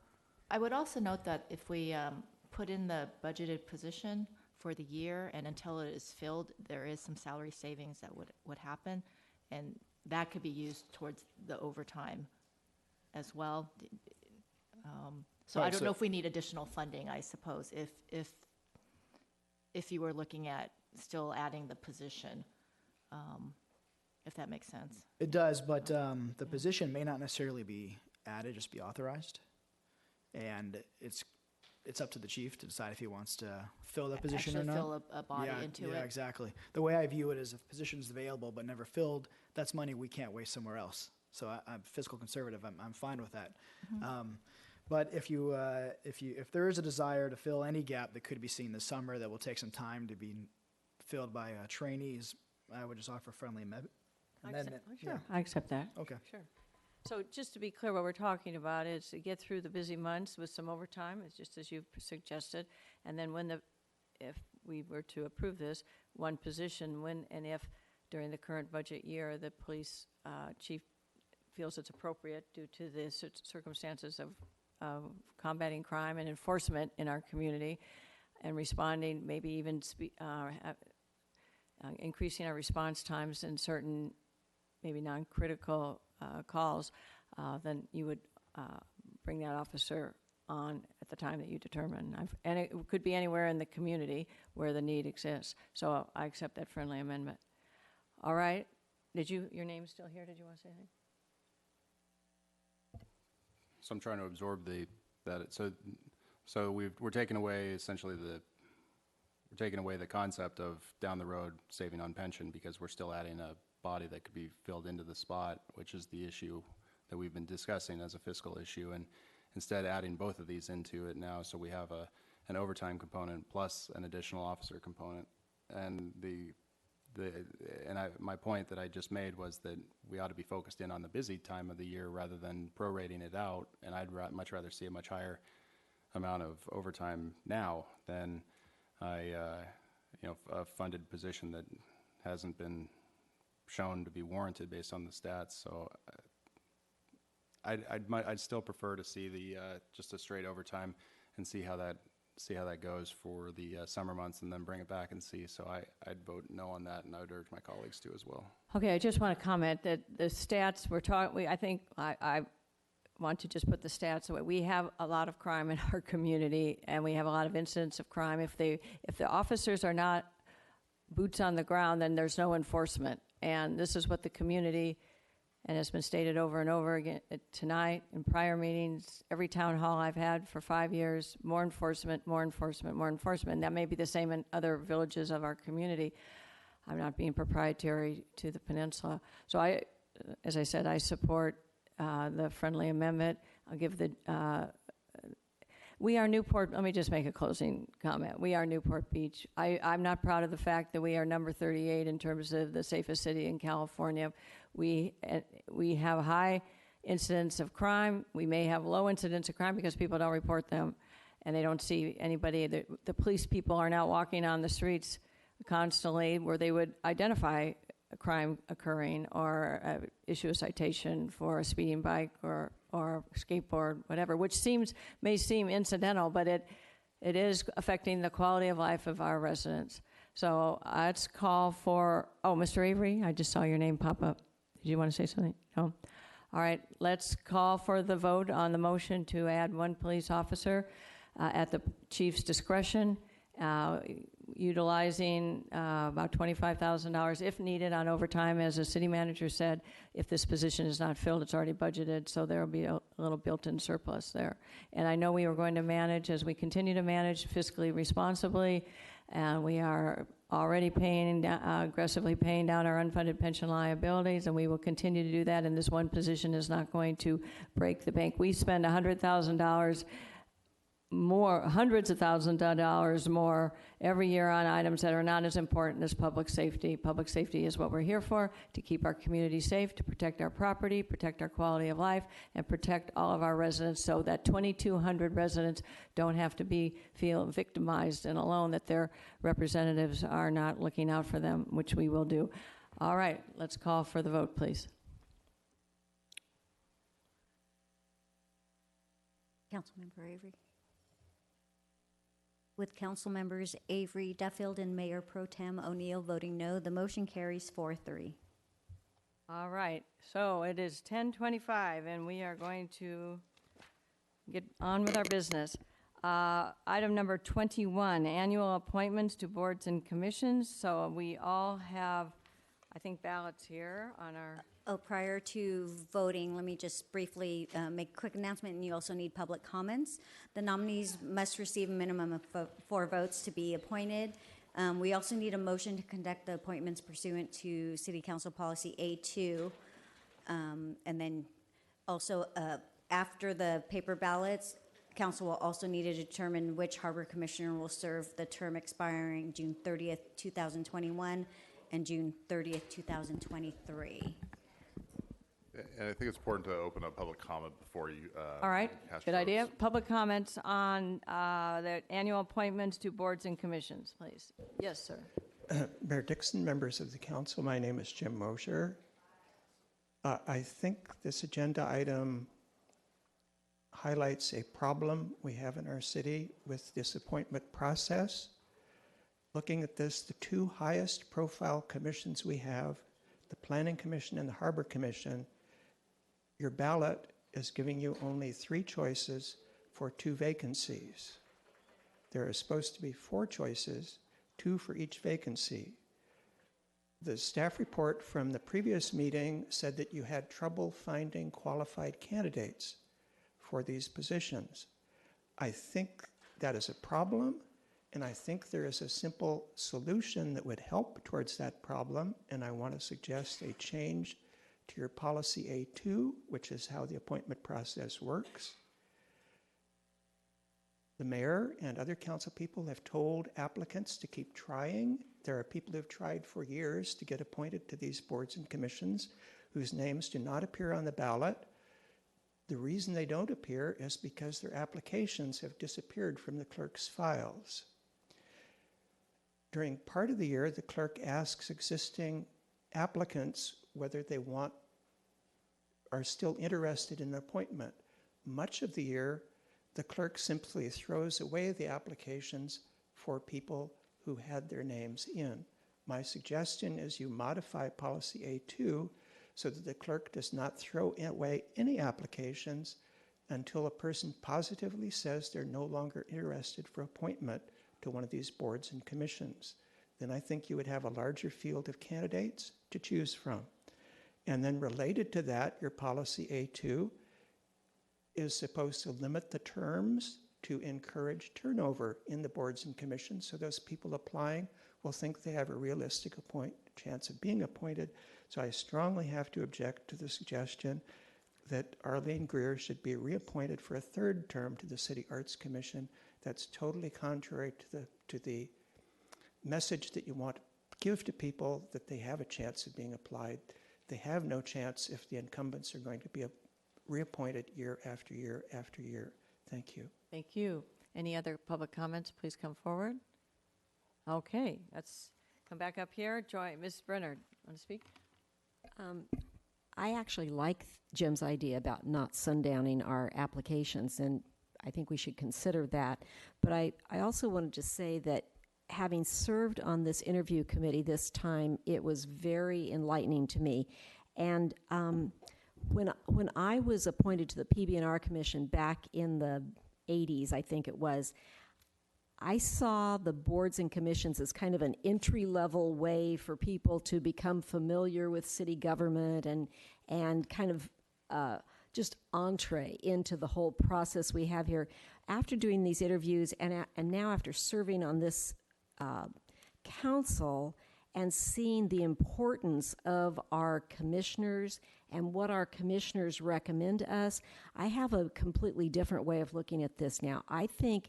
I would also note that if we put in the budgeted position for the year and until it is filled, there is some salary savings that would happen, and that could be used towards the overtime as well. So I don't know if we need additional funding, I suppose, if you were looking at still adding the position, if that makes sense. It does, but the position may not necessarily be added, just be authorized. And it's up to the chief to decide if he wants to fill that position or not. Actually fill a body into it. Yeah, exactly. The way I view it is if position's available but never filled, that's money we can't waste somewhere else. So I'm fiscal conservative. I'm fine with that. Mm-hmm. But if there is a desire to fill any gap that could be seen this summer that will take some time to be filled by trainees, I would just offer friendly amendment. Sure, I accept that. Okay. Sure. So just to be clear, what we're talking about is to get through the busy months with some overtime, it's just as you've suggested, and then if we were to approve this, one position, when and if during the current budget year, the police chief feels it's appropriate due to the circumstances of combating crime and enforcement in our community and responding, maybe even increasing our response times in certain maybe non-critical calls, then you would bring that officer on at the time that you determine. And it could be anywhere in the community where the need exists. So I accept that friendly amendment. All right. Your name's still here? Did you want to say anything? So I'm trying to absorb we're taking away essentially we're taking away the concept of down the road saving on pension because we're still adding a body that could be filled into the spot, which is the issue that we've been discussing as a fiscal issue, and instead adding both of these into it now, so we have an overtime component plus an additional officer component. And my point that I just made was that we ought to be focused in on the busy time of the year rather than prorating it out, and I'd much rather see a much higher amount of overtime now than a funded position that hasn't been shown to be warranted based on the stats. So I'd still prefer to see just a straight overtime and see how that goes for the summer months, and then bring it back and see. So I'd vote no on that, and I would urge my colleagues to as well. Okay, I just want to comment that the stats we're talking. I think I want to just put the stats away. We have a lot of crime in our community, and we have a lot of incidents of crime. If the officers are not boots on the ground, then there's no enforcement. And this is what the community, and it's been stated over and over again tonight in prior meetings, every town hall I've had for 5 years, more enforcement, more enforcement, more enforcement. And that may be the same in other villages of our community. I'm not being proprietary to the peninsula. So as I said, I support the friendly amendment. I'll give we are Newport. Let me just make a closing comment. We are Newport Beach. I'm not proud of the fact that we are number 38 in terms of the safest city in California. We have high incidents of crime. We may have low incidents of crime because people don't report them, and they don't see anybody. The police people are now walking on the streets constantly where they would identify a crime occurring or issue a citation for a speeding bike or skateboard, whatever, which may seem incidental, but it is affecting the quality of life of our residents. So let's call for, Mr. Avery, I just saw your name pop up. Did you want to say something? No? All right, let's call for the vote on the motion to add one police officer at the chief's discretion, utilizing about $25,000 if needed on overtime. As the city manager said, if this position is not filled, it's already budgeted, so there will be a little built-in surplus there. And I know we were going to manage, as we continue to manage fiscally responsibly, and we are already aggressively paying down our unfunded pension liabilities, and we will continue to do that, and this one position is not going to break the bank. We spend $100,000 more, hundreds of thousands of dollars more every year on items that are not as important as public safety. Public safety is what we're here for, to keep our community safe, to protect our property, protect our quality of life, and protect all of our residents so that 2,200 residents don't have to feel victimized and alone, that their representatives are not looking out for them, which we will do. All right, let's call for the vote, please. Councilmember Avery. With council members Avery, Duffield, and Mayor Pro Tem O'Neill voting no, the motion carries 4-3. All right, so it is 10:25, and we are going to get on with our business. Item number 21, annual appointments to boards and commissions. So we all have, I think, ballots here on our... Prior to voting, let me just briefly make a quick announcement, and you also need public comments. The nominees must receive a minimum of 4 votes to be appointed. We also need a motion to conduct the appointments pursuant to City Council Policy A2. And then also, after the paper ballots, Council will also need to determine which Harbor Commissioner will serve the term expiring June 30th, 2021 and June 30th, 2023. And I think it's important to open up public comment before you. All right, cast good votes. idea. Public comments on the annual appointments to boards and commissions, please. Yes, sir. Mayor Dixon, members of the council, my name is Jim Mosher. I think this agenda item highlights a problem we have in our city with this appointment process. Looking at this, the two highest profile commissions we have, the Planning Commission and the Harbor Commission, your ballot is giving you only 3 choices for 2 vacancies. There are supposed to be 4 choices, 2 for each vacancy. The staff report from the previous meeting said that you had trouble finding qualified candidates for these positions. I think that is a problem, and I think there is a simple solution that would help towards that problem, and I want to suggest a change to your policy A2, which is how the appointment process works. The mayor and other council people have told applicants to keep trying. There are people who have tried for years to get appointed to these boards and commissions whose names do not appear on the ballot. The reason they don't appear is because their applications have disappeared from the clerk's files. During part of the year, the clerk asks existing applicants whether they are still interested in an appointment. Much of the year, the clerk simply throws away the applications for people who had their names in. My suggestion is you modify policy A2 so that the clerk does not throw away any applications until a person positively says they're no longer interested for appointment to one of these boards and commissions. Then I think you would have a larger field of candidates to choose from. And then related to that, your policy A2 is supposed to limit the terms to encourage turnover in the boards and commissions, so those people applying will think they have a realistic chance of being appointed. So I strongly have to object to the suggestion that Arlene Greer should be reappointed for a 3rd term to the City Arts Commission. That's totally contrary to the message that you want to give to people, that they have a chance of being applied. They have no chance if the incumbents are going to be reappointed year after year after year. Thank you. Thank you. Any other public comments, please come forward. Okay, let's come back up here. Ms. Brenner, want to speak? I actually like Jim's idea about not sundowning our applications, and I think we should consider that. But I also wanted to say that having served on this interview committee this time, it was very enlightening to me. And when I was appointed to the PB&R Commission back in the 80s, I think it was, I saw the boards and commissions as kind of an entry-level way for people to become familiar with city government and kind of just entree into the whole process we have here. After doing these interviews and now after serving on this council and seeing the importance of our commissioners and what our commissioners recommend to us, I have a completely different way of looking at this now. I think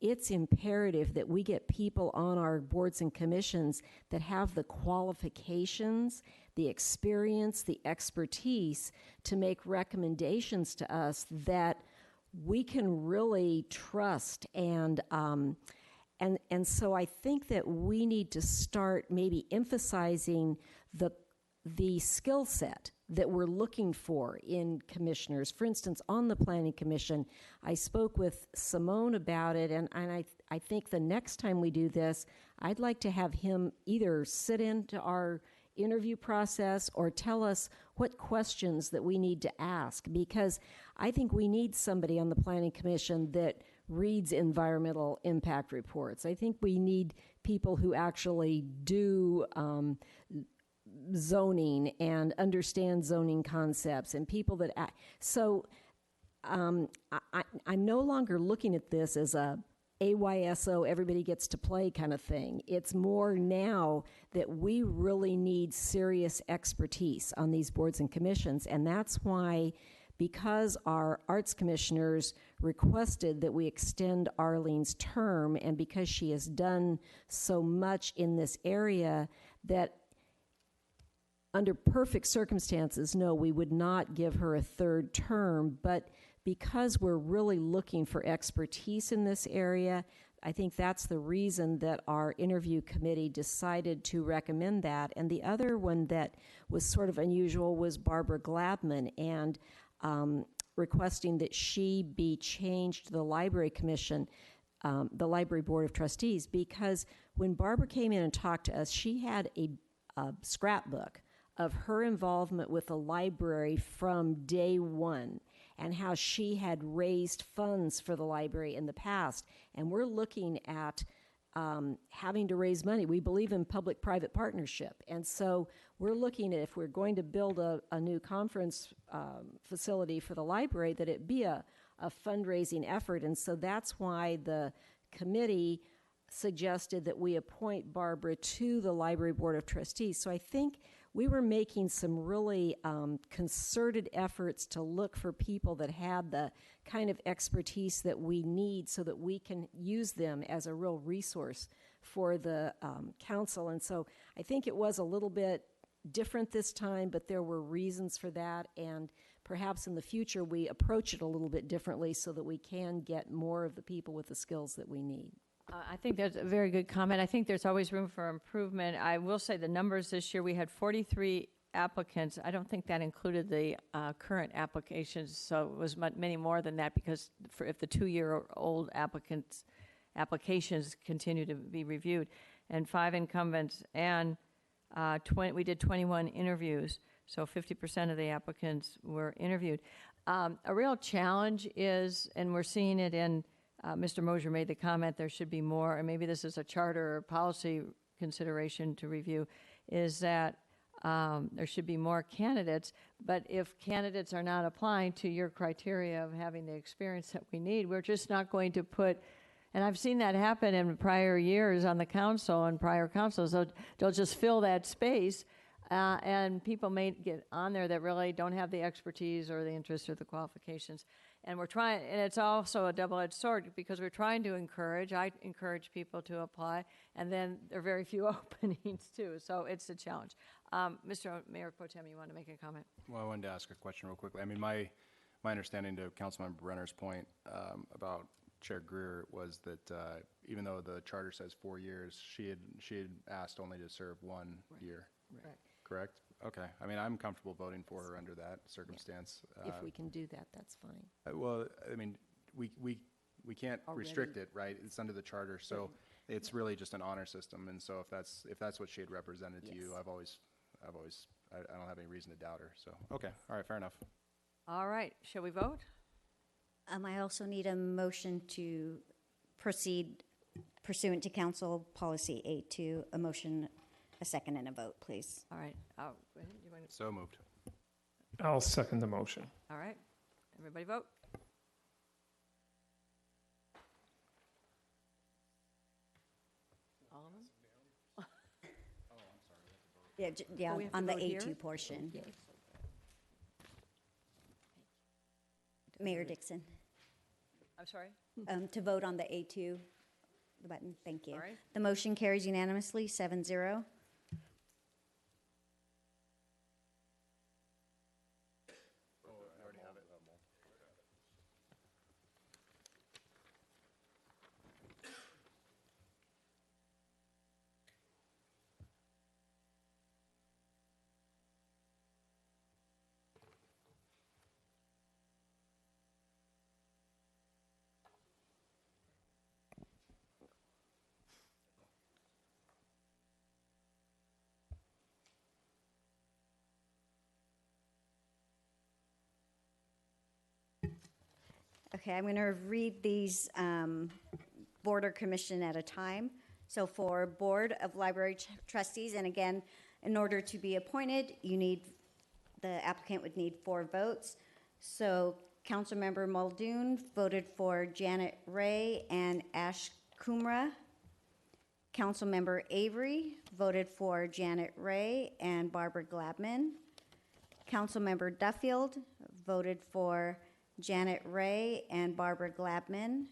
it's imperative that we get people on our boards and commissions that have the qualifications, the experience, the expertise to make recommendations to us that we can really trust. And so I think that we need to start maybe emphasizing the skill set that we're looking for in commissioners. For instance, on the Planning Commission, I spoke with Simone about it, and I think the next time we do this, I'd like to have him either sit into our interview process or tell us what questions that we need to ask, because I think we need somebody on the Planning Commission that reads environmental impact reports. I think we need people who actually do zoning and understand zoning concepts, and people that I'm no longer looking at this as a AYSO, everybody gets to play kind of thing. It's more now that we really need serious expertise on these boards and commissions, and that's why, because our arts commissioners requested that we extend Arlene's term, and because she has done so much in this area, that under perfect circumstances, no, we would not give her a third term, but because we're really looking for expertise in this area, I think that's the reason that our interview committee decided to recommend that. And the other one that was sort of unusual was Barbara Glabman, and requesting that she be changed to the Library Commission, the Library Board of Trustees, because when Barbara came in and talked to us, she had a scrapbook of her involvement with the library from day one and how she had raised funds for the library in the past. And we're looking at having to raise money. We believe in public-private partnership. And so we're looking at, if we're going to build a new conference facility for the library, that it be a fundraising effort. And so that's why the committee suggested that we appoint Barbara to the Library Board of Trustees. So I think we were making some really concerted efforts to look for people that had the kind of expertise that we need so that we can use them as a real resource for the council. And so I think it was a little bit different this time, but there were reasons for that. And perhaps in the future we approach it a little bit differently so that we can get more of the people with the skills that we need. I think that's a very good comment. I think there's always room for improvement. I will say the numbers this year, we had 43 applicants. I don't think that included the current applications, so it was many more than that, because if the 2-year-old applications continue to be reviewed, and 5 incumbents, and we did 21 interviews, so 50% of the applicants were interviewed. A real challenge is, and we're seeing it in Mr. Mosier made the comment there should be more, and maybe this is a charter or policy consideration to review, is that there should be more candidates, but if candidates are not applying to your criteria of having the experience that we need, we're just not going to put, and I've seen that happen in prior years on the council and prior councils, they'll just fill that space, and people may get on there that really don't have the expertise or the interest or the qualifications. And we're trying, and it's also a double-edged sword, because we're trying to I encourage people to apply, and then there are very few openings too, so it's a challenge. Mr. Mayor Pro Tem, you want to make a comment? Well, I wanted to ask a question real quickly. I mean, my understanding to Councilmember Brenner's point about Chair Greer was that even though the charter says 4 years, she had asked only to serve 1 year. Right. Correct? Okay. I mean, I'm comfortable voting for her under that circumstance. If we can do that, that's fine. Well, I mean, we can't restrict it, right? It's under the charter, so it's really just an honor system. And so if that's what she had represented to you, I don't have any reason to doubt her. So okay, all right, fair enough. All right, shall we vote? I also need a motion to proceed pursuant to Council Policy 82, a motion, a second, and a vote, please. All right. Go ahead. You want to... So moved. I'll second the motion. All right. Everybody vote. All of them? Yeah, we have to on the vote here? A2 portion. Mayor Dixon. I'm sorry? To vote on the A2, the button. Thank you. All right. The motion carries unanimously, 7-0. Okay, I'm going to read these board or commission at a time. So for Board of Library Trustees, and again, in order to be appointed, the applicant would need 4 votes. So Councilmember Muldoon voted for Janet Ray and Ash Kumra. Councilmember Avery voted for Janet Ray and Barbara Glabman. Councilmember Duffield voted for Janet Ray and Barbara Glabman.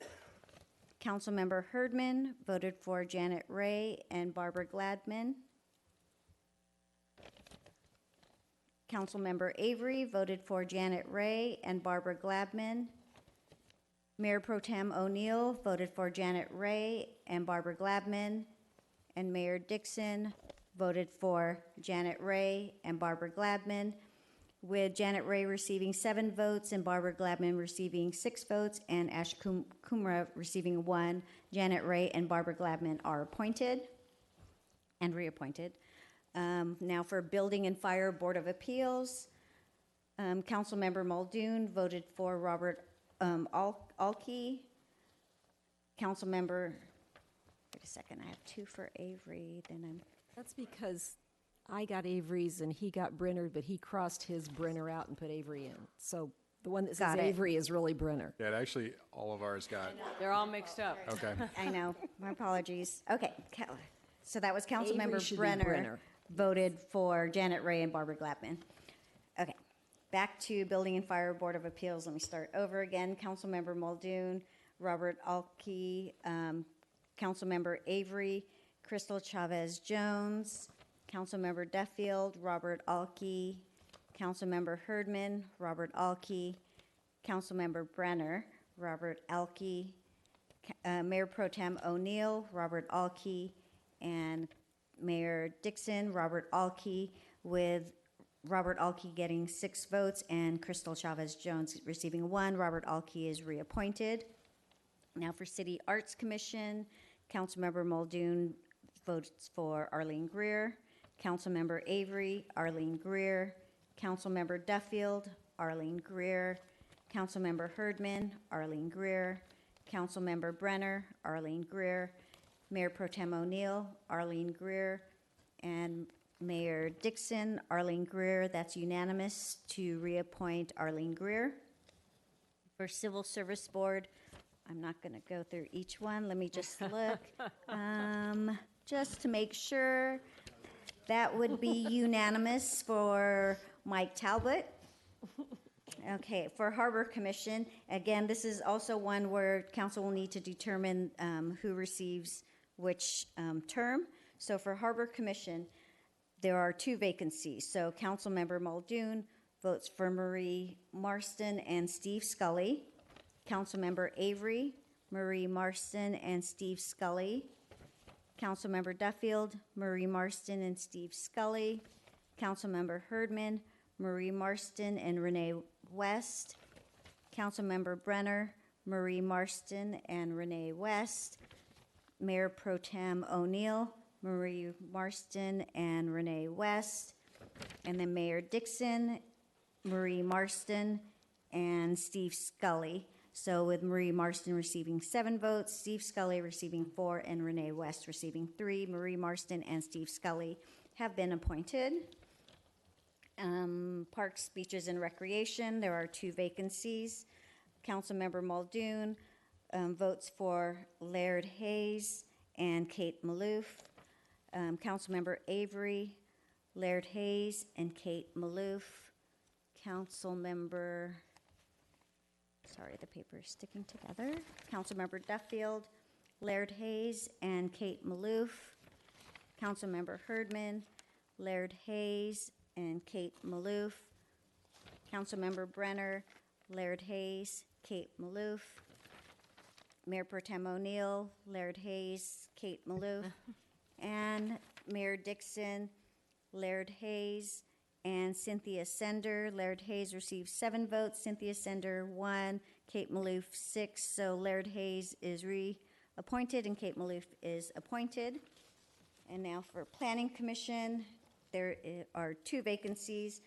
Councilmember Herdman voted for Janet Ray and Barbara Glabman. Councilmember Avery voted for Janet Ray and Barbara Glabman. Mayor Pro Tem O'Neill voted for Janet Ray and Barbara Glabman. And Mayor Dixon voted for Janet Ray and Barbara Glabman, with Janet Ray receiving 7 votes and Barbara Glabman receiving 6 votes and Ash Kumra receiving 1. Janet Ray and Barbara Glabman are appointed and reappointed. Now for Building and Fire Board of Appeals, Councilmember Muldoon voted for Robert Alkey. Councilmember, wait a second, I have 2 for Avery, then That's because I got Avery's and he got Brenner, but he crossed his Brenner out and put Avery in. So the one that says Got it. Avery is really Brenner. Yeah, actually, all of ours got. They're all mixed up. Okay. I know, my apologies. Okay, so that was Avery Councilmember should be Brenner Brenner. voted for Janet Ray and Barbara Glabman. Okay, back to Building and Fire Board of Appeals. Let me start over again. Councilmember Muldoon, Robert Alkey, Councilmember Avery, Crystal Chavez Jones, Councilmember Duffield, Robert Alkey, Councilmember Herdman, Robert Alkey, Councilmember Brenner, Robert Alkey, Mayor Pro Tem O'Neill, Robert Alkey, and Mayor Dixon, Robert Alkey, with Robert Alkey getting 6 votes and Crystal Chavez Jones receiving 1. Robert Alkey is reappointed. Now for City Arts Commission, Councilmember Muldoon votes for Arlene Greer, Councilmember Avery, Arlene Greer, Councilmember Duffield, Arlene Greer, Councilmember Herdman, Arlene Greer, Councilmember Brenner, Arlene Greer, Mayor Pro Tem O'Neill, Arlene Greer, and Mayor Dixon, Arlene Greer. That's unanimous to reappoint Arlene Greer. For Civil Service Board, I'm not going to go through each one. Let me just look. Just to make sure, that would be unanimous for Mike Talbot. Okay, for Harbor Commission, again, this is also one where council will need to determine who receives which term. So for Harbor Commission, there are 2 vacancies. So Councilmember Muldoon votes for Marie Marston and Steve Scully. Councilmember Avery, Marie Marston and Steve Scully. Councilmember Duffield, Marie Marston and Steve Scully. Councilmember Herdman, Marie Marston and Renee West. Councilmember Brenner, Marie Marston and Renee West. Mayor Pro Tem O'Neill, Marie Marston and Renee West. And then Mayor Dixon, Marie Marston and Steve Scully. So with Marie Marston receiving 7 votes, Steve Scully receiving 4, and Renee West receiving 3, Marie Marston and Steve Scully have been appointed. Parks, Beaches, and Recreation, there are 2 vacancies. Councilmember Muldoon votes for Laird Hayes and Kate Maloof. Councilmember Avery, Laird Hayes, and Kate Maloof. Councilmember, sorry, the paper is sticking together. Councilmember Duffield, Laird Hayes, and Kate Maloof. Councilmember Herdman, Laird Hayes, and Kate Maloof. Councilmember Brenner, Laird Hayes, Kate Maloof. Mayor Pro Tem O'Neill, Laird Hayes, Kate Maloof. And Mayor Dixon, Laird Hayes, and Cynthia Sender. Laird Hayes received 7 votes, Cynthia Sender 1, Kate Maloof 6. So Laird Hayes is reappointed and Kate Maloof is appointed. And now for Planning Commission, there are 2 vacancies,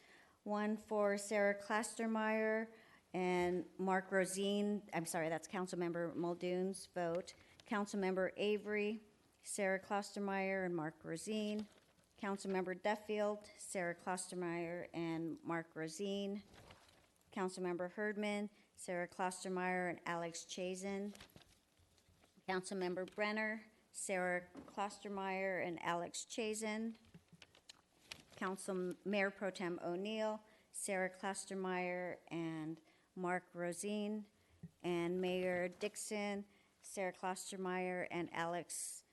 one for Sarah Klastermeyer and Mark Rosine. I'm sorry, that's Councilmember Muldoon's vote. Councilmember Avery, Sarah Klostermeyer and Mark Rosine. Councilmember Duffield, Sarah Klostermeyer and Mark Rosine. Councilmember Herdman, Sarah Klostermeyer and Alex Chazen. Councilmember Brenner, Sarah Klostermeyer and Alex Chazen. Mayor Pro Tem O'Neill, Sarah Klostermeyer and Mark Rosine. And Mayor Dixon, Sarah Klostermeyer and Alex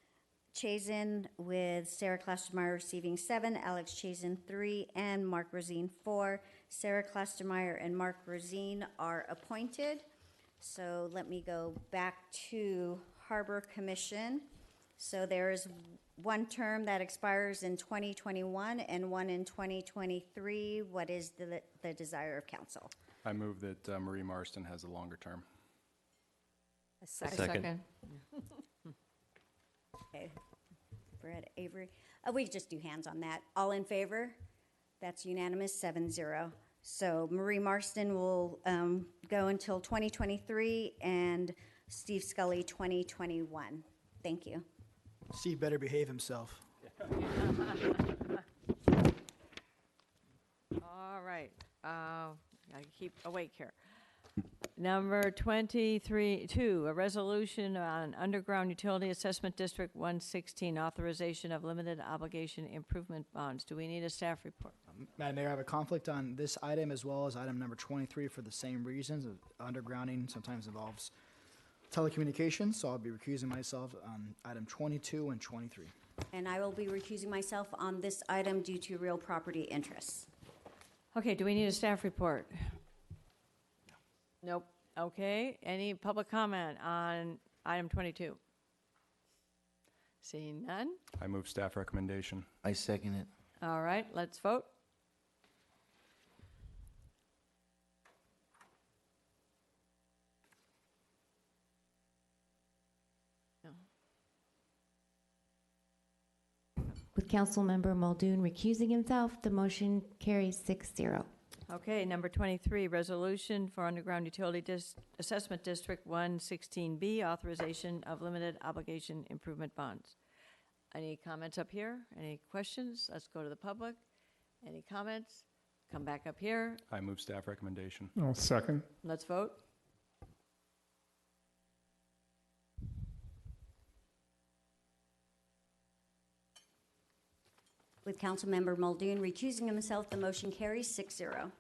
Chazen with Sarah Klostermeyer receiving 7, Alex Chazen 3, and Mark Rosine 4. Sarah Klostermeyer and Mark Rosine are appointed. So let me go back to Harbor Commission. So there is one term that expires in 2021 and one in 2023. What is the desire of council? I move that Marie Marston has a longer term. A second. Okay. Brett Avery. We could just do hands on that. All in favor? That's unanimous, 7-0. So Marie Marston will go until 2023 and Steve Scully 2021. Thank you. Steve better behave himself. All right. I keep awake here. Number 23-2, a resolution on Underground Utility Assessment District 116, authorization of limited obligation improvement bonds. Do we need a staff report? Madam Mayor, I have a conflict on this item as well as item number 23 for the same reasons. Undergrounding sometimes involves telecommunications, so I'll be recusing myself on item 22 and 23. And I will be recusing myself on this item due to real property interests. Okay, do we need a staff report? Nope. Okay, any public comment on item 22? Seeing none? I move staff recommendation. I second it. All right, let's vote. With Councilmember Muldoon recusing himself, the motion carries 6-0. Okay, number 23, resolution for Underground Utility Assessment District 116B, authorization of limited obligation improvement bonds. Any comments up here? Any questions? Let's go to the public. Any comments? Come back up here. I move staff recommendation. I'll second. Let's vote. With Councilmember Muldoon recusing himself, the motion carries 6-0.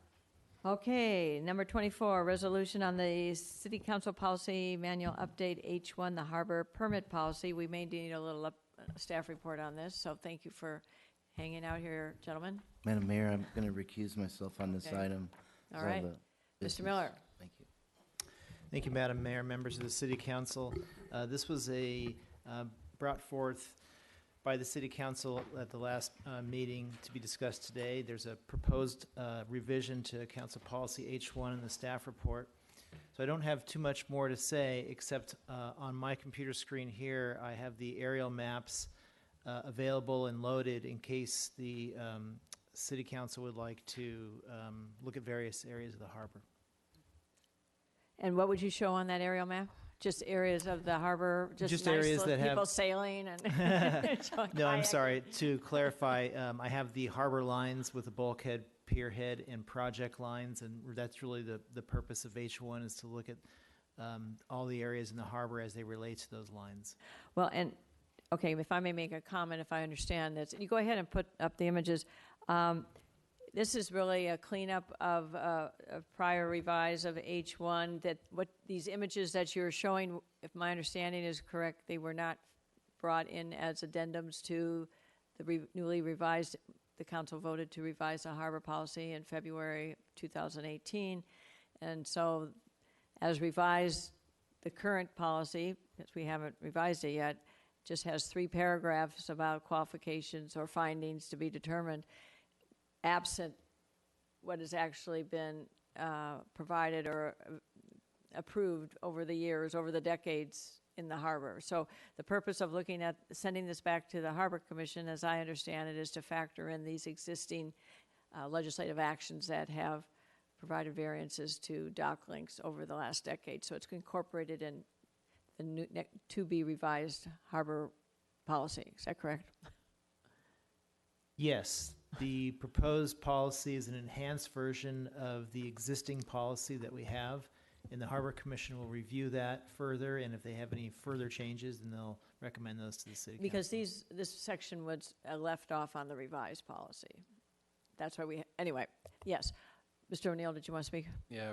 Okay, number 24, resolution on the City Council Policy Manual Update H1, the harbor permit policy. We may need a little staff report on this, so thank you for hanging out here, gentlemen. Madam Mayor, I'm going to recuse myself on this Okay. item. All right. Mr. Miller. Thank you. Thank you, Madam Mayor, members of the City Council. This was brought forth by the City Council at the last meeting to be discussed today. There's a proposed revision to Council Policy H1 in the staff report. So I don't have too much more to say, except on my computer screen here, I have the aerial maps available and loaded in case the City Council would like to look at various areas of the harbor. And what would you show on that aerial map? Just areas of the harbor, just nice areas that people have sailing and No, I'm sorry. To clarify, I have the harbor lines with the bulkhead, pierhead, and project lines, and that's really the purpose of H1 is to look at all the areas in the harbor as they relate to those lines. Well, and okay, if I may make a comment, if I understand this, you go ahead and put up the images. This is really a cleanup of a prior revise of H1, that what these images that you're showing, if my understanding is correct, they were not brought in as addendums to the newly revised, the council voted to revise the harbor policy in February 2018. And so as revised, the current policy, because we haven't revised it yet, just has 3 paragraphs about qualifications or findings to be determined, absent what has actually been provided or approved over the years, over the decades in the harbor. So the purpose of looking at sending this back to the Harbor Commission, as I understand it, is to factor in these existing legislative actions that have provided variances to dock links over the last decade. So it's incorporated in the new, to-be revised harbor policy. Is that correct? Yes, the proposed policy is an enhanced version of the existing policy that we have, and the Harbor Commission will review that further, and if they have any further changes, then they'll recommend those to the City Because Council. this section was left off on the revised policy. That's why anyway, yes. Mr. O'Neill, did you want to speak? Yeah,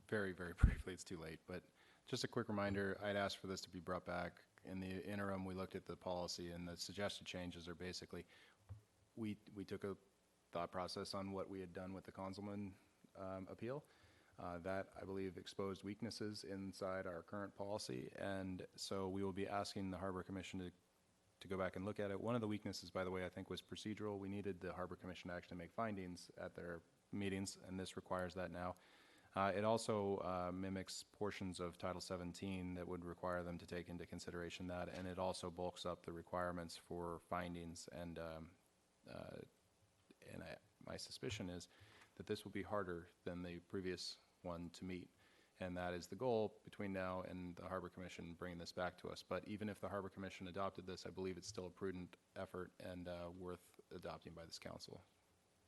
very, very briefly. It's too late, but just a quick reminder, I'd asked for this to be brought back In the interim, we looked at the policy, and the suggested changes are basically, we took a thought process on what we had done with the Consulman appeal. That, I believe, exposed weaknesses inside our current policy, and so we will be asking the Harbor Commission to go back and look at it. One of the weaknesses, by the way, I think was procedural. We needed the Harbor Commission to actually make findings at their meetings, and this requires that now. It also mimics portions of Title 17 that would require them to take into consideration that, and it also bulks up the requirements for findings, and my suspicion is that this will be harder than the previous one to meet, and that is the goal between now and the Harbor Commission bringing this back to us. But even if the Harbor Commission adopted this, I believe it's still a prudent effort and worth adopting by this council.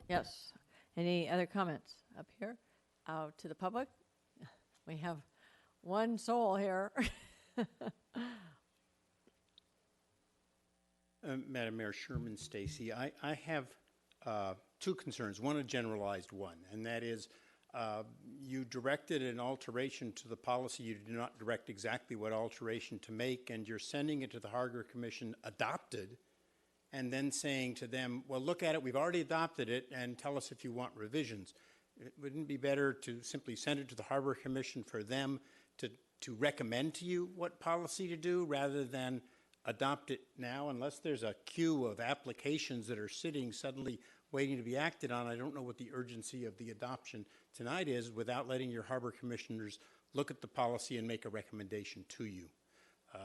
Yes. Any other comments up here? Out to the public? We have one soul here. Madam Mayor, Sherman Stacy. I have two concerns, one a generalized one, and that is you directed an alteration to the policy. You did not direct exactly what alteration to make, and you're sending it to the Harbor Commission adopted, and then saying to them, well, look at it, we've already adopted it, and tell us if you want revisions. Wouldn't it be better to simply send it to the Harbor Commission for them to recommend to you what policy to do rather than adopt it now? Unless there's a queue of applications that are sitting suddenly waiting to be acted on, I don't know what the urgency of the adoption tonight is without letting your Harbor Commissioners look at the policy and make a recommendation to you.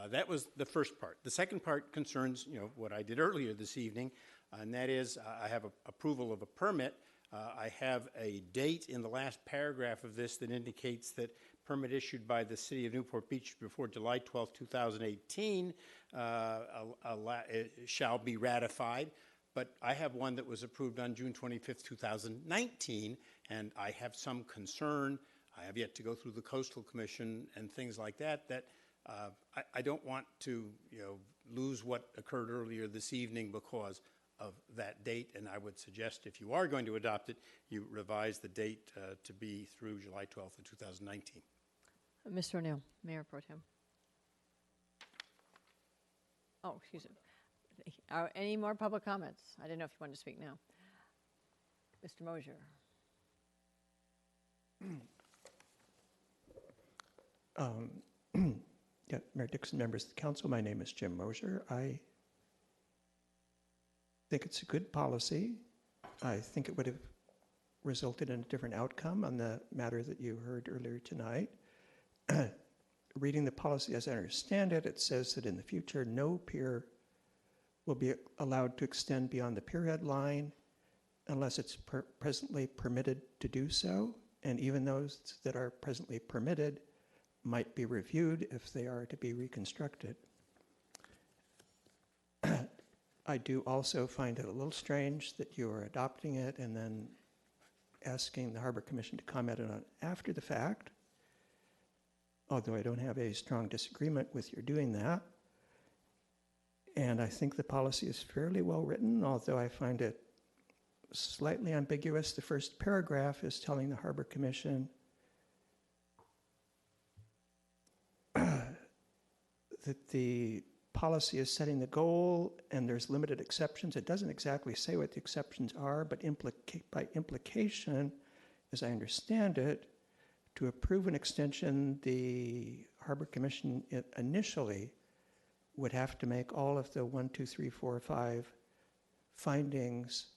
That was the first part. The second part concerns, what I did earlier this evening, and that is I have approval of a permit. I have a date in the last paragraph of this that indicates that permit issued by the City of Newport Beach before July 12, 2018 shall be ratified. But I have one that was approved on June 25, 2019, and I have some concern. I have yet to go through the Coastal Commission and things like that, I don't want to lose what occurred earlier this evening because of that date, and I would suggest if you are going to adopt it, you revise the date to be through July 12th of 2019. Mr. O'Neill, Mayor Pro Tem. Oh, excuse me. Any more public comments? I didn't know if you wanted to speak now. Mr. Mosier. Yeah, Mayor Dixon, members of the council, my name is Jim Mosier. I think it's a good policy. I think it would have resulted in a different outcome on the matter that you heard earlier tonight. Reading the policy as I understand it, it says that in the future, no pier will be allowed to extend beyond the pierhead line unless it's presently permitted to do so. And even those that are presently permitted might be reviewed if they are to be reconstructed. I do also find it a little strange that you are adopting it and then asking the Harbor Commission to comment on it after the fact, although I don't have a strong disagreement with your doing that. And I think the policy is fairly well written, although I find it slightly ambiguous. The first paragraph is telling the Harbor Commission that the policy is setting the goal and there's limited exceptions. It doesn't exactly say what the exceptions are, but by implication, as I understand it, to approve an extension, the Harbor Commission initially would have to make all of the 1, 2, 3, 4, 5 findings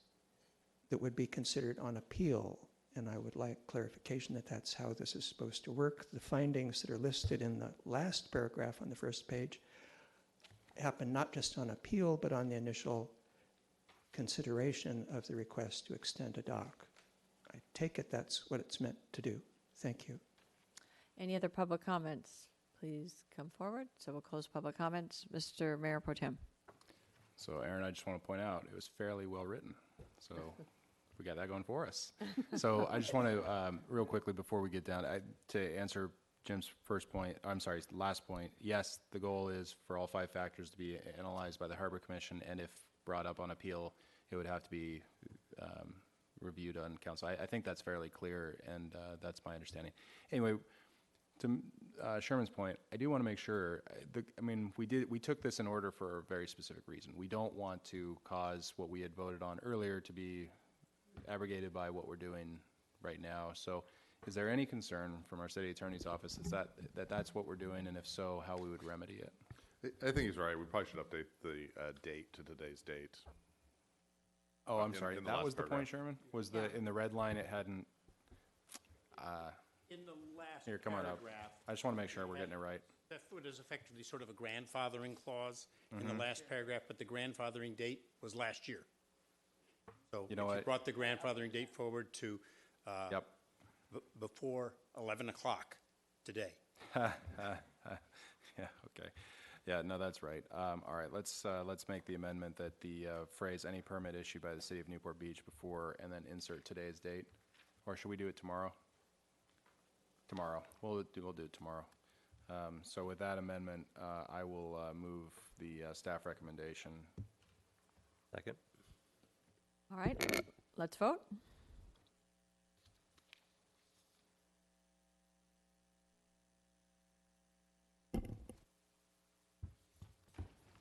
that would be considered on appeal. And I would like clarification that that's how this is supposed to work. The findings that are listed in the last paragraph on the first page happen not just on appeal, but on the initial consideration of the request to extend a dock. I take it that's what it's meant to do. Thank you. Any other public comments? Please come forward. So we'll close public comments. Mr. Mayor Pro Tem. So, Aaron, I just want to point out it was fairly well written. So we got that going for us. So I just want to, real quickly before we get down, to answer Jim's last point, yes, the goal is for all 5 factors to be analyzed by the Harbor Commission, and if brought up on appeal, it would have to be reviewed on council. I think that's fairly clear, and that's my understanding. Anyway, To Sherman's point, I do want to make sure, we took this in order for a very specific reason. We don't want to cause what we had voted on earlier to be abrogated by what we're doing right now. So is there any concern from our city attorney's office that's what we're doing, and if so, how we would remedy it? I think he's right. We probably should update the date to today's date. Oh, I'm sorry. in the That last was the point, paragraph. Sherman? Was in the red line it hadn't, In the last here, come on up. paragraph, I just want to make sure we're getting it right. that foot is effectively sort of a grandfathering clause in the last paragraph, but the grandfathering date was last year. So You know if what? you brought the grandfathering date forward to Yep. before 11 o'clock today. Yeah, okay. Yeah, no, that's right. All right, let's make the amendment that the phrase "any permit issued by the city of Newport Beach" before, and then insert today's date. Or should we do it tomorrow? Tomorrow. We'll do it tomorrow. So with that amendment, I will move the staff recommendation. Second. All right, let's vote.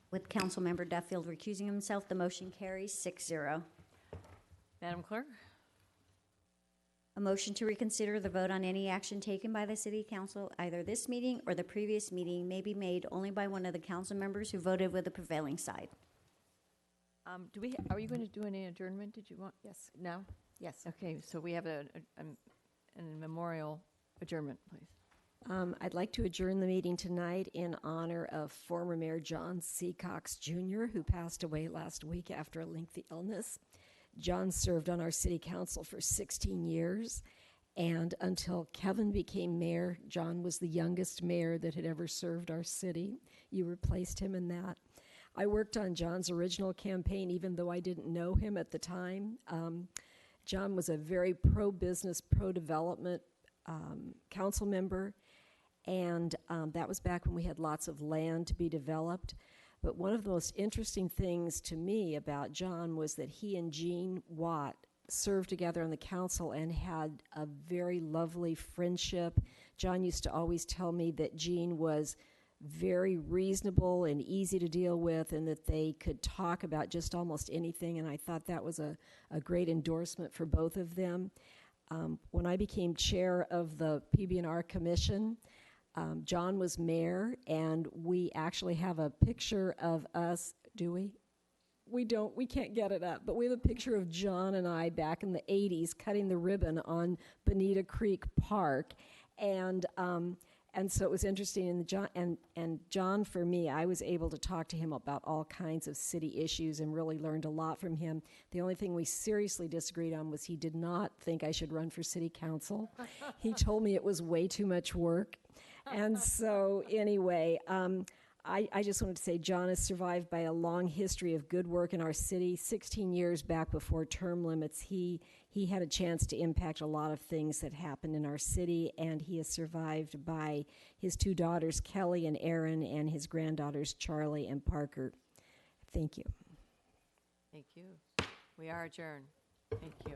With Councilmember Duffield recusing himself, the motion carries 6-0. Madam Clerk? A motion to reconsider the vote on any action taken by the City Council, either this meeting or the previous meeting, may be made only by one of the council members who voted with the prevailing side. Are you going to do any adjournment? Did you want? Yes. No? Yes. Okay, so we have a memorial adjournment, please. I'd like to adjourn the meeting tonight in honor of former Mayor John C. Cox Jr., who passed away last week after a lengthy illness. John served on our city council for 16 years, and until Kevin became mayor, John was the youngest mayor that had ever served our city. You replaced him in that. I worked on John's original campaign, even though I didn't know him at the time. John was a very pro-business, pro-development council member, and that was back when we had lots of land to be developed. But one of the most interesting things to me about John was that he and Gene Watt served together on the council and had a very lovely friendship. John used to always tell me that Gene was very reasonable and easy to deal with, and that they could talk about just almost anything, and I thought that was a great endorsement for both of them. When I became chair of the PB&R Commission, John was mayor, and we actually have a picture of us. Do we? We don't. We can't get it up, but we have a picture of John and I back in the 80s cutting the ribbon on Bonita Creek Park, and so it was interesting. And John, for me, I was able to talk to him about all kinds of city issues and really learned a lot from him. The only thing we seriously disagreed on was he did not think I should run for city council. He told me it was way too much work. And so anyway, I just wanted to say John is survived by a long history of good work in our city. 16 years back before term limits, he had a chance to impact a lot of things that happened in our city, and he is survived by his two daughters, Kelly and Erin, and his granddaughters, Charlie and Parker. Thank you. Thank you. We are adjourned. Thank you.